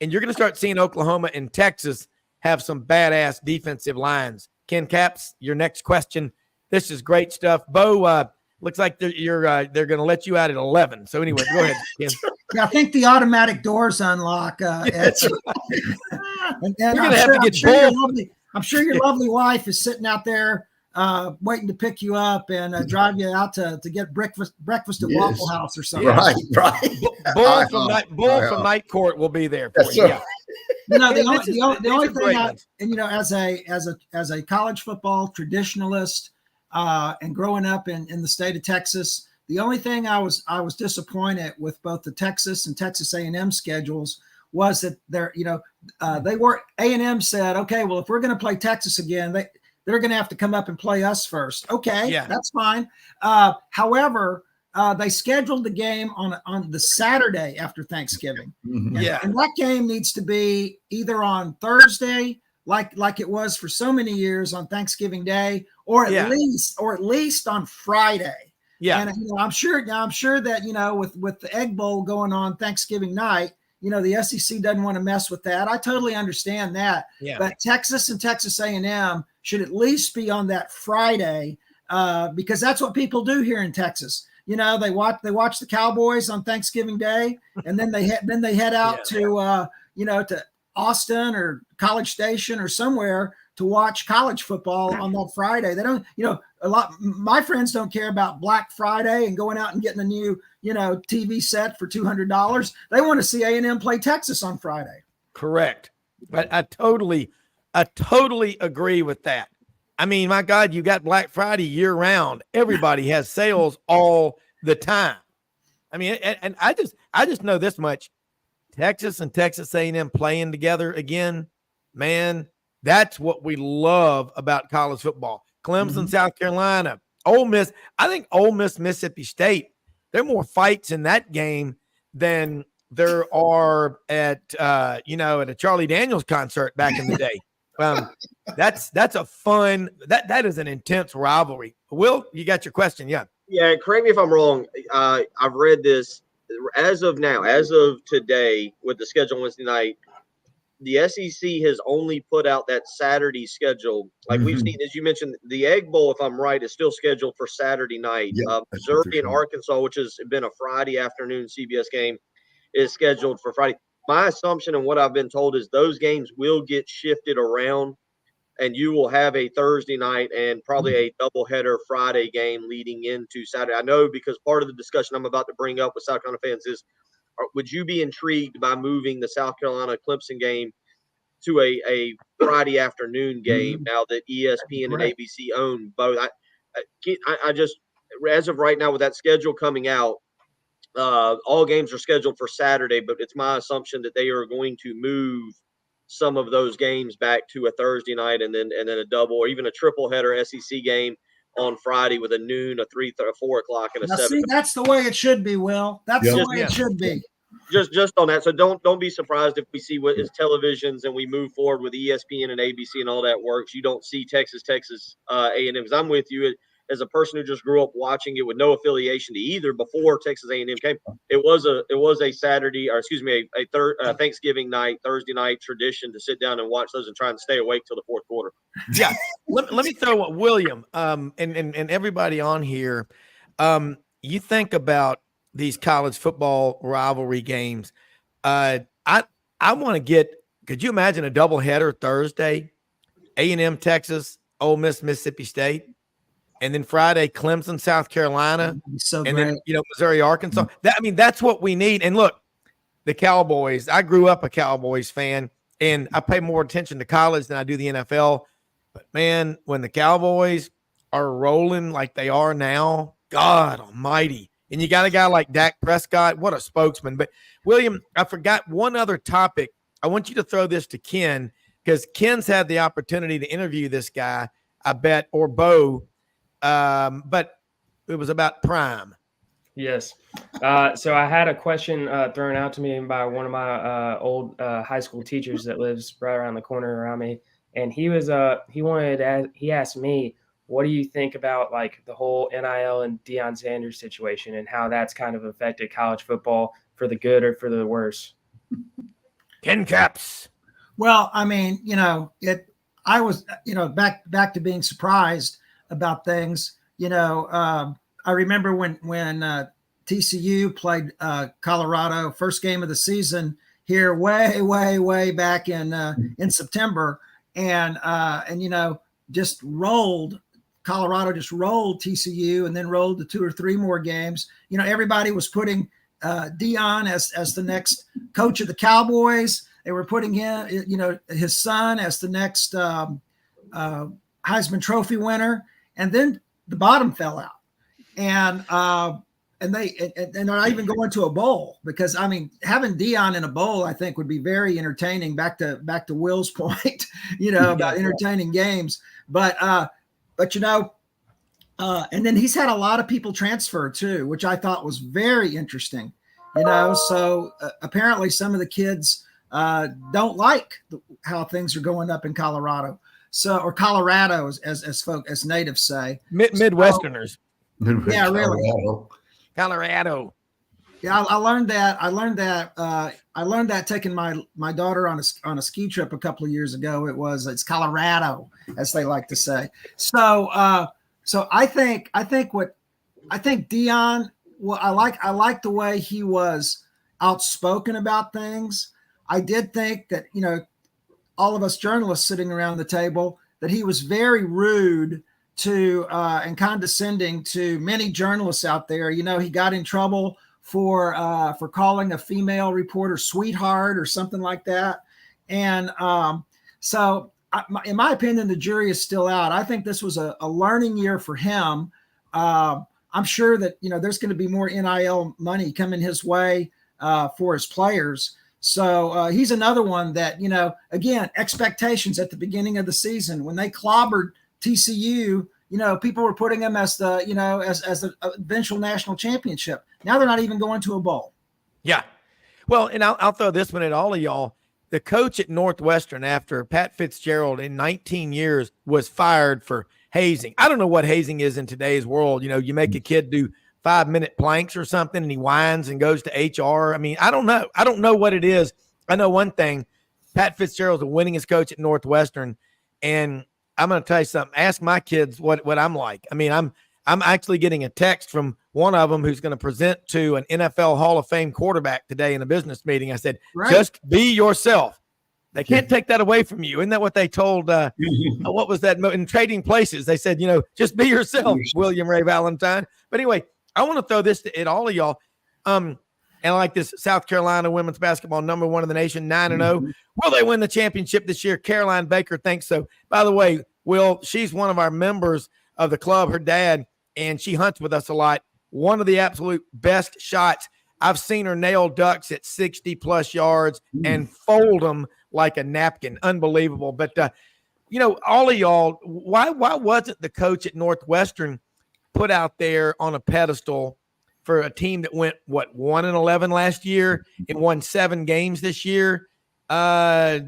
And you're going to start seeing Oklahoma and Texas have some badass defensive lines. Ken Capps, your next question. This is great stuff. Bo, looks like they're going to let you out at 11. So anyway, go ahead, Ken. Yeah, I think the automatic doors unlock. That's right. And I'm sure your lovely wife is sitting out there waiting to pick you up and drive you out to get breakfast at Waffle House or something. Right. Bull from Night Court will be there for you. Yeah. The only thing, as a college football traditionalist and growing up in the state of Texas, The only thing I was disappointed with both the Texas and Texas A&M schedules was that they were A&M said, okay, well, if we're going to play Texas again, they're going to have to come up and play us first. Okay, that's fine. However, they scheduled the game on the Saturday after Thanksgiving. Mhm. And that game needs to be either on Thursday, like it was for so many years on Thanksgiving Day, or at least on Friday. And I'm sure that with the Egg Bowl going on Thanksgiving night, the SEC doesn't want to mess with that. I totally understand that. But Texas and Texas A&M should at least be on that Friday, because that's what people do here in Texas. They watch the Cowboys on Thanksgiving Day, and then they head out to Austin or College Station or somewhere to watch college football on that Friday. They don't, my friends don't care about Black Friday and going out and getting a new, TV set for $200. They want to see A&M play Texas on Friday. Correct. I totally agree with that. I mean, my God, you got Black Friday year round. Everybody has sales all the time. I mean, and I just know this much: Texas and Texas A&M playing together again, man. That's what we love about college football. Clemson, South Carolina, Ole Miss. I think Ole Miss, Mississippi State. There are more fights in that game than there are at at a Charlie Daniels concert back in the day. That's a fun, that is an intense rivalry. Will, you got your question? Yeah, correct me if I'm wrong. I've read this as of today with the schedule Wednesday night. The SEC has only put out that Saturday schedule. Like we've seen, as you mentioned, the Egg Bowl, if I'm right, is still scheduled for Saturday night. Missouri and Arkansas, which has been a Friday afternoon CBS game, is scheduled for Friday. My assumption and what I've been told is those games will get shifted around, and you will have a Thursday night and probably a doubleheader Friday game leading into Saturday. I know, because part of the discussion I'm about to bring up with South Carolina fans is, would you be intrigued by moving the South Carolina Clemson game to a Friday afternoon game now that ESPN and ABC own both? I just, as of right now, with that schedule coming out, all games are scheduled for Saturday, but it's my assumption that they are going to move some of those games back to a Thursday night and then a double or even a triple header SEC game on Friday with a noon, a 3, 4 o'clock, and a 7. See, that's the way it should be, Will. That's the way it should be. Just on that. So don't be surprised if we see what is televisions and we move forward with ESPN and ABC and all that works. You don't see Texas A&M, because I'm with you. As a person who just grew up watching it with no affiliation to either before Texas A&M came, it was a Saturday, or excuse me, a Thanksgiving night, Thursday night tradition to sit down and watch those and try and stay awake till the fourth quarter. Yeah. Let me throw William and everybody on here. You think about these college football rivalry games. I want to get. Could you imagine a doubleheader Thursday, A&M Texas, Ole Miss Mississippi State? And then Friday, Clemson, South Carolina, then Missouri, Arkansas. That's what we need. And look, the Cowboys. I grew up a Cowboys fan, and I pay more attention to college than I do the NFL. But man, when the Cowboys are rolling like they are now, God Almighty! And you got a guy like Dak Prescott. What a spokesman! But William, I forgot one other topic. I want you to throw this to Ken, because Ken's had the opportunity to interview this guy, I bet, or Bo. But it was about Prime. Yes. So I had a question thrown out to me by one of my old high school teachers that lives right around the corner around me. And he asked me, what do you think about like the whole NIL and Deion Sanders situation and how that's kind of affected college football for the good or for the worse? Ken Caps. Well, I mean, I was, back to being surprised about things. I remember when TCU played Colorado, first game of the season here, way back in September, and Colorado just rolled TCU, and then rolled the 2 or 3 more games. Everybody was putting Deion as the next coach of the Cowboys. They were putting him, his son as the next Heisman Trophy winner. And then the bottom fell out. And and they're not even going to a bowl, because I mean, having Dion in a bowl, I think, would be very entertaining. Back to Will's point, about entertaining games. But and then he's had a lot of people transfer too, which I thought was very interesting. So apparently some of the kids don't like how things are going up in Colorado. Or Colorado, as natives say, Midwesterners. Yeah, really. Colorado. Yeah, I learned that. I learned that taking my daughter on a ski trip a couple of years ago. It's Colorado, as they like to say. So I think Dion. Well, I like the way he was outspoken about things. I did think that all of us journalists sitting around the table, that he was very rude to and condescending to many journalists out there. He got in trouble for calling a female reporter sweetheart or something like that. And so in my opinion, the jury is still out. I think this was a learning year for him. I'm sure that, there's going to be more NIL money coming his way for his players. So he's another one that, again, expectations at the beginning of the season when they clobbered TCU, people were putting them as the, as the eventual national championship. Now they're not even going to a bowl. Yeah. Well, and I'll throw this one at all of y'all. The coach at Northwestern, after Pat Fitzgerald in 19 years was fired for hazing. I don't know what hazing is in today's world. You make a kid do 5-minute planks or something and he whines and goes to HR. I mean, I don't know. I don't know what it is. I know one thing. Pat Fitzgerald's the winningest coach at Northwestern. And I'm going to tell you something. Ask my kids what I'm like. I mean, I'm actually getting a text from one of them who's going to present to an NFL Hall of Fame quarterback today in a business meeting. I said, Just be yourself. They can't take that away from you. Isn't that what they told? What was that in Trading Places? They said, just be yourself, William Ray Valentine. But anyway, I want to throw this at all of y'all. And I like this. South Carolina women's basketball, number 1 in the nation, 9-0. Will they win the championship this year? Caroline Baker thinks so. By the way, Will, she's one of our members of the club, her dad, and she hunts with us a lot. One of the absolute best shots. I've seen her nail ducks at 60-plus yards and fold them like a napkin. Unbelievable. But, all of y'all, why wasn't the coach at Northwestern put out there on a pedestal for a team that went, 1-11 last year and won 7 games this year? I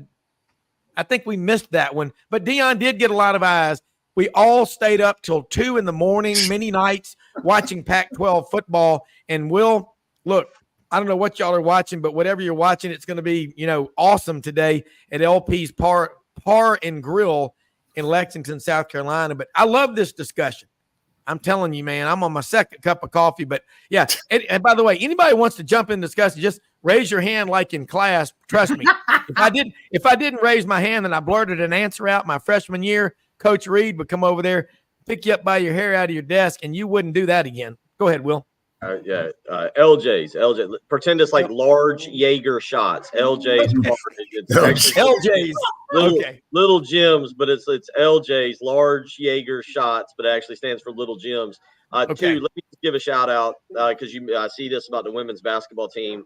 think we missed that one. But Dion did get a lot of eyes. We all stayed up till 2 in the morning, many nights, watching Pac-12 football. And Will, look, I don't know what y'all are watching, but whatever you're watching, it's going to be, awesome today at LP's Par and Grill in Lexington, South Carolina. But I love this discussion. I'm telling you, man, I'm on my second cup of coffee. But, yeah, and by the way, anybody wants to jump in discussion, just raise your hand like in class. Trust me. If I didn't raise my hand and I blurted an answer out my freshman year, Coach Reed would come over there, pick you up by your hair out of your desk, and you wouldn't do that again. Go ahead, Will. LJ. Pretend it's like large Jaeger shots. LJ's. LJ's. Little Jim's, but it's LJ's large Jaeger shots, but it actually stands for Little Jim's. Two, let me just give a shout out because I see this about the women's basketball team.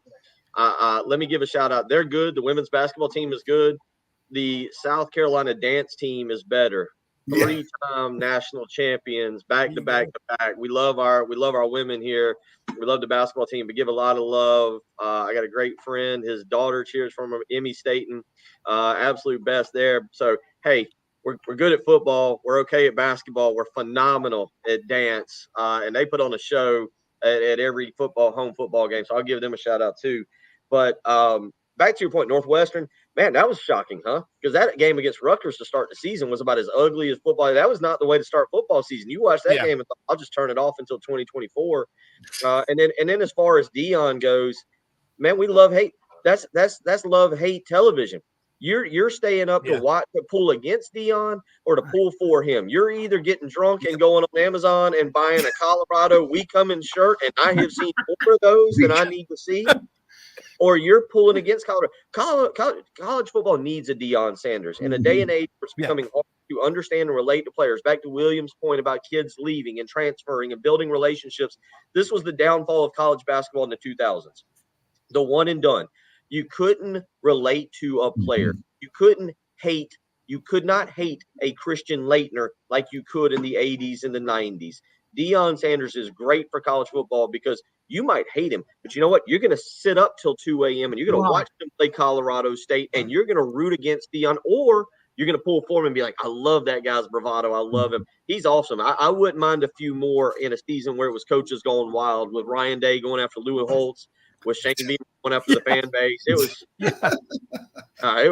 Let me give a shout out. They're good. The women's basketball team is good. The South Carolina dance team is better. 3-time national champions, back to back to back. We love our women here. We love the basketball team, but give a lot of love. I got a great friend. His daughter cheers from Emmy Staten. Absolute best there. So, hey, we're good at football. We're okay at basketball. We're phenomenal at dance. And they put on a show at every home football game. So I'll give them a shout out too. But back to your point, Northwestern, man, that was shocking, huh? Because that game against Rutgers to start the season was about as ugly as football. That was not the way to start football season. You watch that game and thought, I'll just turn it off until 2024. And then as far as Dion goes, man, we love hate. That's love hate television. You're staying up to watch to pull against Dion or to pull for him. You're either getting drunk and going on Amazon and buying a Colorado We Coming shirt, and I have seen more of those than I need to see. Or you're pulling against Colorado. College football needs a Deion Sanders. In a day and age where it's becoming hard to to understand and relate to players. Back to Williams' point about kids leaving and transferring and building relationships. This was the downfall of college basketball in the 2000s. The one and done. You couldn't relate to a player. You could not hate a Christian Laettner like you could in the 80s and the 90s. Deion Sanders is great for college football because you might hate him, but you know what? You're going to sit up till 2 a.m. and you're going to watch him play Colorado State, and you're going to root against Deion, or you're going to pull for him and be like, I love that guy's bravado. I love him. He's awesome. I wouldn't mind a few more in a season where it was coaches going wild, with Ryan Day going after Louis Holtz, with Shane Beamer going after the fan base. It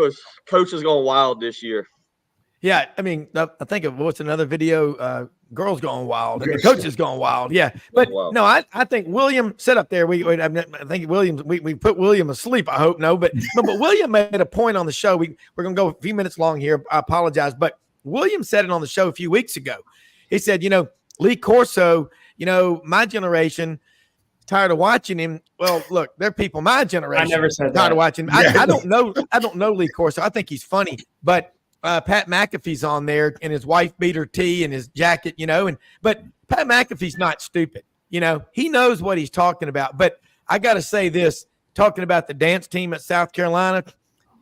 was coaches going wild this year. Yeah, I mean, I think of what's another video, girls going wild and the coaches going wild. Yeah, but no, I think William set up there. I think Williams. We put William asleep. I hope no, but William made a point on the show. We're gonna go a few minutes long here. I apologize, but William said it on the show a few weeks ago. He said, Lee Corso, my generation, tired of watching him. Well, look, there are people my generation. I never said tired of watching him. I don't know Lee Corso. I think he's funny, but. Pat McAfee's on there and his wife beater tee and his jacket, but Pat McAfee's not stupid. He knows what he's talking about. But I got to say this, talking about the dance team at South Carolina,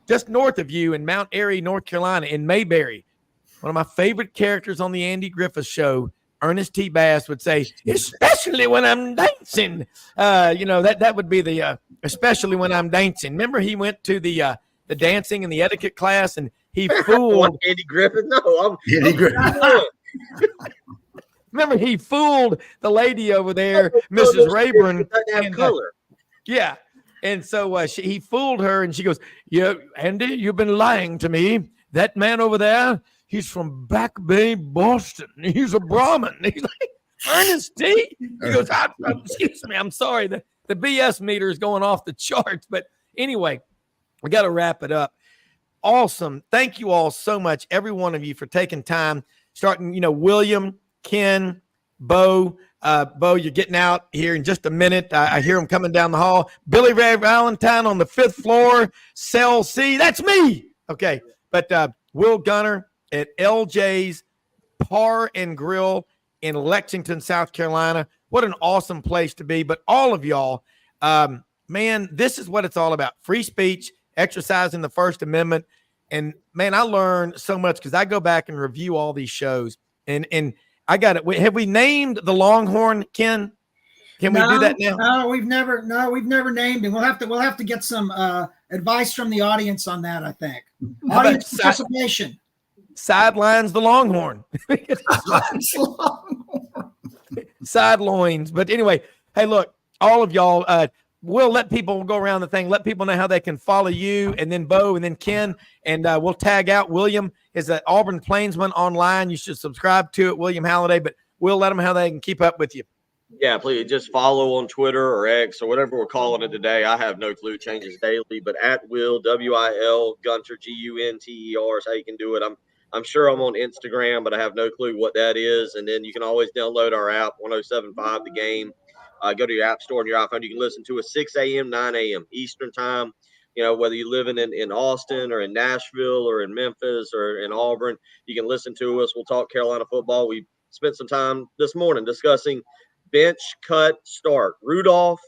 just north of you in Mount Airy, North Carolina, in Mayberry, one of my favorite characters on the Andy Griffith Show, Ernest T. Bass, would say, especially when I'm dancing. That would be the especially when I'm dancing. Remember, he went to the dancing and the etiquette class, and he fooled Andy Griffith. No, Andy Griffith. Remember, he fooled the lady over there, Mrs. Rayburn. Have color. Yeah, and so he fooled her, and she goes, "Yeah, Andy, you've been lying to me. That man over there, he's from Back Bay, Boston. He's a Brahmin." He's like, "Ernest T." He goes, "Excuse me, I'm sorry. The BS meter is going off the charts." But anyway, we got to wrap it up. Awesome. Thank you all so much, every one of you, for taking time. Starting, William, Ken, Bo. Bo, you're getting out here in just a minute. I hear him coming down the hall. Billy Ray Valentine on the 5th floor, cell C. That's me. Okay. But Will Gunter at LJ's Bar and Grill in Lexington, South Carolina. What an awesome place to be. But all of y'all, man, this is what it's all about. Free speech, exercising the First Amendment. And man, I learned so much because I go back and review all these shows. And I got it. Have we named the Longhorn, Ken? Can we do that now? No, we've never named him. We'll have to get some advice from the audience on that, I think. Audience participation. Sidelines the Longhorn. Sideloins. But anyway, hey, look, all of y'all, we'll let people go around the thing, let people know how they can follow you, and then Bo, and then Ken, and we'll tag out William is at Auburn Plainsman online. You should subscribe to it, William Halliday, but we'll let them how they can keep up with you. Yeah, please just follow on Twitter or X or whatever we're calling it today. I have no clue. It changes daily, but at Will, WIL, Gunter, GUNTER is how you can do it. I'm sure I'm on Instagram, but I have no clue what that is. And then you can always download our app, 107.5 The Game. Go to your app store on your iPhone. You can listen to us 6 a.m., 9 a.m. Eastern time. Whether you're living in Austin or in Nashville or in Memphis or in Auburn, you can listen to us. We'll talk Carolina football. We spent some time this morning discussing bench cut start. Rudolph,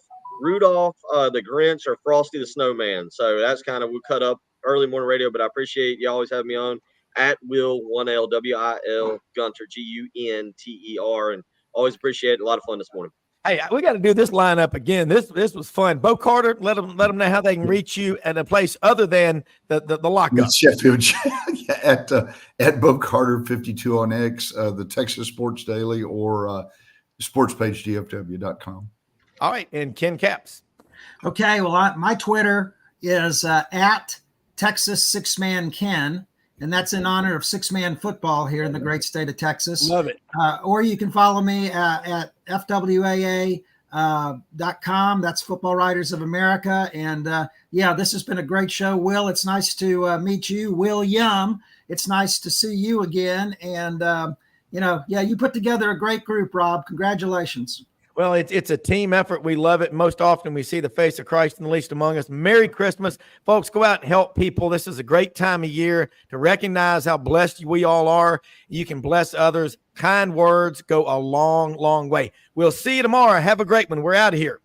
the Grinch, or Frosty the Snowman. So that's kind of, we cut up early morning radio, but I appreciate you always having me on. At Will, 1L, WIL, Gunter, GUNTER, and always appreciate it. A lot of fun this morning. Hey, we got to do this lineup again. This was fun. Bo Carter, let them know how they can reach you at a place other than the lockup. Sheffield at Bo Carter 52 on X, the Texas Sports Daily, or sportspagedfw.com. All right, and Ken Capps. Okay, well, my Twitter is at Texas Six-Man Ken, and that's in honor of six-man football here in the great state of Texas. Love it. Or you can follow me at FWAA.com. That's Football Writers of America. And, this has been a great show. Will, it's nice to meet you. William, it's nice to see you again. And, you put together a great group, Rob. Congratulations. Well, it's a team effort. We love it. Most often we see the face of Christ in the least among us. Merry Christmas. Folks, go out and help people. This is a great time of year to recognize how blessed we all are. You can bless others. Kind words go a long, long way. We'll see you tomorrow. Have a great one. We're out of here.